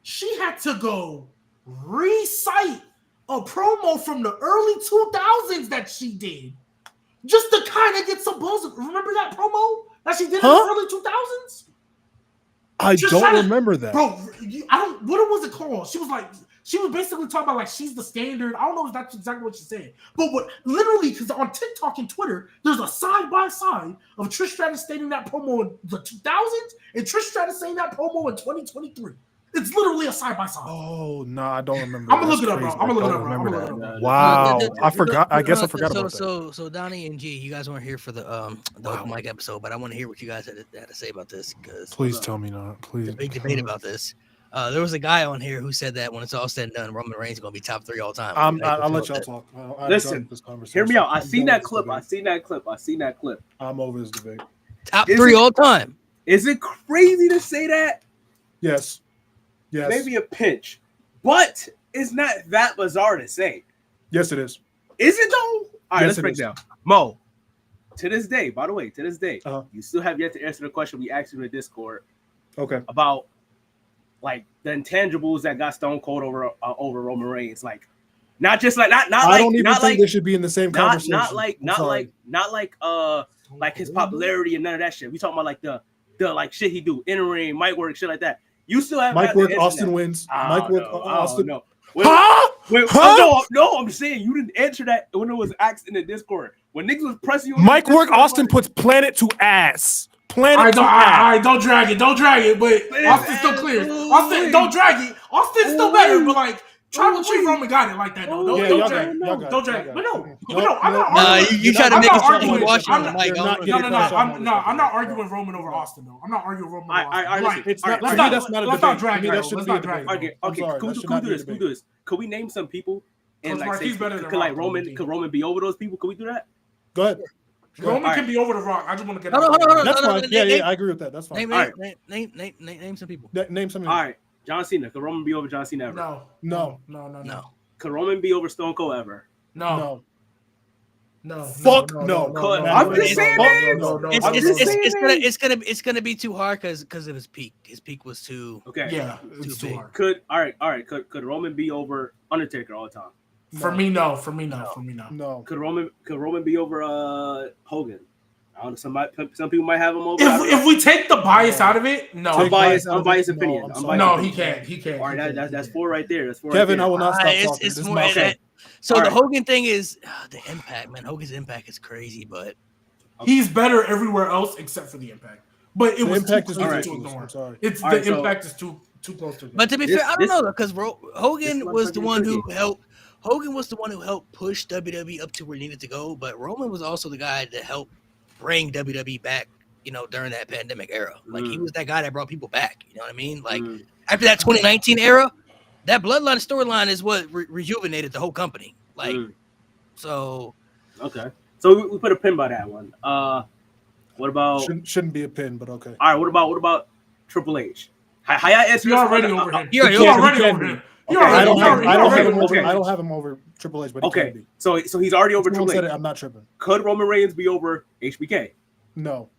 She had to go recite a promo from the early 2000s that she did just to kind of get some buzz. Remember that promo that she did in the early 2000s? I don't remember that. Bro, what was it called? She was basically talking about like she's the standard. I don't know if that's exactly what she said. But literally, because on TikTok and Twitter, there's a side-by-side of Trish Stratus stating that promo in the 2000s and Trish Stratus saying that promo in 2023. It's literally a side-by-side. Oh, no, I don't remember. I'm going to look it up, bro. Wow. I forgot. I guess I forgot about that. So Donnie and G, you guys weren't here for the open mic episode, but I want to hear what you guys had to say about this. Please tell me not. Please. A big debate about this. There was a guy on here who said that when it's all said and done, Roman Reigns is going to be top 3 all time. I'll let y'all talk. Listen, hear me out. I seen that clip. I'm over this debate. Top 3 all time. Is it crazy to say that? Yes. Maybe a pinch, but it's not that bizarre to say. Yes, it is. Is it though? All right, let's break down. Mo, to this day, you still have yet to answer the question we asked you in the Discord. Okay. About like the intangibles that got Stone Cold over Roman Reigns, like not just like not I like don't even not think like they should be in the same conversation. not like his popularity and none of that shit. We talking about like the like shit he do, in ring, mic work, shit like that. You still have mic work. Austin wins. Mic work. Austin. No. Huh? I'm saying you didn't answer that when it was asked in the Discord. When niggas was pressing you. Mic work. Austin puts planet to ass. Planet to ass. Don't drag it. But Austin's still clear. Austin, don't drag it. Austin's still better, but like. Tribal Chief Roman got it like that though. Don't drag it. But no, I'm not arguing. You try to make it Washington. I'm not arguing Roman over Austin though. I'm not arguing Roman over Austin. It's not. That's not a debate. Let's not drag it. That should be a debate. Okay. Can we do this? Could we name some people and like say could Roman be over those people? Could we do that? Go ahead. Roman can be over The Rock. I just want to get. That's fine. Yeah, I agree with that. That's fine. Name some people. Name some. All right. John Cena. Could Roman be over John Cena ever? No. Could Roman be over Stone Cold ever? No. Fuck no. I'm just saying. It's gonna be too hard because of his peak. His peak was too. Okay. Yeah. Too big. Hard. All right. Could Roman be over Undertaker all the time? For me, no. No. Could Roman be over Hogan? I don't know. Some people might have him over. If we take the bias out of it, no. Unbiased opinion. No, he can't. All right, that's 4 right there. That's 4. Kevin, right there. I will not stop talking. It's more that. So the Hogan thing is the impact, man. Hogan's impact is crazy, but he's better everywhere else except for the impact. But it was impact too is close to ignore. It's the impact is too close to ignore. But to be fair, I don't know though, because Hogan was the one who helped. Hogan was the one who helped push WWE up to where it needed to go, but Roman was also the guy that helped bring WWE back, during that pandemic era. Like he was that guy that brought people back. You know what I mean? Like after that 2019 era, that Bloodline storyline is what rejuvenated the whole company. Like, so. Okay. So we put a pin by that one. What about? Shouldn't be a pin, but okay. All right. What about Triple H? How y'all answer? You're already over him. You're already over him. I don't have him over Triple H, but he can be. So he's already over Triple H. I'm not tripping. Could Roman Reigns be over HBK? No.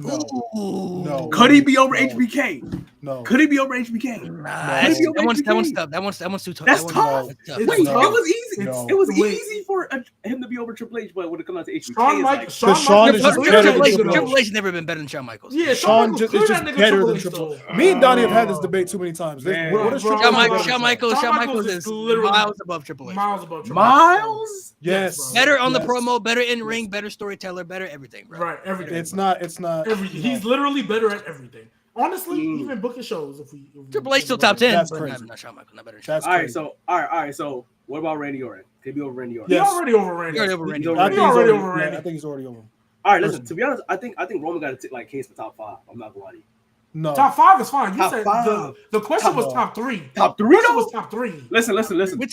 Could he be over HBK? No. Could he be over HBK? That one's too tough. That's tough. Wait, it was easy. No. It was easy for him to be over Triple H, but when it comes to HBK, Shawn is just better than Triple H never been better than Shawn Michaels. Yeah, Shawn is just better than Triple H. Me and Donnie have had this debate too many times. What is Shawn Michaels is miles above Triple H. Miles? Yes. Better on the promo, better in ring, better storyteller, better everything. Right, everything. It's not. He's literally better at everything. Honestly, even booking shows. If Triple H still top 10. That's crazy. Not Shawn Michaels, not better. That's all right. So all right. So what about Randy Orton? Could he be over Randy Orton? He's already over Randy. I think he's already over him. All right. Listen. To be honest, I think Roman got a case for top 5. I'm not gonna lie to you. No. Top 5 is fine. You said the question was top 3. Top 3 was top 3. Listen. We're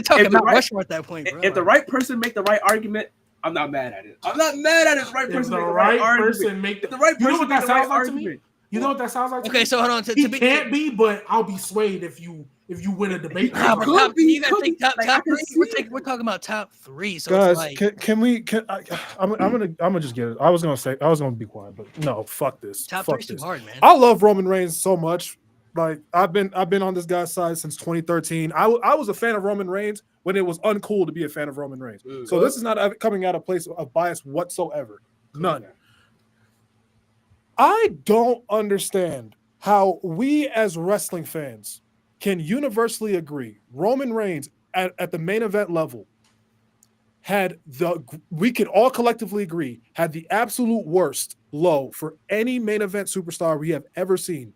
talking about Rushmore at that point, bro. If the right person make the right argument, I'm not mad at it. I'm not mad at it. The right person make the right argument. You know what that sounds like to me? You know what that sounds like? Okay, so hold on. He can't be, but I'll be swayed if you win a debate. You gotta think top 3. We're talking about top 3. So guys, I'm gonna just get it. I was gonna be quiet, but no, fuck this. Top 3 is too hard, man. I love Roman Reigns so much. Like I've been on this guy's side since 2013. I was a fan of Roman Reigns when it was uncool to be a fan of Roman Reigns. So this is not coming out of place of bias whatsoever. None. I don't understand how we as wrestling fans can universally agree Roman Reigns at the main event level we could all collectively agree had the absolute worst low for any main event superstar we have ever seen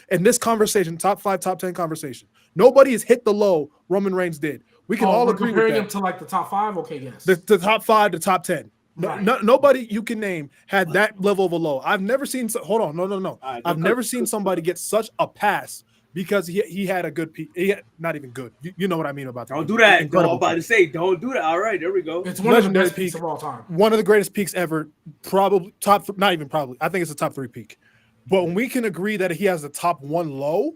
in this conversation, top 5, top 10 conversation. Nobody has hit the low Roman Reigns did. We can all agree with that. Comparing him to like the top 5, okay, yes. The top 5 to top 10. Nobody you can name had that level of a low. I've never seen. Hold on, no. I've never seen somebody get such a pass because he had a good peak. Not even good. You know what I mean about that. Don't do that. I'm about to say, don't do that. All right, there we go. It's one legendary of the best peaks of all time. One of the greatest peaks ever. Probably top. Not even probably. I think it's a top 3 peak. But when we can agree that he has the top 1 low,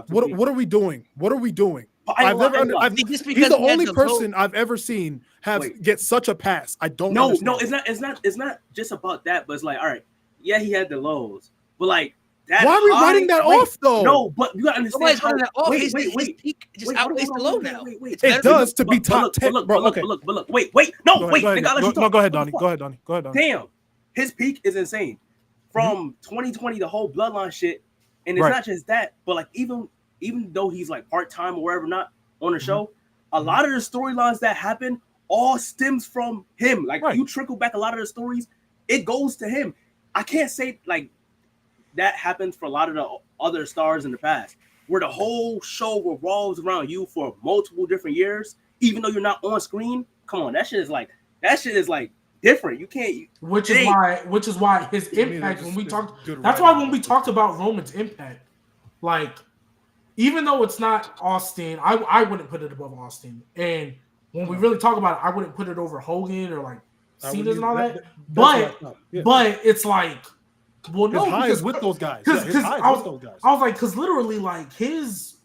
what are we doing? What are we doing? He's the only person I've ever seen get such a pass. I don't know. No, it's not just about that, but it's like, all right, yeah, he had the lows, but like that. Why are we writing that off though? No, but you gotta understand. That off. Wait. His peak just outweighs the low now. It does to be top 10. But look. Wait. No, wait. Go ahead, Donnie. Go ahead, Donnie. Damn, his peak is insane. From 2020, the whole bloodline shit, and it's not just that, but like even though he's like part time or wherever, not on the show, a lot of the storylines that happen all stems from him. Like you trickle back a lot of the stories, it goes to him. I can't say like that happens for a lot of the other stars in the past, where the whole show revolves around you for multiple different years, even though you're not on screen. Come on, that shit is like different. You can't. Which is why his impact when we talked. That's why when we talked about Roman's impact, like even though it's not Austin, I wouldn't put it above Austin. And when we really talk about it, I wouldn't put it over Hogan or like Cena's and all that. But it's like, well, no, his high is with those guys. Because I was like, because literally, like his.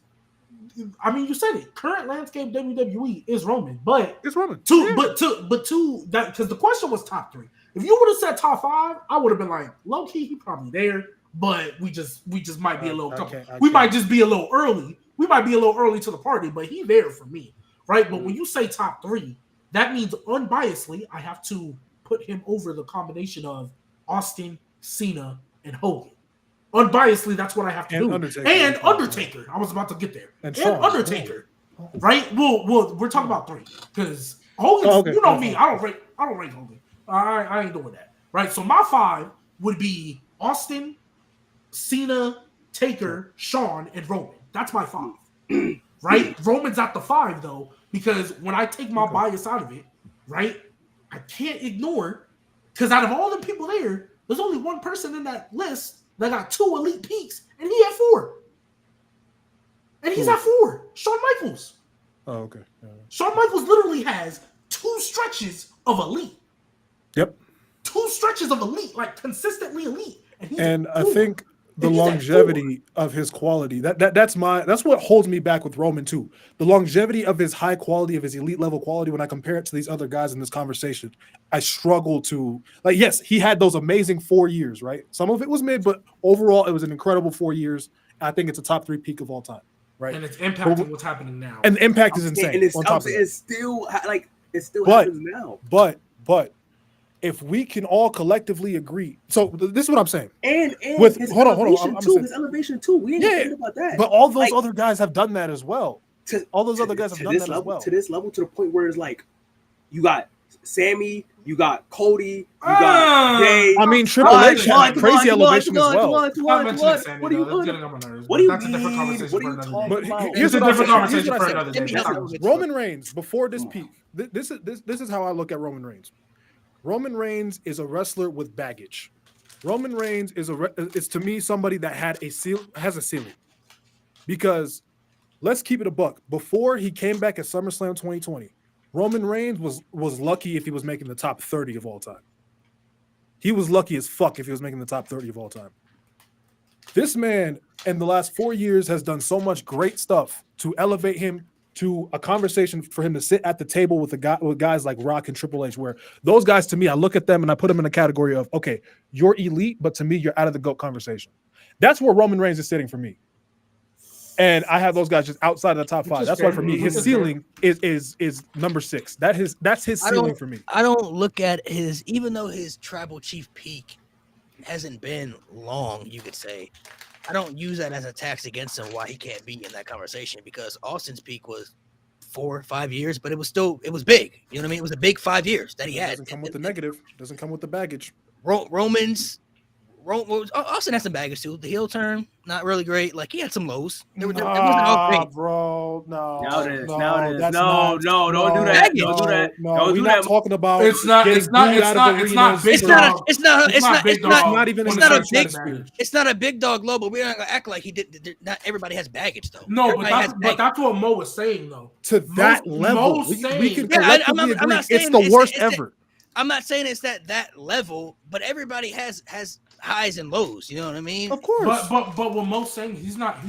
I mean, you said it. Current landscape WWE is Roman, but it's Roman. But that because the question was top 3. If you would have said top 5, I would have been like, low key, he probably there, but we just might be a little. We might just be a little early. We might be a little early to the party, but he there for me, right? But when you say top 3, that means unbiasedly, I have to put him over the combination of Austin, Cena, and Hogan. Unbiasedly, that's what I have to do. Undertaker. I was about to get there. And Undertaker. Right? Well, we're talking about 3. Because Hogan, you know me, I don't rate Hogan. I ain't doing that. Right? So my 5 would be Austin, Cena, Taker, Shawn, and Roman. That's my 5. Right? Roman's at the 5 though, because when I take my bias out of it, right? I can't ignore, because out of all the people there, there's only one person in that list that got 2 elite peaks, and he had 4. And he's at 4. Shawn Michaels. Oh, okay. Shawn Michaels literally has 2 stretches of elite. Yep. 2 stretches of elite, like consistently elite. And I think the longevity of his quality, that's what holds me back with Roman too. The longevity of his high quality, of his elite level quality, when I compare it to these other guys in this conversation, I struggle to, like, yes, he had those amazing 4 years, right? Some of it was mid, but overall it was an incredible 4 years. I think it's a top 3 peak of all time, right? And it's impacting what's happening now. And the impact is insane. And it still happens now. But if we can all collectively agree, so this is what I'm saying. And with his hold on, his elevation too. We ain't forget about that. But all those other guys have done that as well. All those other guys have done that as well. To this level, to the point where it's like, you got Sammy, you got Cody, you got Dave. I mean, Triple H had crazy elevation as well. What do you mean? That's a different conversation for another day. Here's a different conversation for another day. Roman Reigns, before this peak, this is how I look at Roman Reigns. Roman Reigns is a wrestler with baggage. Roman Reigns is to me somebody that has a ceiling. Because let's keep it a buck. Before he came back at SummerSlam 2020, Roman Reigns was lucky if he was making the top 30 of all time. He was lucky as fuck if he was making the top 30 of all time. This man in the last 4 years has done so much great stuff to elevate him to a conversation for him to sit at the table with guys like Rock and Triple H, where those guys, to me, I look at them and I put them in a category of, okay, you're elite, but to me, you're out of the GOAT conversation. That's where Roman Reigns is sitting for me. And I have those guys just outside of the top 5. That's why for me, his ceiling is number 6. That's his ceiling for me. I don't look at even though his tribal chief peak hasn't been long, you could say, I don't use that as a tax against him why he can't be in that conversation, because Austin's peak was 4 or 5 years, but it was big. You know what I mean? It was a big 5 years that he had. Doesn't come with the negative. Doesn't come with the baggage. Austin had some baggage too. The heel turn, not really great. Like he had some lows. Bro, no. Now it is. No, don't do that. Don't do that. No, we're not talking about. It's not big dog. It's not a big dog low, but we're not gonna act like he did. Not everybody has baggage though. No, but that's what Mo was saying though. To that level, we can collectively agree it's the worst ever. I'm not saying it's that level, but everybody has highs and lows. You know what I mean? Of course. But what Mo's saying, he's not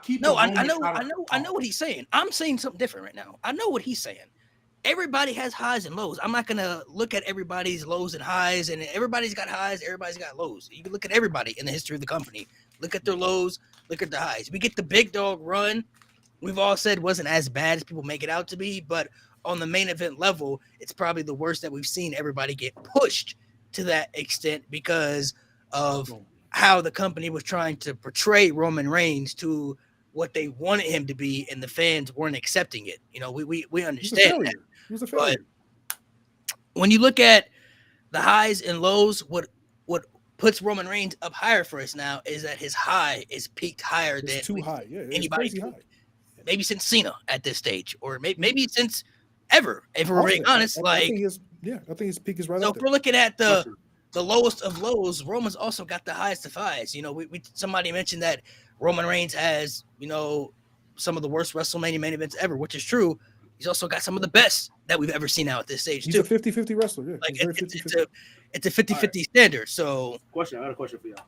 keeping. No, I know what he's saying. I'm saying something different right now. I know what he's saying. Everybody has highs and lows. I'm not gonna look at everybody's lows and highs, and everybody's got highs, everybody's got lows. You can look at everybody in the history of the company. Look at their lows. Look at the highs. We get the big dog run. We've all said wasn't as bad as people make it out to be, but on the main event level, it's probably the worst that we've seen everybody get pushed to that extent because of how the company was trying to portray Roman Reigns to what they wanted him to be, and the fans weren't accepting it. You know, we understand that. He was a failure. But when you look at the highs and lows, what puts Roman Reigns up higher for us now is that his high is peaked higher than too high. Yeah, anybody. Maybe since Cena at this stage, or maybe since ever. If we're being honest, I think his peak is right. So if we're looking at the lowest of lows, Roman's also got the highest of highs. You know, we somebody mentioned that Roman Reigns has, you know, some of the worst WrestleMania main events ever, which is true. He's also got some of the best that we've ever seen out at this stage. He's a 50-50 wrestler. Yeah, like it's a 50-50 standard. So I got a question for y'all.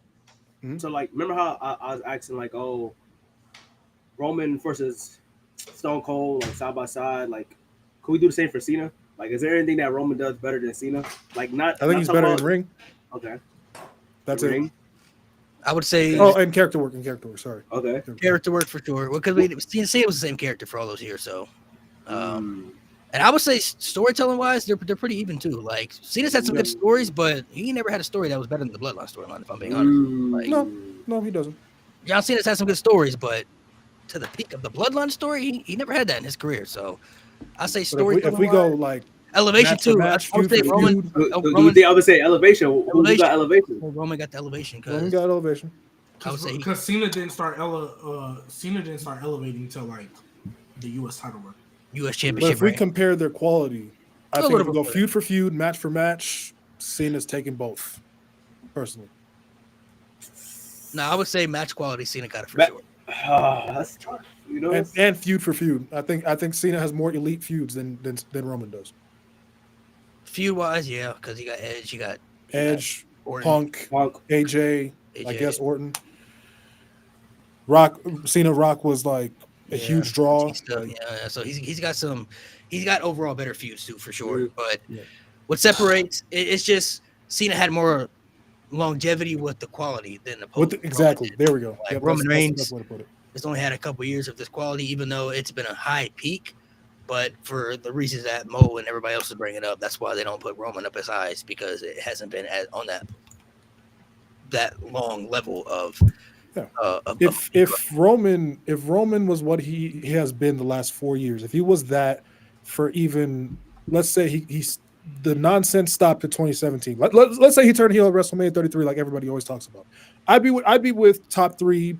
Mm-hmm. So like, remember how I was asking like, oh, Roman versus Stone Cold, like side by side, like, can we do the same for Cena? Like, is there anything that Roman does better than Cena? Like, not. I think he's better in ring. Okay, that's it. Ring. I would say. Oh, and character work. Sorry. Okay. Character work for sure. Well, because Cena was the same character for all those years, so. And I would say storytelling wise, they're pretty even too. Like Cena's had some good stories, but he never had a story that was better than the Bloodline storyline. If I'm being honest, like, no, he doesn't. John Cena's had some good stories, but to the peak of the Bloodline story, he never had that in his career. So I say story. If we go like elevation too, I would say Roman. I would say elevation. Who got elevation? Well, Roman got the elevation. Roman got elevation. I would say because Cena didn't start elevating until like the U.S. title run. U.S. Championship. But if we compare their quality, I think if we go feud for feud, match for match, Cena's taking both. Personally, no, I would say match quality. Cena got it for sure. That's tough, you know. And feud for feud, I think Cena has more elite feuds than Roman does. Feud wise, yeah, because you got Edge, you got Punk, AJ, I guess Orton. Cena Rock was like a huge draw. So he's got overall better feuds too for sure. But what separates it's just Cena had more longevity with the quality than the exactly. There we go. Like Roman Reigns has only had a couple years of this quality, even though it's been a high peak. But for the reasons that Mo and everybody else is bringing up, that's why they don't put Roman up as high, is because it hasn't been on that long level of. If Roman was what he has been the last 4 years, if he was that for even, let's say he's the nonsense stopped at 2017. Let's say he turned heel at WrestleMania 33, like everybody always talks about. I'd be with top 3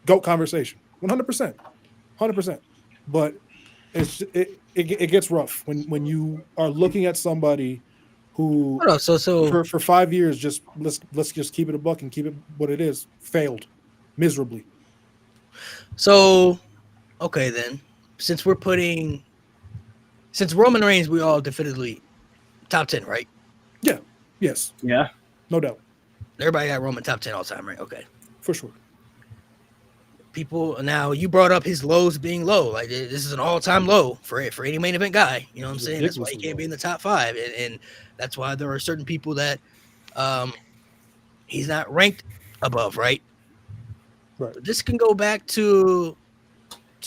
GOAT conversation, 100%. But it gets rough when you are looking at somebody who for 5 years just let's just keep it a buck and keep it what it is, failed miserably. So okay then, since Roman Reigns, we all definitively top 10, right? Yeah. Yes. Yeah. No doubt. Everybody got Roman top 10 all time, right? Okay. For sure. People, now you brought up his lows being low. Like this is an all-time low for any main event guy. You know what I'm saying? That's why he can't be in the top 5, and that's why there are certain people that he's not ranked above, right? Right. But this can go back to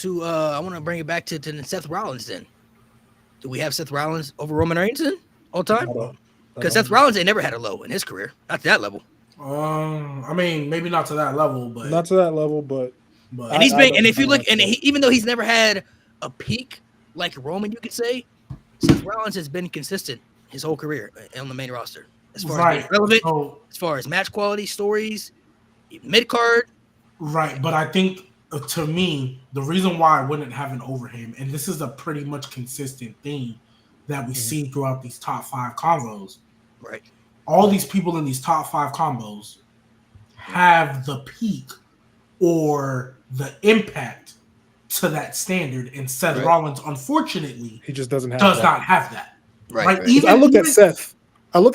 I want to bring it back to Seth Rollins. Then, do we have Seth Rollins over Roman Reigns then all time? Because Seth Rollins ain't never had a low in his career, not to that level. I mean, maybe not to that level, but not to that level, but. And he's been, and if you look, and even though he's never had a peak like Roman, you could say, Seth Rollins has been consistent his whole career on the main roster as far as being relevant, as far as match quality, stories, mid card. Right, but I think to me, the reason why I wouldn't have an over him, and this is a pretty much consistent theme that we see throughout these top 5 combos. Right, all these people in these top 5 combos have the peak or the impact to that standard, and Seth Rollins, unfortunately, he just does not have that. Right. Even I look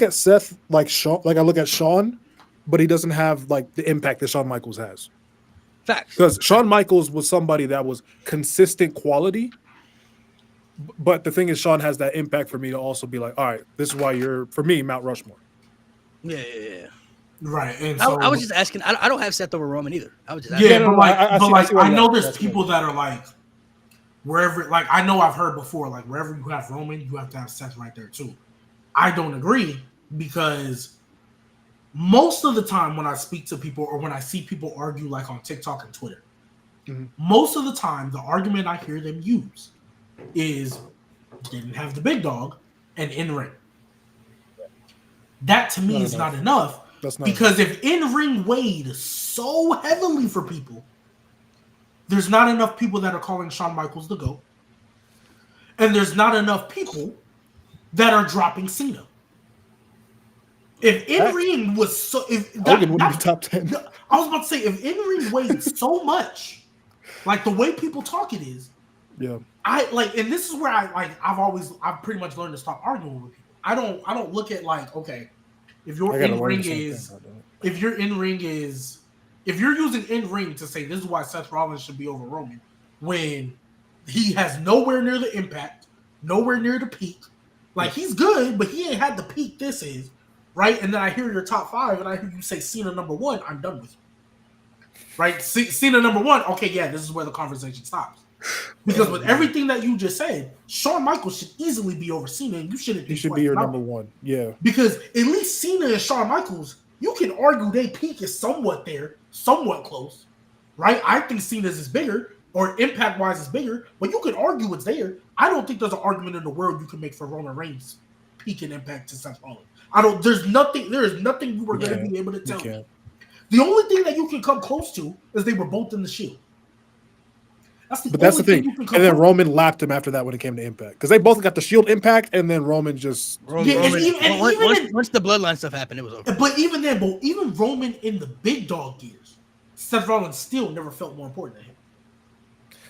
at Seth like Shawn, like I look at Shawn, but he doesn't have like the impact that Shawn Michaels has. Facts. Because Shawn Michaels was somebody that was consistent quality, but the thing is, Shawn has that impact for me to also be like, all right, this is why you're, for me, Mount Rushmore. Yeah. Right, and so I was just asking. I don't have Seth over Roman either. I was just asking. Yeah, I know there's people that are like wherever. Like I know I've heard before, like wherever you have Roman, you have to have Seth right there too. I don't agree because most of the time when I speak to people or when I see people argue, like on TikTok and Twitter, most of the time the argument I hear them use is didn't have the big dog and in ring. That to me is not enough. Because if in-ring weighed so heavily for people, there's not enough people that are calling Shawn Michaels the GOAT. And there's not enough people that are dropping Cena. If in-ring was so... Hogan wouldn't be top 10. I was about to say, if in-ring weighed so much, like the way people talk it is, yeah. And this is where I've pretty much learned to stop arguing with people. I don't look at like, okay, if you're using in-ring to say this is why Seth Rollins should be over Roman, when he has nowhere near the impact, nowhere near the peak. Like he's good, but he ain't had the peak this is, right? And then I hear your top 5 and I hear you say Cena number 1, I'm done with you. Right? Cena number 1, okay, yeah, this is where the conversation stops. Because with everything that you just said, Shawn Michaels should easily be over Cena, and you shouldn't. He should be your number 1. Yeah. Because at least Cena and Shawn Michaels, you can argue their peak is somewhat there, somewhat close, right? I think Cena's is bigger, or impact-wise is bigger, but you can argue it's there. I don't think there's an argument in the world you can make for Roman Reigns' peak and impact to Seth Rollins. There is nothing you were going to be able to tell me. The only thing that you can come close to is they were both in the Shield. That's the thing. And then Roman lapped him after that when it came to Impact. Because they both got the Shield Impact, and then Roman just... once the Bloodline stuff happened, it was over. But even Roman in the big dog years, Seth Rollins still never felt more important than him.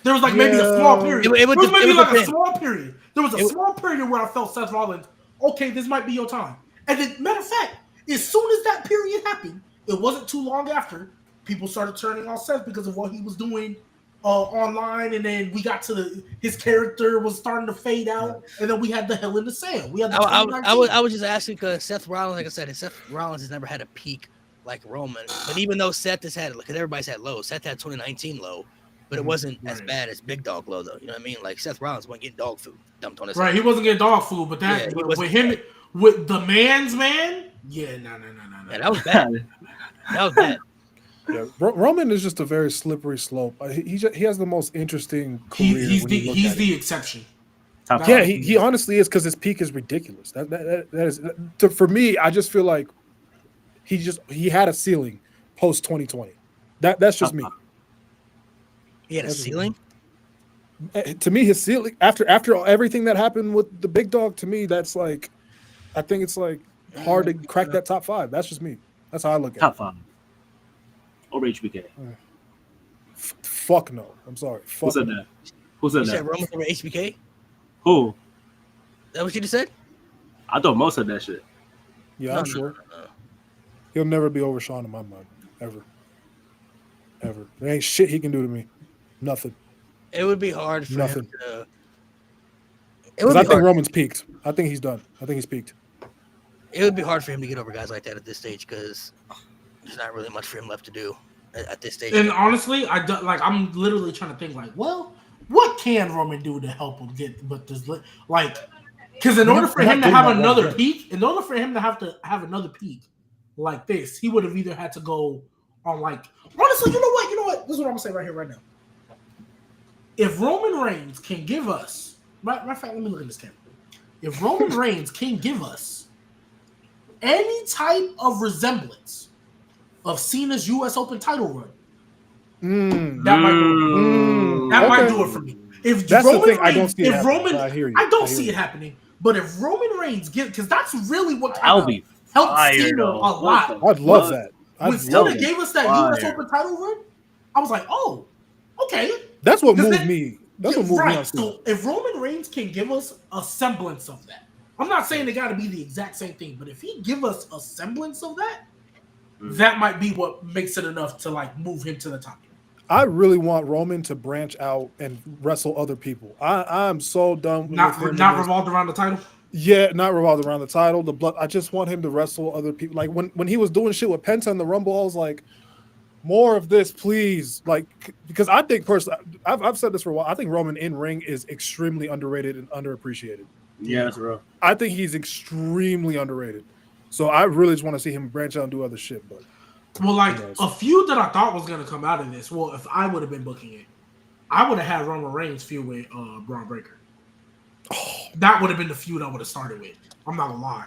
There was maybe a small period. There was a small period. There was a small period where I felt Seth Rollins, okay, this might be your time. And then, matter of fact, as soon as that period happened, it wasn't too long after, people started turning on Seth because of what he was doing online, and then we got to his character was starting to fade out, and then we had the Hell in the Cell. We had I was just asking because Seth Rollins, like I said, Seth Rollins has never had a peak like Roman. But even though Seth has had, because everybody's had low, Seth had 2019 low, but it wasn't as bad as Big Dog low though. You know what I mean? Like Seth Rollins wasn't getting dog food dumped on his head. He wasn't getting dog food, but that with him with the man's man, no. Yeah, that was bad. That was bad. Yeah, Roman is just a very slippery slope. He has the most interesting career. He's the exception. Yeah, he honestly is because his peak is ridiculous. That is for me. I just feel like he had a ceiling post 2020. That's just me. He had a ceiling. To me, his ceiling after everything that happened with the big dog. To me, that's like, I think it's like hard to crack that top 5. That's just me. That's how I look at top it. 5. Over HBK. Fuck no. I'm sorry. Who said that? Who said that? Said Roman over HBK? Who? That what you just said? I thought most of that shit. Yeah, I'm sure. He'll never be over Shawn in my mind. Ever. There ain't shit he can do to me. Nothing. It would be hard for him to... I think Roman's peaked. I think he's done. I think he's peaked. It would be hard for him to get over guys like that at this stage because there's not really much for him left to do at this stage. And honestly, I'm literally trying to think well, what can Roman do to help him get? But this because in order for him to have another peak, another peak like this, he would have either had to go on honestly, you know what? This is what I'm gonna say right now. If Roman Reigns can give us, matter of fact, let me look at this camera. If Roman Reigns can give us any type of resemblance of Cena's U.S. Open title run, that might do it for me. If that's Roman the thing, Reigns, I don't see it happening. I don't see it happening. But if Roman Reigns because that's really what helped Cena a lot. I'd love that. When Cena gave us that U.S. Open title run, I was like, oh, okay. That's what moved me. That's what moved me. Right. So if Roman Reigns can give us a semblance of that, I'm not saying they got to be the exact same thing, but if he give us a semblance of that, that might be what makes it enough to move him to the top. I really want Roman to branch out and wrestle other people. I'm so done with not revolved around the title. Yeah, not revolved around the title. The blood. I just want him to wrestle other people. Like when he was doing shit with Penta in the Rumble, I was like, more of this, please. Like, because I think personally, I've said this for a while. I think Roman in ring is extremely underrated and underappreciated. Yeah, that's real. I think he's extremely underrated. So I really just want to see him branch out and do other shit. But well, like a feud that I thought was going to come out of this. Well, if I would have been booking it, I would have had Roman Reigns feud with Braun Breaker. That would have been the feud I would have started with. I'm not gonna lie.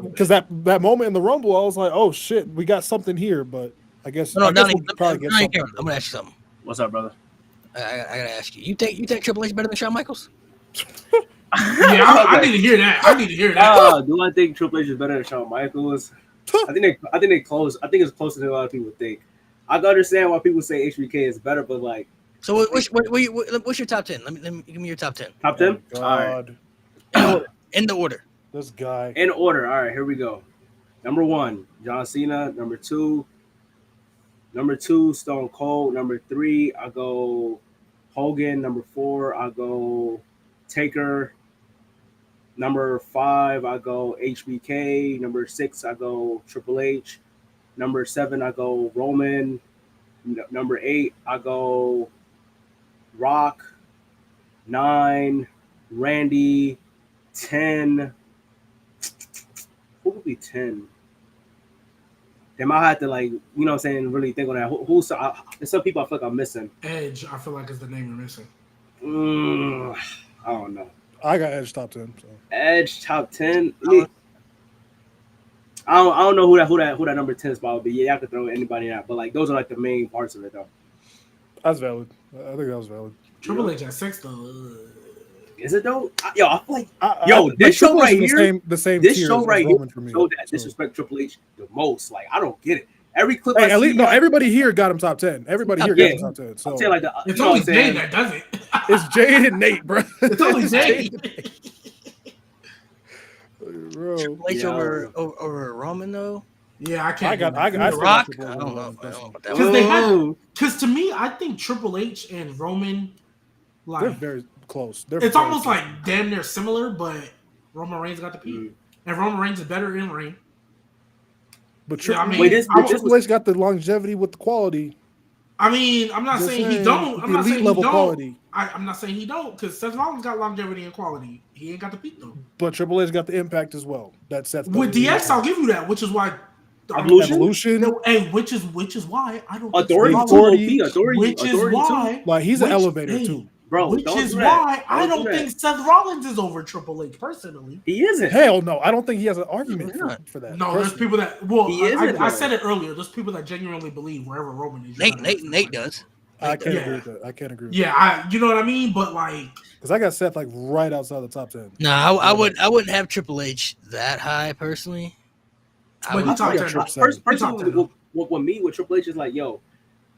Because that moment in the Rumble, I was like, oh shit, we got something here. But I guess I'm gonna ask you something. What's up, brother? I gotta ask you. You think Triple H better than Shawn Michaels? I need to hear that. Do I think Triple H is better than Shawn Michaels? I think they close. I think it's closer than a lot of people think. I can understand why people say HBK is better, but like. So what's your top 10? Let me give me your top 10. Top 10? Oh, God. All right. In the order. This guy. In order. All right, here we go. Number 1, John Cena. Number 2, Stone Cold. Number 3, I go Hogan. Number 4, I go Taker. Number 5, I go HBK. Number 6, I go Triple H. Number 7, I go Roman. Number 8, I go Rock. 9, Randy. 10. Who would be 10? They might have to, like, you know what I'm saying, really think on that. Who's there's some people I feel like I'm missing. Edge, I feel like is the name you're missing. I don't know. I got Edge top 10. So. Edge top 10. I don't know who that number 10 spot would be. Yeah, I could throw anybody out, but like those are like the main parts of it though. That's valid. I think that was valid. Triple H at 6 though. Is it though? Yo, I feel like this show right here, the same. This show right here showed that disrespect Triple H the most. Like I don't get it. Every clip I see, everybody here got him top 10. Everybody here got him top 10. So like it's only Jay that does it. It's Jay and Nate, bro. It's only Jay. Triple H over Roman though. Yeah, I can't. I got Rock. I don't know about that. Because to me, I think Triple H and Roman, like, they're very close. It's almost like damn near similar, but Roman Reigns got the P, and Roman Reigns is better in ring. But Triple H got the longevity with the quality. I mean, I'm not saying he don't. I'm not saying he don't. Quality. I'm not saying he don't, because Seth Rollins got longevity and quality. He ain't got the peak though. But Triple H got the impact as well. That Seth with DX, I'll give you that, which is why Evolution. No, hey, which is why I don't. Authority. Which is why, like he's an elevator too. Bro, which is why I don't think Seth Rollins is over Triple H personally. He isn't. Hell no, I don't think he has an argument for that. No, there's people that. Well, I said it earlier. There's people that genuinely believe wherever Roman is. Nate does. I can't agree with that. I can't agree. Yeah, you know what I mean. But like, because I got Seth like right outside the top 10. No, I wouldn't have Triple H that high personally. Personally, with me with Triple H is like, yo,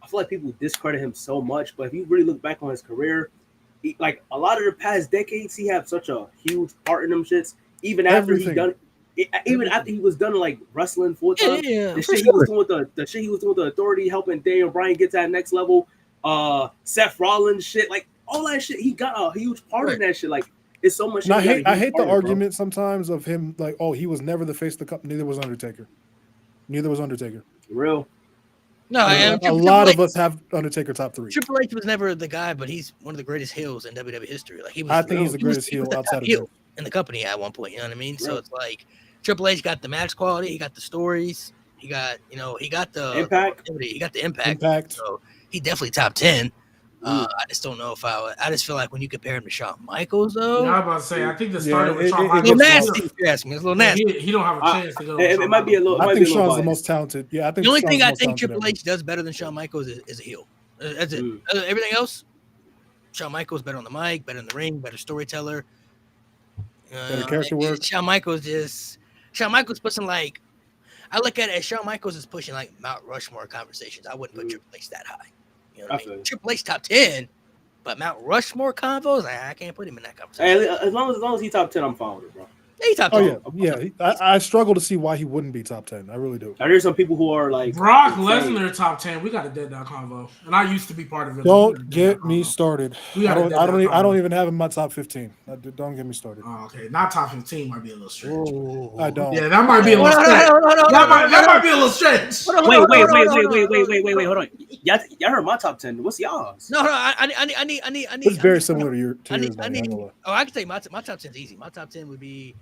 I feel like people discredit him so much, but if you really look back on his career, like a lot of the past decades, he had such a huge part in them shits. Even after after he was done like wrestling full time, the shit he was doing with the Authority, helping Daniel Bryan get to that next level, Seth Rollins shit, like all that shit, he got a huge part in that shit. Like it's so much. I hate the argument sometimes of him like, oh, he was never the face of the company. Neither was Undertaker. Real. No, a lot of us have Undertaker top 3. Triple H was never the guy, but he's one of the greatest heels in WWE history. Like I think he's the greatest heel outside of heel in the company at one point. You know what I mean? Right. So it's like Triple H got the match quality, he got the stories, he got the impact. He got the impact. So he definitely top 10. I just don't know if I just feel like when you compare him to Shawn Michaels, though. Yeah, I was about to say, I think the started with Shawn Michaels. It's a little nasty, if you ask me. It's a little nasty. He don't have a chance to go. It might be a little. I think Shawn's the most talented. Yeah, I think the only thing I think Triple H does better than Shawn Michaels is a heel. That's it. Everything else, Shawn Michaels better on the mic, better in the ring, better storyteller. Better character work. Shawn Michaels pushing like, I look at it as Shawn Michaels is pushing like Mount Rushmore conversations. I wouldn't put Triple H that high. You know what I mean? Triple H top 10. But Mount Rushmore convos, I can't put him in that conversation. Hey, as long as he's top 10, I'm fine with it, bro. He top 10. Yeah. I struggle to see why he wouldn't be top 10. I really do. There's some people who are like Brock Lesnar top 10. We got a dead dog convo, and I used to be part of it. Don't get me started. I don't even have him in my top 15. Don't get me started. Oh, okay, not top 15 might be a little stretch. I don't. Yeah, that might be a little stretch. That might be a little stretch. Wait, hold on. Y'all heard my top 10. What's y'all's? No, I need. It's very similar to yours. I can say my top 10 is easy. My top 10 would be,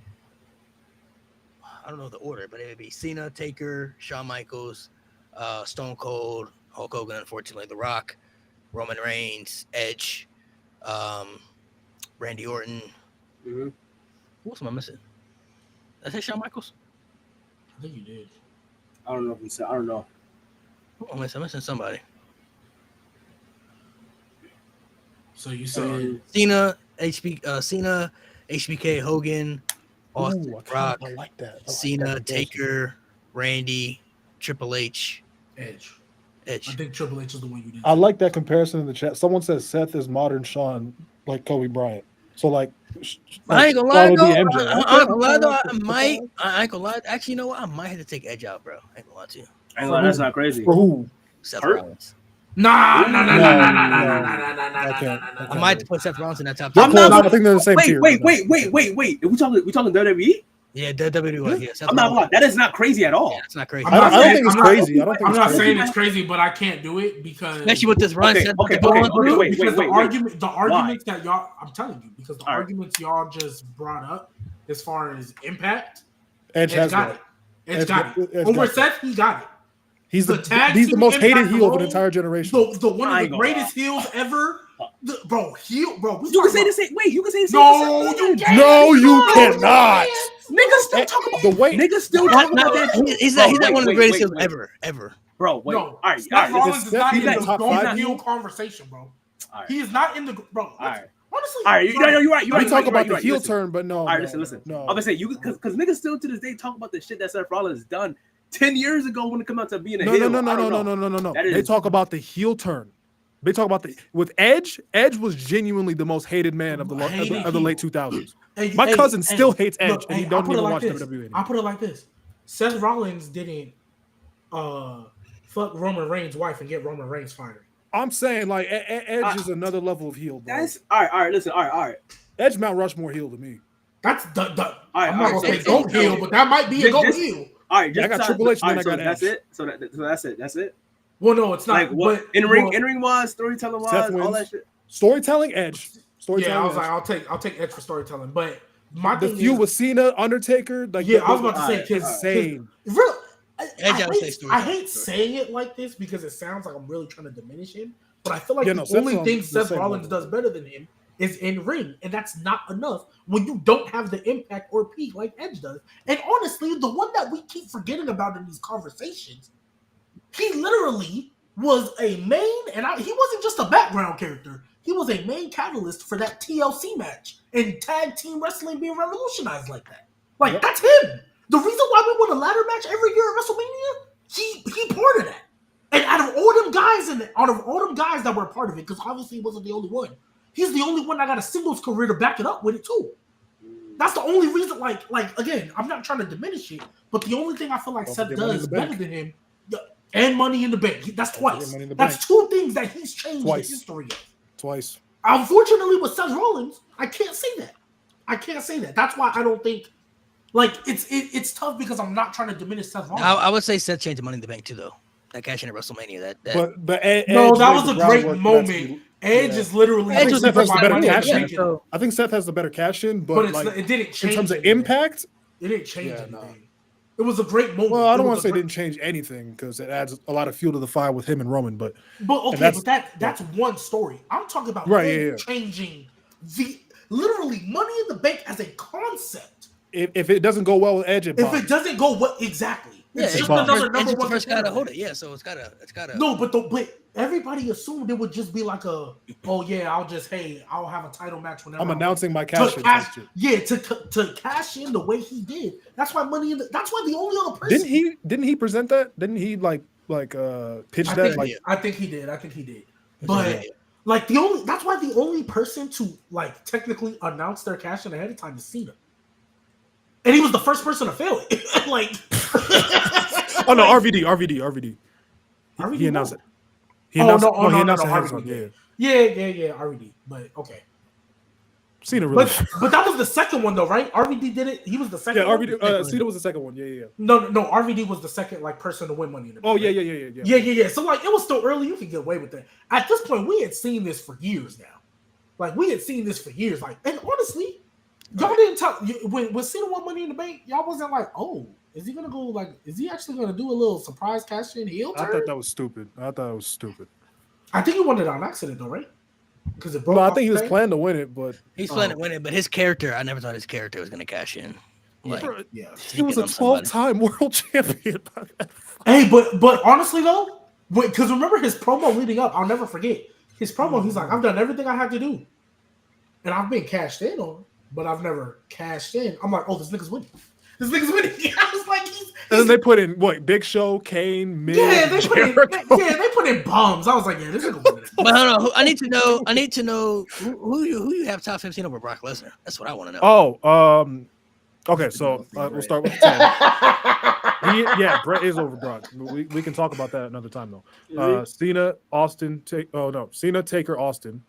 I don't know the order, but it would be Cena, Taker, Shawn Michaels, Stone Cold, Hulk Hogan, unfortunately, The Rock, Roman Reigns, Edge, Randy Orton. Mm-hmm. Who else am I missing? Did I say Shawn Michaels? I think you did. I don't know if you said. I don't know. Oh, I'm missing somebody. So you said Cena, HBK, Hogan, Austin, Rock, I like that. Cena, Taker, Randy, Triple H, Edge. I think Triple H is the one you did. I like that comparison in the chat. Someone says Seth is modern Shawn, like Kobe Bryant. So like, I ain't gonna lie though. I ain't gonna lie. Actually, you know what? I might have to take Edge out, bro. I ain't gonna lie to you. That's not crazy. For who? Seth Rollins. Nah. I might have to put Seth Rollins in that top 10. I think they're the same tier. Wait. Are we talking WWE? Yeah, WWE. Yeah, I'm not lying. That is not crazy at all. Yeah, it's not crazy. I don't think it's crazy. I'm not saying it's crazy, but I can't do it because especially with this run. Wait. The arguments that y'all, I'm telling you, because the arguments y'all just brought up as far as impact, Edge got it. Over Seth, he got it. He's the most hated heel of an entire generation. The one of the greatest heels ever. Bro. You can say the same. Wait, you can say the same. No, you cannot. Niggas still talk about the weight. Niggas still talk about that. He's not one of the greatest heels ever. Bro, wait. No, all right. Rollins is not in the golden heel conversation, bro. He is not in the bro. All right. Honestly, all right, you're right. We talk about the heel turn, but no. All right, listen. No. I'm gonna say you because niggas still to this day talk about the shit that Seth Rollins done 10 years ago when it come out to being a heel. No. They talk about the heel turn. They talk about with Edge. Edge was genuinely the most hated man of the late 2000s. My cousin still hates Edge, and he don't even watch WWE anymore. I'll put it like this: Seth Rollins didn't fuck Roman Reigns' wife and get Roman Reigns fired. I'm saying like Edge is another level of heel, bro. That's all right. Listen, all right. Edge Mount Rushmore heel to me. That's the. I'm not gonna say goat heel, but that might be a goat heel. All right, I got Triple H, and then I got Edge. That's it. That's it. Well, no, it's not. Like what in ring wise, storytelling wise, all that shit. Storytelling, Edge. Yeah, I was like, I'll take Edge for storytelling, but my the feud with Cena, Undertaker, like I was about to say, insane. Really, I hate saying it like this because it sounds like I'm really trying to diminish him, but I feel like the only thing Seth Rollins does better than him is in ring, and that's not enough when you don't have the impact or peak like Edge does. And honestly, the one that we keep forgetting about in these conversations, he literally was a main, and he wasn't just a background character. He was a main catalyst for that TLC match and tag team wrestling being revolutionized like that. Like, that's him. The reason why we win a ladder match every year at WrestleMania, he part of that. And out of all them guys that were a part of it, because obviously he wasn't the only one, he's the only one that got a singles career to back it up with it too. That's the only reason, like again, I'm not trying to diminish it, but the only thing I feel like Seth does better than him, and Money in the Bank. That's twice. That's two things that he's changed the history of. Twice. Unfortunately, with Seth Rollins, I can't say that. That's why I don't think, like, it's tough because I'm not trying to diminish Seth Rollins. I would say Seth changed Money in the Bank too, though. That cash in at WrestleMania. But that was a great moment. Edge is literally. I think Seth has the better cash in. I think Seth has the better cash in, but like, it didn't change in terms of impact. It didn't change anything. It was a great moment. Well, I don't want to say it didn't change anything because it adds a lot of fuel to the fire with him and Roman. But that's one story. I'm talking about changing literally Money in the Bank as a concept. If it doesn't go well with Edge, if it doesn't go well exactly. Yeah, it's just another number one. First guy to hold it. Yeah, so it's gotta. No, but everybody assumed it would just be like I'll have a title match whenever I'm announcing my cash in. To cash in the way he did. That's why that's why the only other person didn't he present that? Didn't he pitch that? I think he did. But like that's why the only person to like technically announce their cash in ahead of time is Cena. and he was the first person to fail it. Like, oh no, RVD. He announced it. He announced it. He announced it. Yeah, RVD. But okay. Cena really. But that was the second one though, right? RVD did it. He was the second. Yeah, RVD. Cena was the second one. Yeah. No. RVD was the second like person to win Money in the Bank. Oh yeah. So like it was still early. You could get away with it. At this point, we had seen this for years now. Like we had seen this for years. Like, and honestly, y'all didn't tell when Cena won Money in the Bank. Y'all wasn't like, oh, is he gonna go? Like, is he actually gonna do a little surprise cash in heel turn? I thought that was stupid. I think he won it on accident though, right? Because it broke. No, I think he was planning to win it, but he's planning to win it. But his character, I never thought his character was going to cash in. Like, he was a 12-time world champion. Hey, but honestly though, because remember his promo leading up, I'll never forget his promo. He's like, I've done everything I had to do, and I've been cashed in on, but I've never cashed in. I'm like, oh, this nigga's winning. I was like, and then they put in what? Big Show, Kane, Miz. Yeah, they put in bums. I was like, yeah, this is winning. But hold on, I need to know who you have top 15 over Brock Lesnar. That's what I want to know. Oh, okay, so we'll start with 10. Brett is over Brock. We can talk about that another time though. Cena, Austin, Cena, Taker, Austin,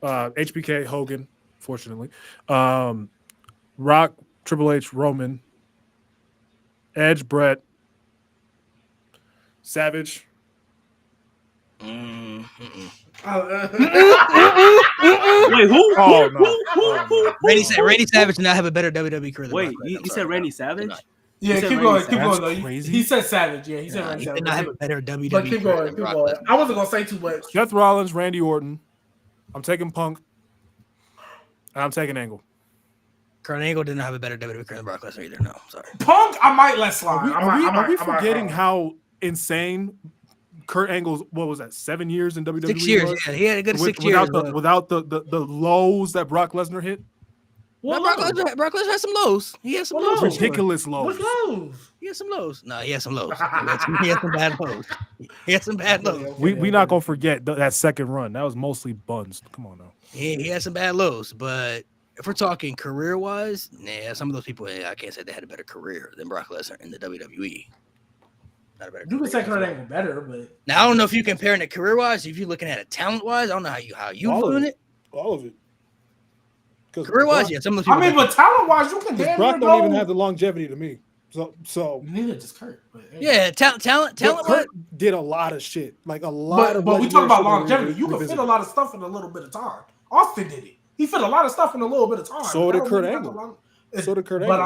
HBK, Hogan, fortunately, Rock, Triple H, Roman, Edge, Brett, Savage. Wait, who? Who? Randy Savage did not have a better WWE career than Wait, you said Randy Savage? Yeah, keep going though. He said Savage. Yeah, he said Randy Savage. He did not have a better WWE but keep career going. I wasn't gonna say too much. Seth Rollins, Randy Orton. I'm taking Punk. And I'm taking Angle. Kurt Angle didn't have a better WWE career than Brock Lesnar either. No, sorry. Punk, I might let slide. Are we forgetting how insane Kurt Angle's, what was that, 7 years in WWE? 6 years, yeah. He had a good 6 years. Without the lows that Brock Lesnar hit? Well, Brock Lesnar had some lows. He had some lows. Ridiculous lows. What lows? He had some lows. No, he had some lows. He had some bad lows. He had some bad lows. We not going to forget that second run. That was mostly buns. Come on now. He had some bad lows, but if we're talking career-wise, some of those people, I can't say they had a better career than Brock Lesnar in the WWE. Not a better. You can say Kurt Angle better, but now I don't know if you comparing it career-wise. If you're looking at it talent-wise, I don't know how you doing it. All of it. Career-wise, yeah. Some of those people. But talent-wise, you can damn Brock don't even have the longevity to me. So neither does Kurt. But, hey. Yeah, talent. Kurt did a lot of shit, like a lot. But we talk about longevity. You can fit a lot of stuff in a little bit of time. Austin did it. He fit a lot of stuff in a little bit of time. So did Kurt Angle. But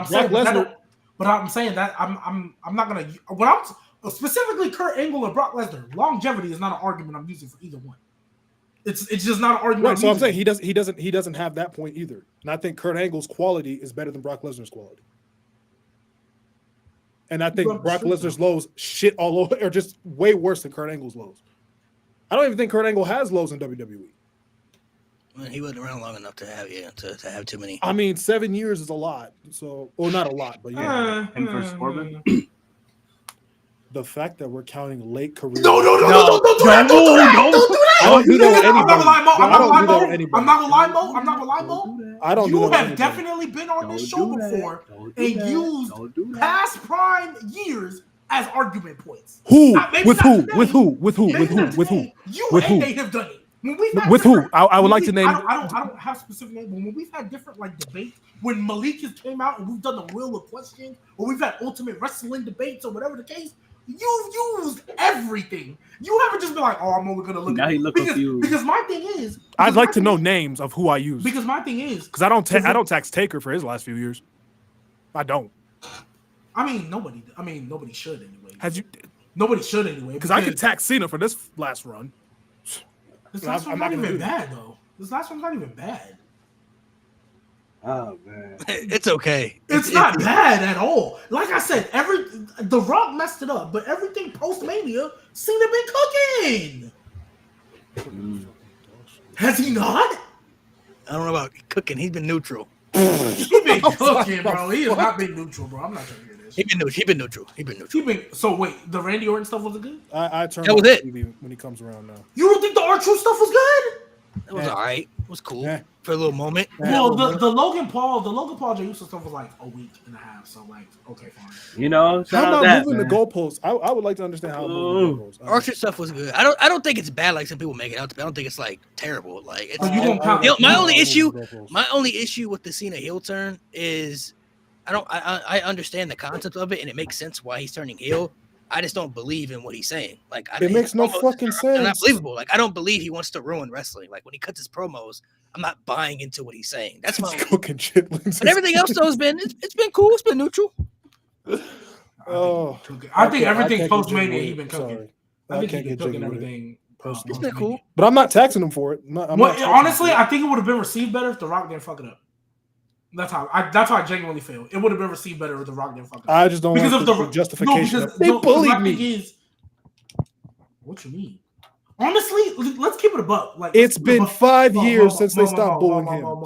I'm saying that I'm not gonna. When I'm specifically Kurt Angle and Brock Lesnar, longevity is not an argument I'm using for either one. It's just not an argument. Right, so I'm saying he doesn't have that point either. And I think Kurt Angle's quality is better than Brock Lesnar's quality. And I think Brock Lesnar's lows shit all over, or just way worse than Kurt Angle's lows. I don't even think Kurt Angle has lows in WWE. Well, he wasn't around long enough to have too many. I mean, 7 years is a lot. So, or not a lot, but yeah. And versus Corbin. The fact that we're counting late career. No. Don't do that. I don't do that with anybody. I'm not gonna lie, Mo. I don't do that. You have definitely been on this show before and used past prime years as argument points. Who? With who? You and they have done it. With who? I would like to name. I don't have specific names. When we've had different debates, when Malik has came out and we've done the Wheel of Question, or we've had Ultimate Wrestling debates, or whatever the case, you've used everything. You haven't just been like, "Oh, I'm only gonna look." Now he look confused. Because my thing is, I'd like to know names of who I use. Because my thing is, because I don't tax Taker for his last few years. I don't. I mean, nobody should anyway. Nobody should anyway. Because I could tax Cena for this last run. This last one's not even bad, though. This last one's not even bad. Oh, man. It's okay. It's not bad at all. Like I said, The Rock messed it up, but everything post-Mania, Cena been cooking. Has he not? I don't know about cooking. He's been neutral. He's been cooking, bro. He has not been neutral, bro. I'm not trying to hear this. He's been neutral. So wait, the Randy Orton stuff was good? I turned that was it when he comes around now. You don't think the R-Truth stuff was good? It was all right. It was cool for a little moment. Well, the Logan Paul Jey Uso stuff was like a week and a half. So like, okay, fine. You know, how about moving the goalposts? I would like to understand how moving the goalposts. Archer stuff was good. I don't think it's bad like some people make it out to be. I don't think it's like terrible. Like it's my only issue with the Cena heel turn is I understand the concept of it and it makes sense why he's turning heel. I just don't believe in what he's saying. Like it makes no fucking sense. It's not believable. Like I don't believe he wants to ruin wrestling. Like when he cuts his promos, I'm not buying into what he's saying. That's my cooking chitlins. And everything else though has been it's been cool. It's been neutral. I think everything post Mania he's been cooking. I think he's been cooking everything. It's been cool. But I'm not taxing him for it. Honestly, I think it would have been received better if The Rock didn't fuck it up. That's how I genuinely feel. It would have been received better if The Rock didn't fuck it up. I just don't because like the justification. No, they bullied me. What you mean? Honestly, let's keep it a buck. Like it's been 5 years since they stopped bullying him.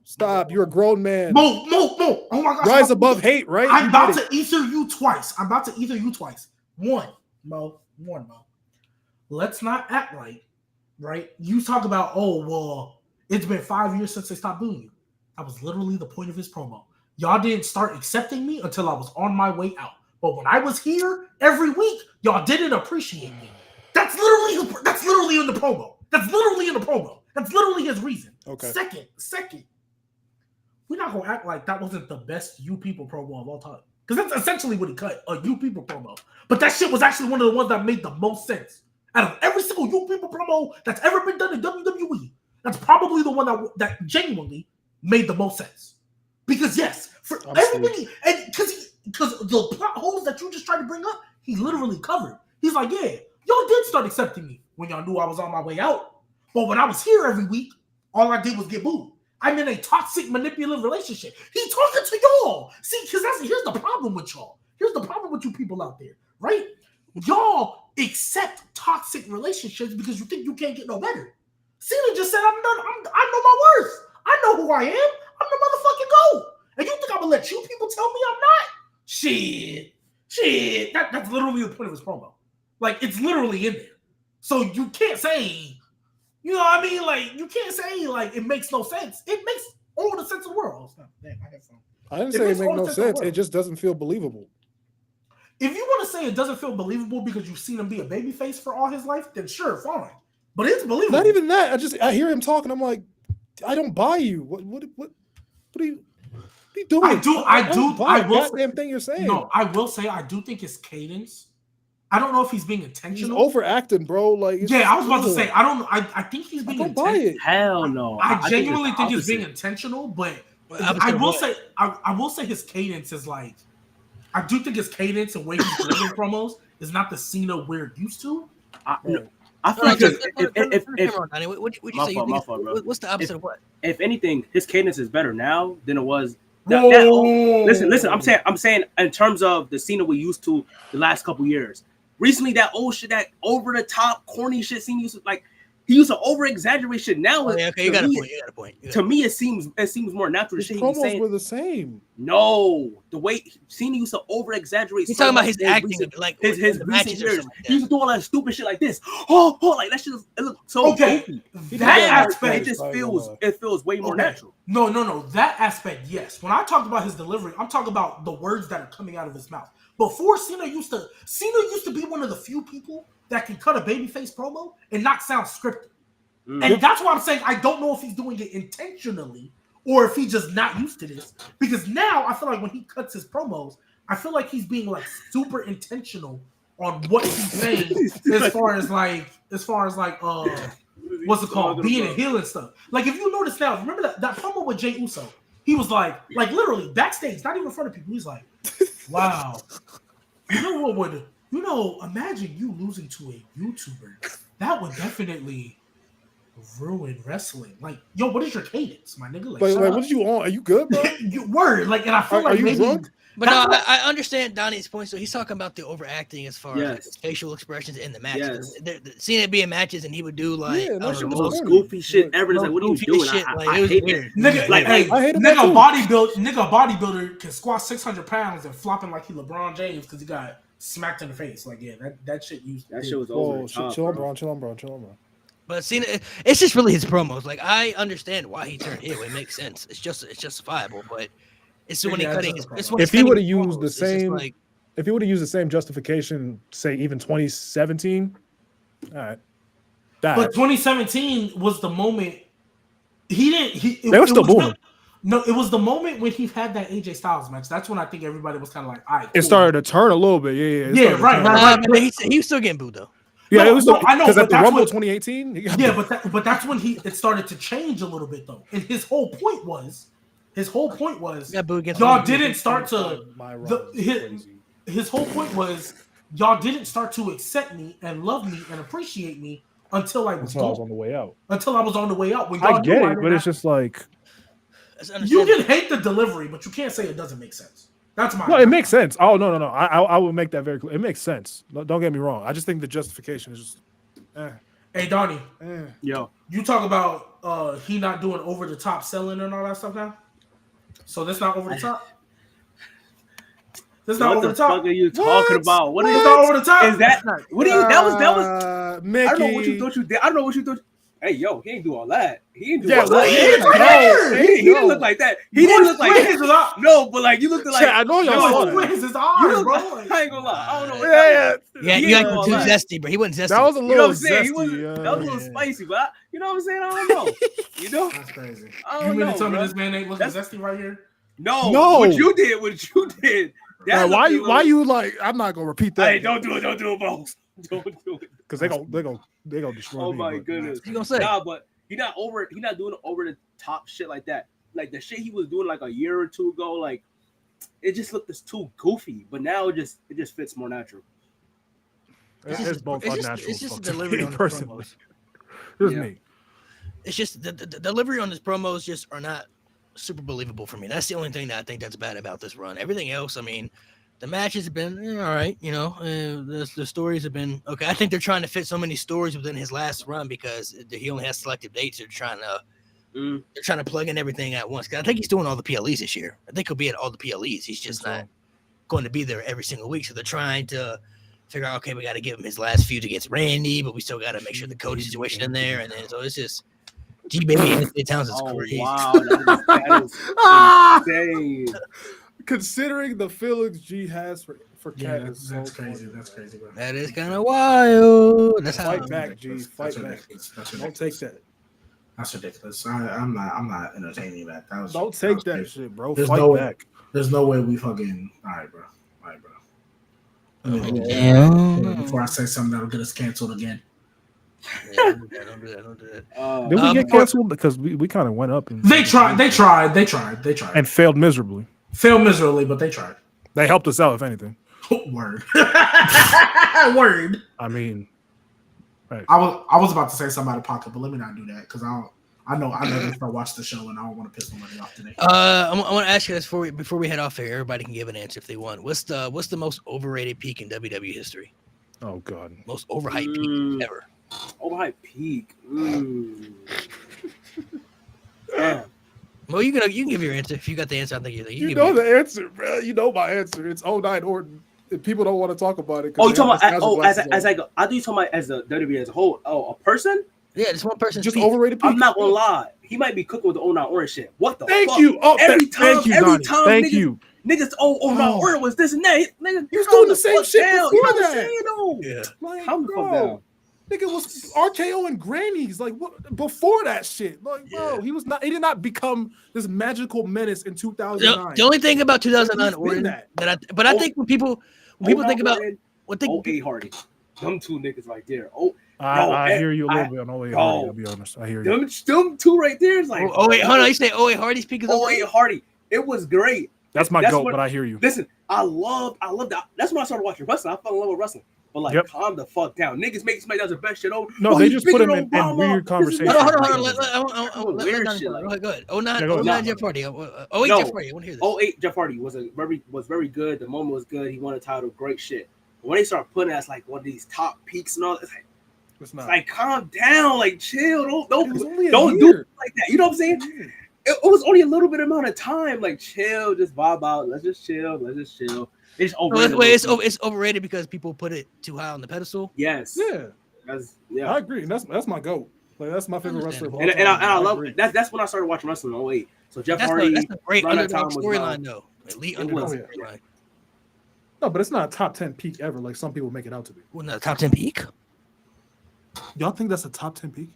Stop! You're a grown man. Mo! Oh my gosh! Rise above hate, right? I'm about to ether you twice. One, Mo. Let's not act like, right? You talk about, oh well, it's been 5 years since they stopped bullying you. That was literally the point of his promo. Y'all didn't start accepting me until I was on my way out. But when I was here every week, y'all didn't appreciate me. That's literally in the promo. That's literally his reason. Okay. Second, we're not gonna act like that wasn't the best You People promo of all time. Because that's essentially what he cut, a You People promo. But that shit was actually one of the ones that made the most sense. Out of every single You People promo that's ever been done in WWE, that's probably the one that genuinely made the most sense. Because yes, for everybody, and because the plot holes that you just tried to bring up, he literally covered. He's like, yeah, y'all did start accepting me when y'all knew I was on my way out. But when I was here every week, all I did was get booed. I'm in a toxic, manipulative relationship. He's talking to y'all. See, because here's the problem with y'all. Here's the problem with you people out there, right? Y'all accept toxic relationships because you think you can't get no better. Cena just said, I'm done. I know my worth. I know who I am. I'm the motherfucking GOAT. And you think I'm going to let you people tell me I'm not? Shit. That's literally the point of his promo. Like, it's literally in there. So you can't say, you know what I mean? Like, you can't say, like, it makes no sense. It makes all the sense in the world. I didn't say it makes no sense. It just doesn't feel believable. If you want to say it doesn't feel believable because you've seen him be a babyface for all his life, then sure, fine. But it's believable. Not even that. I hear him talking. I'm like, I don't buy you. What are you doing? I will say, damn thing you're saying. No, I will say I do think his cadence. I don't know if he's being intentional. He's overacting, bro. Like I was about to say I think he's being intentional. Hell no. I genuinely think he's being intentional, but I will say his cadence is like. I do think his cadence and way he's delivering promos is not the Cena we're used to. I feel like what's the opposite of what? If anything, his cadence is better now than it was. Listen. I'm saying in terms of the Cena we used to the last couple years. Recently, that old shit, that over the top corny shit, Cena used to like. He used to over exaggerate shit. Now, you got a point. To me, it seems more natural. His promos were the same. No, the way Cena used to over exaggerate. He's talking about his acting, like his recent years. He used to do all that stupid shit like this. Like that shit. It looks so goofy. That aspect, it feels way more natural. No. That aspect, yes. When I talked about his delivery, I'm talking about the words that are coming out of his mouth. Before Cena used to be one of the few people that can cut a babyface promo and not sound scripted. And that's why I'm saying I don't know if he's doing it intentionally or if he's just not used to this. Because now I feel like when he cuts his promos, I feel like he's being like super intentional on what he's saying as far as like what's it called? Being a heel and stuff. Like if you notice now, remember that promo with Jey Uso? He was like literally backstage, not even in front of people. He's like, wow. Imagine you losing to a YouTuber. That would definitely ruin wrestling. Like, yo, what is your cadence, my nigga? Like, what are you on? Are you good, bro? And I feel like maybe. Drunk? But no, I understand Donnie's point. So he's talking about the overacting as far as his facial expressions in the matches. Seeing it be in matches, and he would do like the most goofy shit ever. It's like, what are you doing? I hate it. Nigga, bodybuilder can squat 600 pounds and flopping like he LeBron James because he got smacked in the face. Like, yeah, that shit used. That shit was over. Chill on, bro. But see, it's just really his promos. Like I understand why he turned heel. It makes sense. It's justifiable. But it's when he cutting. If he would have used the same, if he would have used the same justification, say even 2017, all right. But 2017 was the moment he didn't. They were still booming. No, it was the moment when he had that AJ Styles match. That's when I think everybody was kind of like, all right. Cool. It started to turn a little bit. Yeah, right. He was still getting booed though. Yeah, it was. I know, because at the Rumble 2018. Yeah, but that's when it started to change a little bit though. And his whole point was, y'all didn't start to. His whole point was, y'all didn't start to accept me and love me and appreciate me until I was on the way out. Until I was on the way out. When I get it, but it's just like you can hate the delivery, but you can't say it doesn't make sense. That's my. No, it makes sense. Oh no. I will make that very clear. It makes sense. Don't get me wrong. I just think the justification is just. Hey Donnie. Yo. You talk about he not doing over the top selling and all that stuff now. So that's not over the top. That's not over the top. What the fuck are you talking about? What is not over the top? Is that? What do you? That was. Mickey. I don't know what you thought you did. I don't know what you thought. Hey, yo, he ain't do all that. He ain't do all that. He didn't look like that. He didn't look like that. No, but like you looked like. I know y'all. His eyes, bro. I ain't gonna lie. I don't know. Yeah, you like too zesty, bro. He wasn't zesty. That was a little zesty. That was a little spicy, but you know what I'm saying? I don't know. You know? That's crazy. I don't know. You mean to tell me this man ain't looking zesty right here? No. What you did. Why you like? I'm not gonna repeat that. Hey, don't do it, bro. Don't do it. Because they gonna destroy me. Oh my goodness. You gonna say? Nah, but he not doing over the top shit like that. Like the shit he was doing like a year or two ago, like it just looked just too goofy. But now it just fits more natural. It's both unnatural. It's just the delivery on the promos. Just me. It's just the delivery on his promos just are not super believable for me. That's the only thing that I think that's bad about this run. Everything else, I mean, the matches have been all right. You know, the stories have been okay. I think they're trying to fit so many stories within his last run because he only has selective dates. They're trying to plug in everything at once. I think he's doing all the PLEs this year. I think he'll be at all the PLEs. He's just not going to be there every single week. So they're trying to figure out, okay, we got to give him his last feud against Randy, but we still got to make sure the Cody situation in there. And then so it's just. G baby Anthony Townsend's crazy. Wow, that is insane. Considering the feelings G has for Cat, that's crazy. That's crazy, bro. That is kind of wild. That's fight back, G. Fight back. Don't take that. That's ridiculous. I'm not entertaining that. Don't take that shit, bro. Fight back. There's no way we fucking. All right, bro. Before I say something that'll get us canceled again. Yeah, don't do that. Did we get canceled? Because we kind of went up. They tried. And failed miserably. But they tried. They helped us out, if anything. Word. Word. I mean, right. I was about to say something out of pocket, but let me not do that because I know if I watch the show and I don't want to piss somebody off today. I want to ask you this before we head off here. Everybody can give an answer if they want. What's the most overrated peak in WWE history? Oh God, most overhyped peak ever. Overhyped peak. Damn. Well, you can give your answer if you got the answer. I think you know the answer, bro. You know my answer. It's 09 Orton. If people don't want to talk about it. Oh, you talking about I do you talking about as a WWE as a whole? Oh, a person? Yeah, just one person. Just overrated peak. I'm not gonna lie. He might be cooking with the 09 Orton shit. What the Thank fuck? you. Oh, every time, thank you. Niggas, Orton was this and that. Nigga, you doing the same shit down. before that. Yeah. Like, calm the fuck down. Nigga was RKO and Grannies like what before that shit. Like, bro, he did not become this magical menace in 2009. The only thing about 2009 Orton I think when people think about what they O.A. Hardy, them two niggas right there. I hear you a little bit on O.A. Hardy. I'll be honest. I hear you. Them two right there is like. Oh wait, hold on. You say O.A. Hardy's peak is O.A. Hardy. It was great. That's my goat, but I hear you. Listen, I love that. That's when I started watching wrestling. I fell in love with wrestling. But like, calm the fuck down. Niggas make somebody does the best shit over. No, they just put him in weird conversations. Hold on. Weird shit. Go ahead. 09 Jeff Hardy. 08 Jeff Hardy. I want to hear this. 08 Jeff Hardy was very good. The moment was good. He won a title. Great shit. But when they start putting us like one of these top peaks and all, it's like calm down, like chill. Don't do it like that. You know what I'm saying? It was only a little bit amount of time. Like chill, just vibe out. Let's just chill. It's overrated. It's overrated because people put it too high on the pedestal. Yes. Yeah. I agree. That's my goat. Like that's my favorite wrestler. And I love that's when I started watching wrestling in 08. So Jeff Hardy. That's a great underdog storyline, though. Elite underdog storyline. No, but it's not a top 10 peak ever, like some people make it out to be. Well, not a top 10 peak. Y'all think that's a top 10 peak?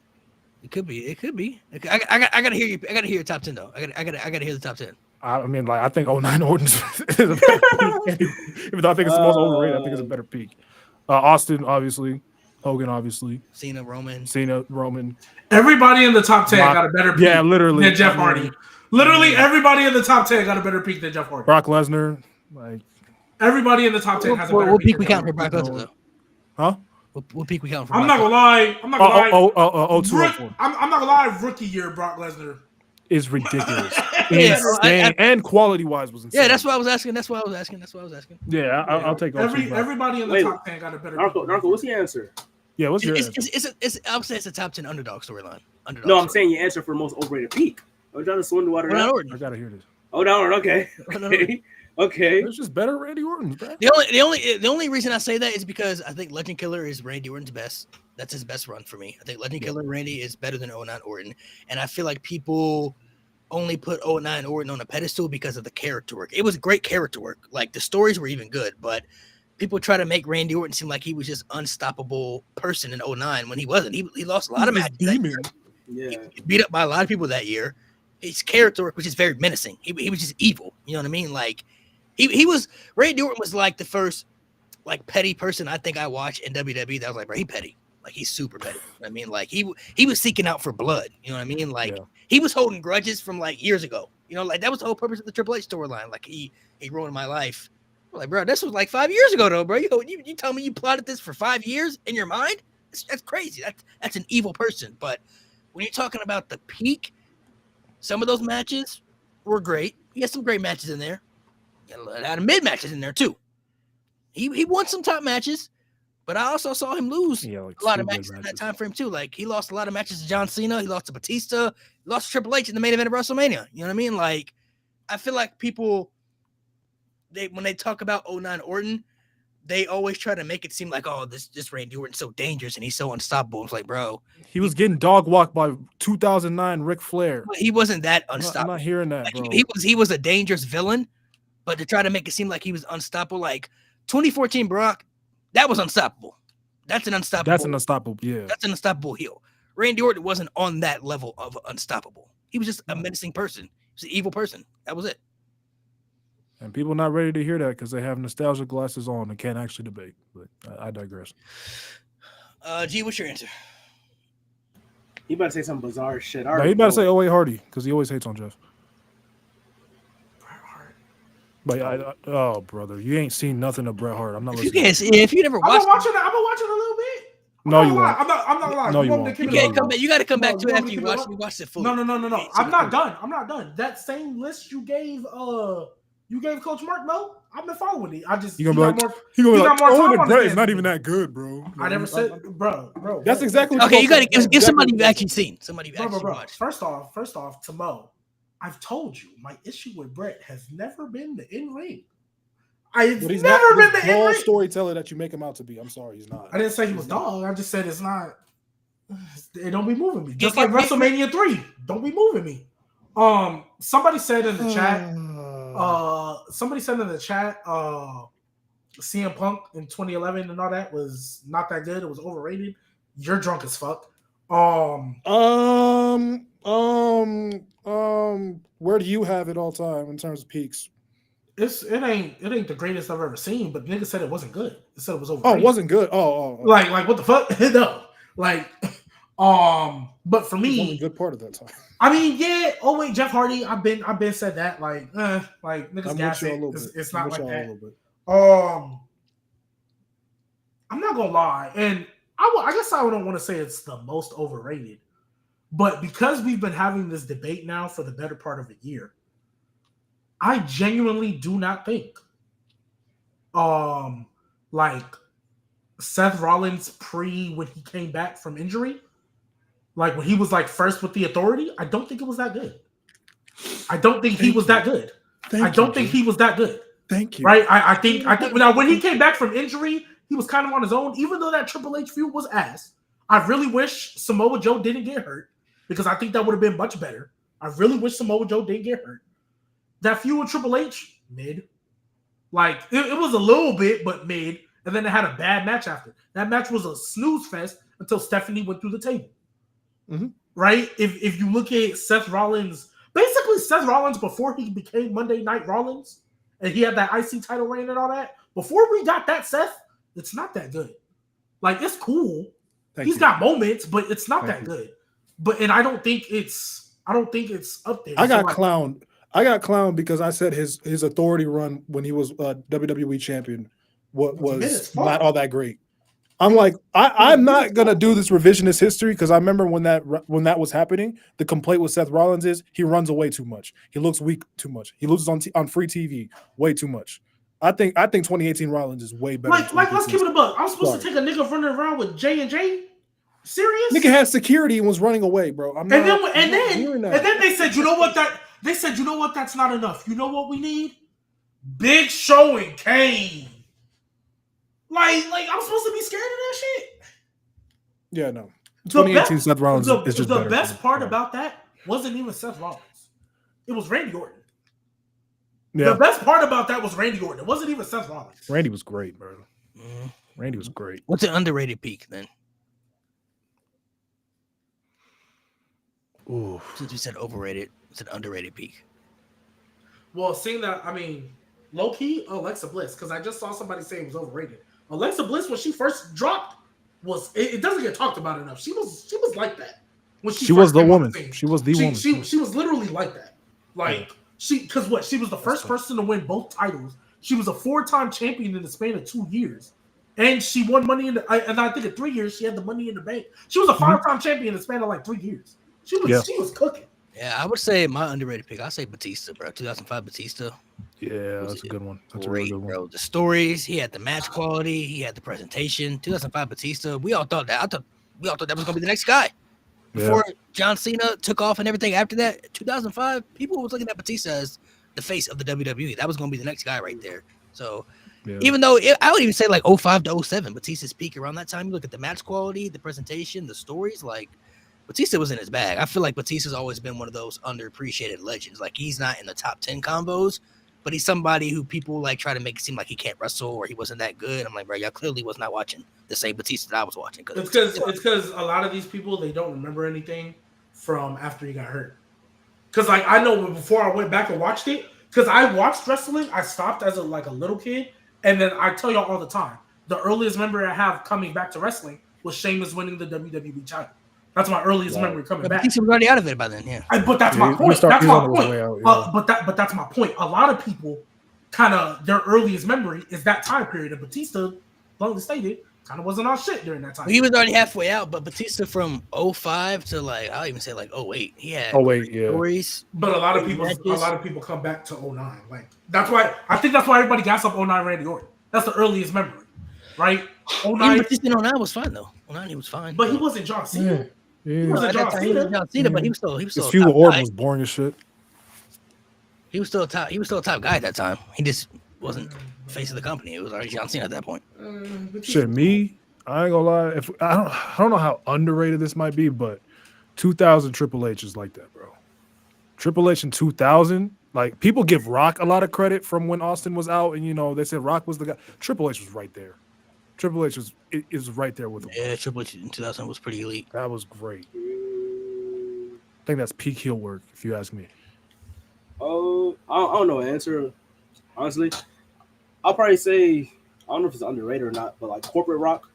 It could be. It could be. I gotta hear you. I gotta hear your top 10 though. I gotta hear the top 10. I mean, like I think 09 Orton's is a better peak. Even though I think it's the most overrated, I think it's a better peak. Austin, obviously. Hogan, obviously. Cena, Roman. Everybody in the top 10 got a better peak. Yeah, literally. Than Jeff Hardy. Literally, everybody in the top 10 got a better peak than Jeff Hardy. Brock Lesnar, like everybody in the top 10 has a better peak. What peak we count for Brock Lesnar though? Huh? What peak we count for? I'm not gonna lie. I'm not gonna lie. Rookie year Brock Lesnar is ridiculous. Insane. And quality wise was insane. Yeah, that's what I was asking. Yeah, I'll take everybody in the top 10 got a better peak. Narco, what's the answer? Yeah, what's your answer? I would say it's a top 10 underdog storyline. No, I'm saying your answer for most overrated peak. I'm trying to swim the water. I gotta hear this. Okay. It's just better Randy Orton's bro. The only reason I say that is because I think Legend Killer is Randy Orton's best. That's his best run for me. I think Legend Killer Randy is better than 09 Orton. And I feel like people only put 09 Orton on a pedestal because of the character work. It was great character work. Like the stories were even good, but people try to make Randy Orton seem like he was just unstoppable person in 09 when he wasn't. He lost a lot of matches that year. Yeah. He beat up by a lot of people that year. His character work was just very menacing. He was just evil. You know what I mean? Like he was Randy Orton was like the first like petty person I think I watched in WWE that was like, bro, he petty. Like he's super petty. I mean, like he was seeking out for blood. You know what I mean? Like he was holding grudges from like years ago. You know, like that was the whole purpose of the Triple H storyline. Like he ruined my life. I'm like, bro, this was like 5 years ago though, bro. You tell me you plotted this for 5 years in your mind? That's crazy. That's an evil person. But when you're talking about the peak, some of those matches were great. He had some great matches in there. He had a lot of mid matches in there too. He won some top matches, but I also saw him lose a lot of matches in that time frame too. Like he lost a lot of matches to John Cena. He lost to Batista. He lost to Triple H in the main event of WrestleMania. You know what I mean? Like I feel like people, when they talk about 09 Orton, they always try to make it seem like, oh, this Randy Orton's so dangerous and he's so unstoppable. It's like, bro, he was getting dog walked by 2009 Ric Flair. He wasn't that unstoppable. I'm not hearing that, bro. He was a dangerous villain, but to try to make it seem like he was unstoppable, like 2014 Brock, that was unstoppable. That's an unstoppable. Yeah. That's an unstoppable heel. Randy Orton wasn't on that level of unstoppable. He was just a menacing person. He was an evil person. That was it. And people not ready to hear that because they have nostalgia glasses on and can't actually debate. But I digress. G, what's your answer? He about to say some bizarre shit. No, he about to say 08 Hardy because he always hates on Jeff. But oh, brother, you ain't seen nothing of Bret Hart. I'm not listening. If you never watched, I've been watching a little bit. No, you won't. I'm not lying. No, you won't. You can't come back. You got to come back to it after you watch it fully. No. I'm not done. That same list you gave Coach Mark, no, I've been following it. I just he gonna be like, oh, Bret is not even that good, bro. I never said, bro. That's exactly okay. You got to give somebody you've actually seen. Somebody you've actually watched. First off, to Mo, I've told you my issue with Bret has never been the in-ring. He's never been the in-ring storyteller that you make him out to be. I'm sorry, he's not. I didn't say he was dog. I just said it's not. It don't be moving me. Just like WrestleMania 3, don't be moving me. Somebody said in the chat. CM Punk in 2011 and all that was not that good. It was overrated. You're drunk as fuck. Where do you have it all time in terms of peaks? It ain't the greatest I've ever seen, but nigga said it wasn't good. It said it was overrated. Oh, it wasn't good. Oh. Like what the fuck? No. Like, but for me, a good part of that time. I mean, yeah. Oh wait, Jeff Hardy. I've been said that. Like niggas gas it. It's not like that. I'm not gonna lie, and I guess I don't want to say it's the most overrated, but because we've been having this debate now for the better part of a year, I genuinely do not think, like Seth Rollins when he came back from injury, like when he was like first with the Authority, I don't think it was that good. I don't think he was that good. I don't think he was that good. Thank you. Right? I think now when he came back from injury, he was kind of on his own. Even though that Triple H feud was ass, I really wish Samoa Joe didn't get hurt because I think that would have been much better. I really wish Samoa Joe didn't get hurt. That feud with Triple H, mid. Like, it was a little bit, but mid. And then they had a bad match after. That match was a snooze fest until Stephanie went through the table. Mm-hmm. Right? If you look at Seth Rollins, basically Seth Rollins before he became Monday Night Rollins, and he had that IC title reign and all that, before we got that Seth, it's not that good. Like, it's cool. He's got moments, but it's not that good. And I don't think it's up there. I got clowned because I said his authority run when he was WWE champion was not all that great. I'm like, I'm not gonna do this revisionist history because I remember when that was happening. The complaint with Seth Rollins is he runs away too much. He looks weak too much. He loses on free TV way too much. I think 2018 Rollins is way better. Like let's keep it a buck. I'm supposed to take a nigga running around with J&J. Serious? Nigga had security and was running away, bro. And then they said, you know what that's not enough. You know what we need? Big Show and Kane. Like I'm supposed to be scared of that shit. Yeah, no. 2018 Seth Rollins is just better. The best part about that wasn't even Seth Rollins. It was Randy Orton. Yeah. The best part about that was Randy Orton. It wasn't even Seth Rollins. Randy was great, bro. Randy was great. What's an underrated peak then? Ooh. Since you said overrated, it's an underrated peak. Well, seeing that, low key, Alexa Bliss, because I just saw somebody say it was overrated. Alexa Bliss, when she first dropped, it doesn't get talked about enough. She was like that when she was the woman. She was the woman. She was literally like that. Like she was the first person to win both titles. She was a 4-time champion in the span of 2 years, and she won money and I think in 3 years she had the Money in the Bank. She was a 5-time champion in the span of like 3 years. She was cooking. Yeah, I would say my underrated pick. I'd say Batista, bro. 2005 Batista. Yeah, that's a good one. That's great, a really good one. Bro. The stories, he had the match quality, he had the presentation. 2005 Batista. We all thought that was gonna be the next guy. Before John Cena took off and everything after that, 2005, people was looking at Batista as the face of the WWE. That was gonna be the next guy right there. So even though I would even say like 05 to 07, Batista's peak around that time. You look at the match quality, the presentation, the stories, like Batista was in his bag. I feel like Batista's always been one of those underappreciated legends. Like, he's not in the top 10 combos, but he's somebody who people like try to make it seem like he can't wrestle or he wasn't that good. I'm like, bro, y'all clearly was not watching the same Batista that I was watching. It's because a lot of these people, they don't remember anything from after he got hurt. Because like I know before I went back and watched it, because I watched wrestling, I stopped as a little kid, and then I tell y'all all the time, the earliest memory I have coming back to wrestling was Sheamus winning the WWE title. That's my earliest memory coming back. He was already out of it by then, yeah. But that's my point. That's my point. But that's my point. A lot of people kind of their earliest memory is that time period. And Batista, bluntly stated, kind of wasn't on shit during that time. He was already halfway out, but Batista from 05 to I'll even say 08. He had stories. But a lot of people come back to 09. Like that's why everybody gas up 09 Randy Orton. That's the earliest memory, right? 09. Batista in 09 was fine though. 09 he was fine. But he wasn't John Cena. Yeah. He wasn't John Cena, but he was still. His feud with Orton was boring as shit. He was still a top guy at that time. He just wasn't face of the company. It was already John Cena at that point. Shit, me, I ain't gonna lie. If I don't know how underrated this might be, but 2000 Triple H is like that, bro. Triple H in 2000, like people give Rock a lot of credit from when Austin was out, and they said Rock was the guy. Triple H was right there. Triple H is right there with him. Yeah, Triple H in 2000 was pretty elite. That was great. I think that's peak heel work, if you ask me. Oh, I don't know the answer, honestly. I'll probably say, I don't know if it's underrated or not, but like corporate Rock.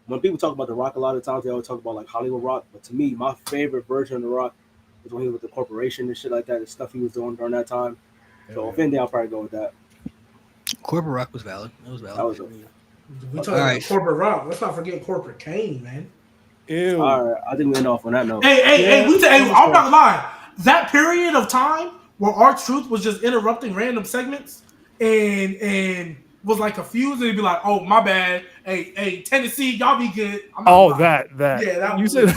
When people talk about The Rock a lot of times, they always talk about like Hollywood Rock. But to me, my favorite version of The Rock was when he was with the corporation and shit like that, the stuff he was doing during that time. So if anything, I'll probably go with that. Corporate Rock was valid. It was valid. We talking about corporate Rock. Let's not forget corporate Kane, man. Ew. All right, I think we end off on that note. Hey, I'm not lying. That period of time where R-Truth was just interrupting random segments and was like confused, and he'd be like, "Oh, my bad. Hey, Tennessee, y'all be good." That. Yeah, that you said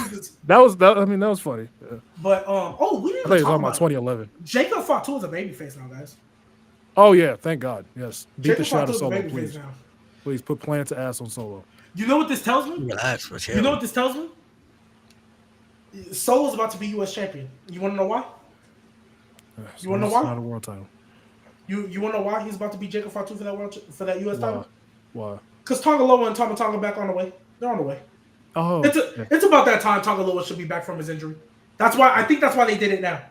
that was. I mean, that was funny. Yeah. But we didn't. I thought you were talking about 2011. Jacob Fatu is a babyface now, guys. Oh yeah, thank God. Yes, beat Jacob the shot of Fatu's Solo, please. Please put Plant to ass on Solo. You know what this tells me? Relax, you know what this tells me? Solo's about to be U.S. champion. You want to know why? You want to know why? Not a world title. You want to know why he's about to be Jacob Fatu for that U.S. title? Why? Because Tongaloa and Tama Tonga back on the way. They're on the way. Oh, it's about that time Tongaloa should be back from his injury. I think that's why they did it now.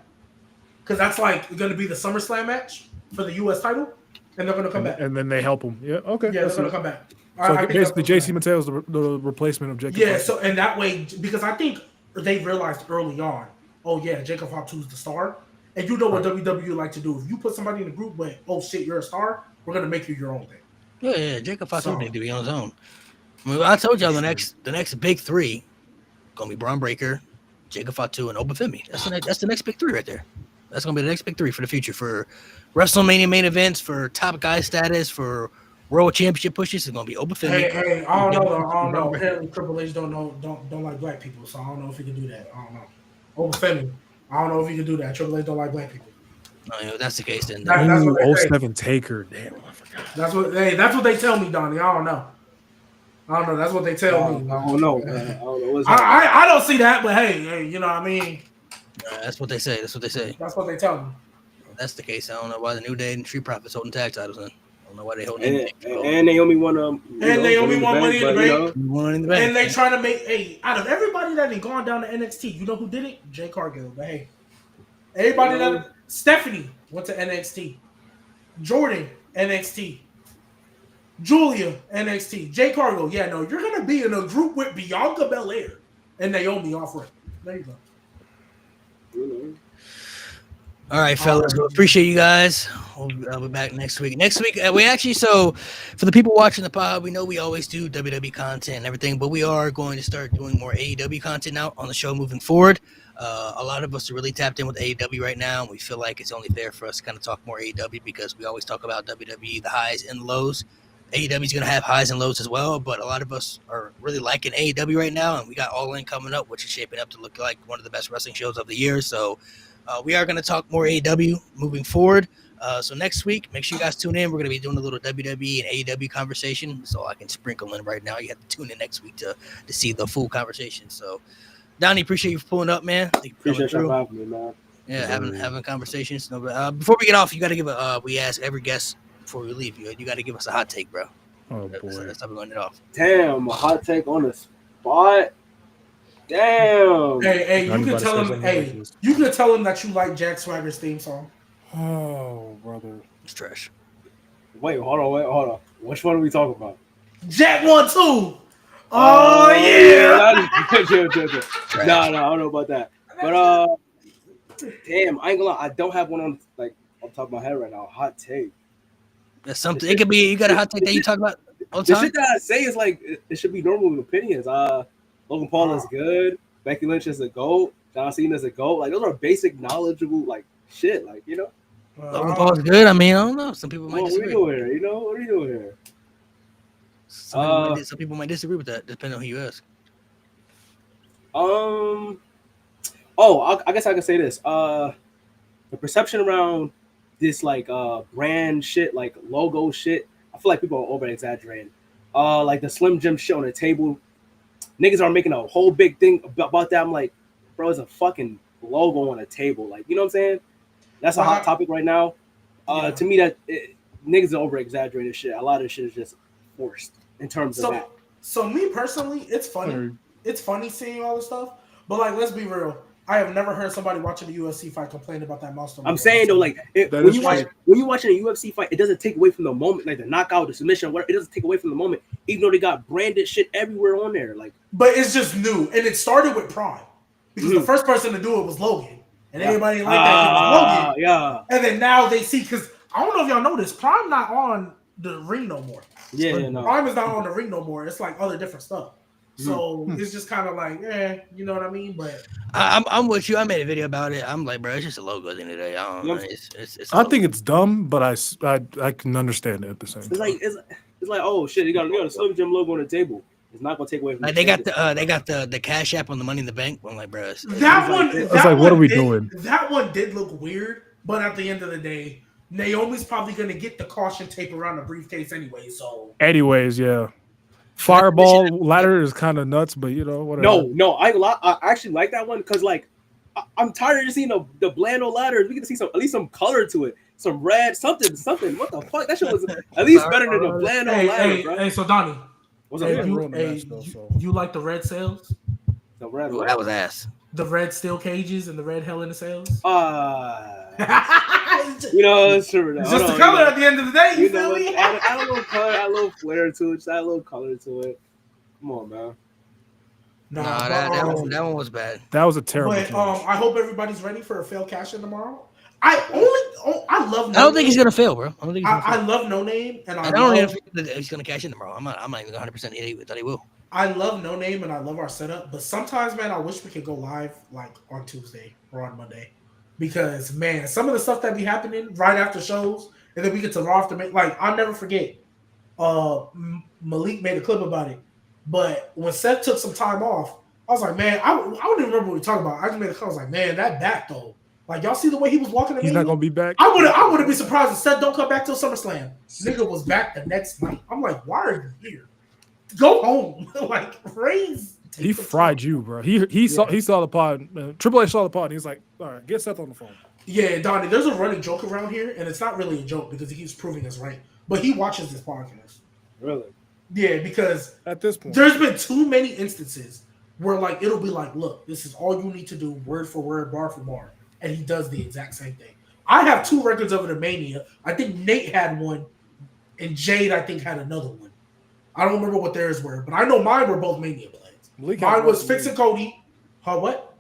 Because that's like going to be the SummerSlam match for the U.S. title, and they're going to come back. And then they help him. Yeah, okay. Yeah, they're going to come back. So basically, JC Mateo's the replacement of Jacob. Yeah, so and that way, because I think they realized early on, oh yeah, Jacob Fatu's the star. And you know what WWE like to do. If you put somebody in the group, but oh shit, you're a star, we're going to make you your own thing. Yeah, Jacob Fatu need to be on his own. I mean, I told y'all the next big three gonna be Braun Breaker, Jacob Fatu, and Obafemi. That's the next big three right there. That's gonna be the next big three for the future for WrestleMania main events, for top guy status, for World Championship pushes. It's gonna be Obafemi. Hey, I don't know. Apparently, Triple H don't like black people, so I don't know if he can do that. I don't know. Obafemi, I don't know if he can do that. Triple H don't like black people. No, if that's the case, then that's what 07 Taker. Damn, I forgot. That's what they tell me, Donnie. I don't know. That's what they tell me. I don't know. I don't see that, but hey, you know what I mean? That's what they say. That's what they tell me. If that's the case, I don't know why the New Day and Street Profits holding tag titles in. I don't know why they hold and Naomi won Naomi won Money in the Bank. Money in the Bank. And they trying to make out of everybody that ain't gone down to NXT, you know who did it? Jay Cargill. But hey, everybody that Stephanie went to NXT. Jordan, NXT. Julia, NXT. Jay Cargill, yeah, no, you're going to be in a group with Bianca Belair and Naomi off-ring. There you go. All right, fellas. Well, appreciate you guys. I'll be back next week. Next week, we actually, so for the people watching the pod, we know we always do WWE content and everything, but we are going to start doing more AEW content now on the show moving forward. A lot of us are really tapped in with AEW right now, and we feel like it's only fair for us to kind of talk more AEW because we always talk about WWE, the highs and lows. AEW is going to have highs and lows as well, but a lot of us are really liking AEW right now, and we got All In coming up, which is shaping up to look like one of the best wrestling shows of the year. So we are going to talk more AEW moving forward. So next week, make sure you guys tune in. We're going to be doing a little WWE and AEW conversation, so I can sprinkle in right now. You have to tune in next week to see the full conversation. So, Donnie, appreciate you for pulling up, man. Appreciate you having me, man. Yeah, having conversations. No, before we get off, you got to give we ask every guest before we leave. You got to give us a hot take, bro. Oh boy, that's how we're going to get off. Damn, a hot take on the spot. Damn. Hey, you can tell him. Hey, you can tell him that you like Jack Swagger's theme song. Oh, brother, it's trash. Wait, hold on. Which one are we talking about? Jack 1-2. Oh yeah. No, I don't know about that. But damn, I ain't gonna lie, I don't have one on top of my head right now. Hot take. That's something. It could be. You got a hot take that you talk about all the time. The shit that I say is like it should be normal opinions. Logan Paul is good. Becky Lynch is a GOAT. John Cena is a GOAT. Like those are basic, knowledgeable shit. Logan Paul's good. I mean, I don't know. Some people might disagree. What are you doing here? Some people might disagree with that, depending on who you ask. I guess I can say this. The perception around this brand shit, logo shit, I feel like people are over exaggerating. Like the Slim Jim shit on the table, niggas are making a whole big thing about that. I'm like, bro, it's a fucking logo on a table. You know what I'm saying? That's a hot topic right now. To me, niggas are over exaggerating shit. A lot of shit is just forced in terms of that. So me personally, it's funny. It's funny seeing all this stuff. But let's be real. I have never heard somebody watching the UFC fight complain about that monster. I'm saying though, when you're watching a UFC fight, it doesn't take away from the moment, the knockout, the submission, whatever. It doesn't take away from the moment, even though they got branded shit everywhere on there. But it's just new, and it started with Prime because the first person to do it was Logan, and everybody like that was Logan. Yeah. And then now they see, because I don't know if y'all know this, Prime not on the ring no more. No. Prime is not on the ring no more. It's other different stuff. So it's just kind of you know what I mean? But I'm with you. I made a video about it. I'm like, bro, it's just a logo at the end of the day. I don't know. I think it's dumb, but I can understand it at the same time. It's like, oh shit, you got a Slim Jim logo on the table. It's not gonna take away from. They got the Cash App on the Money in the Bank. I'm like, bro, what are we doing? That one did look weird, but at the end of the day, Naomi's probably gonna get the caution tape around the briefcase anyway. So, anyways, yeah. Fireball ladder is kind of nuts, but whatever. No, I actually like that one because I'm tired of just seeing the bland old ladders. We get to see at least some color to it, some red, something. What the fuck? That shit was at least better than the bland old ladder, bro. Hey, so Donnie, what's up? You like the red sails? The red. Ooh, that was ass. The red steel cages and the red Hell in the Cells. It's true. It's just the color at the end of the day. You feel me? Add a little color, add a little flair to it. Just add a little color to it. Come on, man. That one was bad. That was a terrible. But I hope everybody's ready for a fail cash in tomorrow. I love. I don't think he's gonna fail, bro. I love No Name, and I don't even think he's gonna cash in tomorrow. I'm not even 100% that he will. I love No Name and I love our setup, but sometimes, man, I wish we could go live like on Tuesday or on Monday, because man, some of the stuff that be happening right after shows, and then we get to Raw after. I'll never forget. Malik made a clip about it, but when Seth took some time off, I was like, man, I don't even remember what we were talking about. I just made a comment. I was like, man, that back though. Like, y'all see the way he was walking? He's not gonna be back. I wouldn't be surprised if Seth don't come back till SummerSlam. Nigga was back the next night. I'm like, why are you here? Go home. Like, raise. He fried you, bro. He saw the pod. Triple H saw the pod. And he's like, all right, get Seth on the phone. Yeah, Donnie, there's a running joke around here, and it's not really a joke because he keeps proving us right. But he watches this podcast. Really? Yeah, because at this point, there's been too many instances where like it'll be like, look, this is all you need to do, word for word, bar for bar, and he does the exact same thing. I have 2 records of it at Mania. I think Nate had one, and Jade, I think, had another one. I don't remember what theirs were, but I know mine were both Mania plays. Mine was fixing Cody. Huh? What?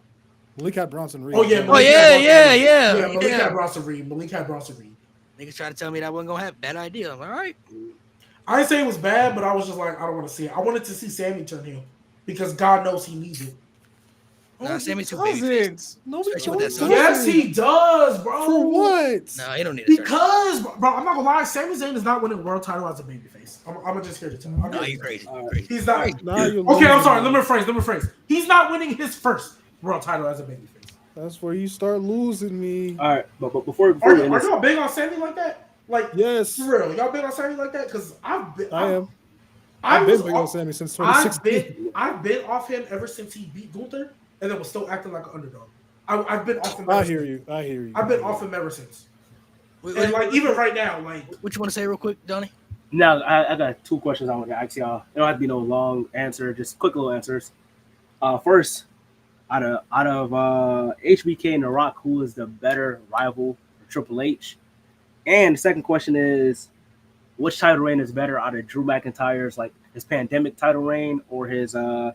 Malik had Bronson Reed. Oh yeah. Malik had Bronson Reed. Niggas try to tell me that wasn't gonna happen. Bad idea. I'm like, all right. I didn't say it was bad, but I was just like, I don't want to see it. I wanted to see Sammy turn heel because God knows he needs it. Nah, Sammy's too baby. Yes, he does, bro. For what? No, he don't need it. Because, bro, I'm not gonna lie. Sami Zayn is not winning world title as a babyface. I'm just here to tell you. No, you're crazy. He's not. Okay, I'm sorry. Let me rephrase. He's not winning his first world title as a babyface. That's where you start losing me. All right, but before are y'all big on Sammy like that? Like, yes, for real, y'all big on Sammy like that? Because I've been big on Sammy since 2016. I've been off him ever since he beat Gunther, and then was still acting like an underdog. I've been off him. I hear you. I've been off him ever since. And like even right now, like, what you want to say real quick, Donnie? Now I got 2 questions I want to ask y'all. It don't have to be no long answer, just quick little answers. First, out of HBK and The Rock, who is the better rival for Triple H? And the second question is, which title reign is better out of Drew McIntyre's like his pandemic title reign or his or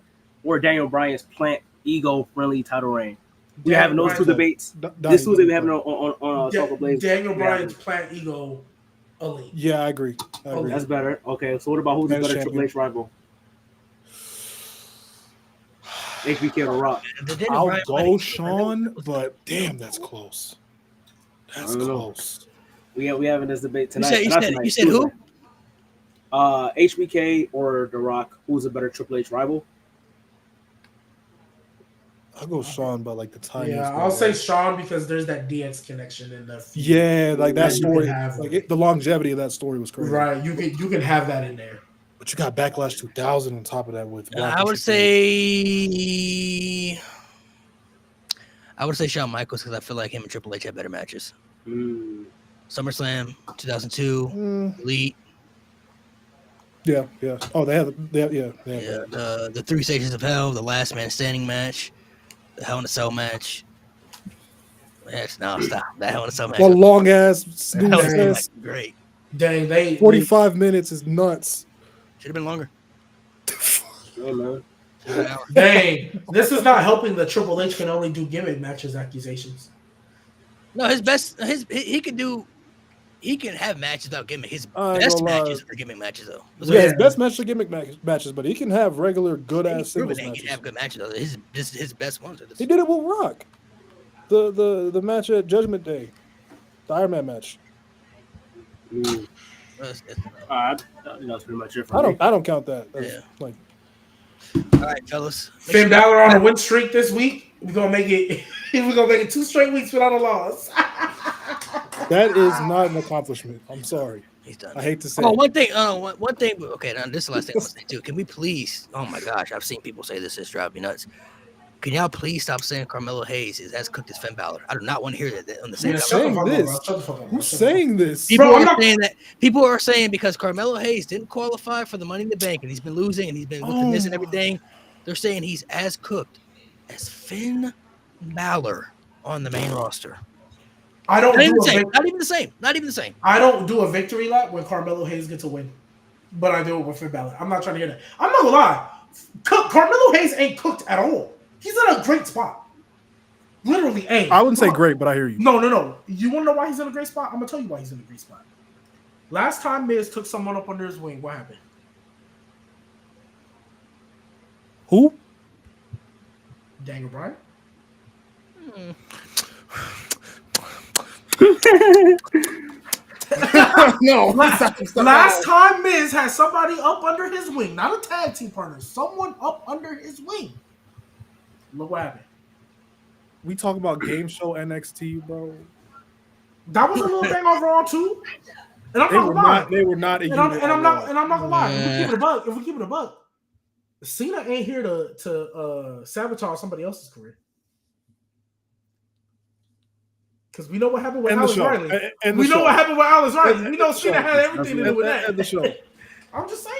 Daniel Bryan's plant ego friendly title reign? We're having those 2 debates. This Tuesday we're having on Talk of Blaze. Daniel Bryan's plant ego elite. Yeah, I agree. That's better. Okay, so what about who's the better Triple H rival? HBK or Rock? I'll go Sean, but damn, that's close. That's close. We having this debate tonight. You said who? HBK or The Rock? Who's a better Triple H rival? I'll go Sean, but like the tiniest. Yeah, I'll say Sean because there's that DX connection in the. Yeah, like that story, the longevity of that story was crazy. Right, you can have that in there. But you got Backlash 2000 on top of that with. I would say Shawn Michaels because I feel like him and Triple H had better matches. SummerSlam 2002, Elite. Yeah. Oh, they have. The 3 Stages of Hell, the Last Man Standing match, the Hell in a Cell match. Stop. That Hell in a Cell match. Well, long ass. Great. Dang, 45 minutes is nuts. Should have been longer. Yeah, man. Dang, this is not helping the Triple H can only do gimmick matches accusations. No, he can have matches without gimmick. His best matches are gimmick matches, though. His best matches are gimmick matches, but he can have regular good ass singles matches. He can have good matches, though. His best ones are He did it with Rock. The match at Judgment Day, the Iron Man match. That's pretty much it for me. I don't count that. Like, all right, fellas. Finn Balor on a win streak this week. We're gonna make it 2 straight weeks without a loss. That is not an accomplishment. I'm sorry. He's done. I hate to say. Oh, one thing. One thing. Okay, now this is the last thing I'm gonna say too. Can we please? Oh my gosh, I've seen people say this. It's driving me nuts. Can y'all please stop saying Carmelo Hayes is as cooked as Finn Balor? I do not want to hear that on the same time. Who's saying this? People are saying that. People are saying because Carmelo Hayes didn't qualify for the Money in the Bank and he's been losing and he's been with the Miz and everything. They're saying he's as cooked as Finn Balor on the main roster. Not even the same. Not even the same. I don't do a victory lap when Carmelo Hayes gets a win, but I do it with Finn Balor. I'm not trying to hear that. I'm not gonna lie. Carmelo Hayes ain't cooked at all. He's in a great spot. Literally, ain't. I wouldn't say great, but I hear you. No. You want to know why he's in a great spot? I'm gonna tell you why he's in a great spot. Last time Miz took someone up under his wing, what happened? Who? Daniel Bryan. No. Last time Miz had somebody up under his wing, not a tag team partner, someone up under his wing. Look what happened. We talk about game show NXT, bro. That was a little thing on Raw too. And I'm not gonna lie. They were not. And I'm not gonna lie. If we keep it a buck, Cena ain't here to sabotage somebody else's career. Because we know what happened with Alex Riley. We know what happened with Alex Riley. We know Cena had everything to do with that. End the show. I'm just saying.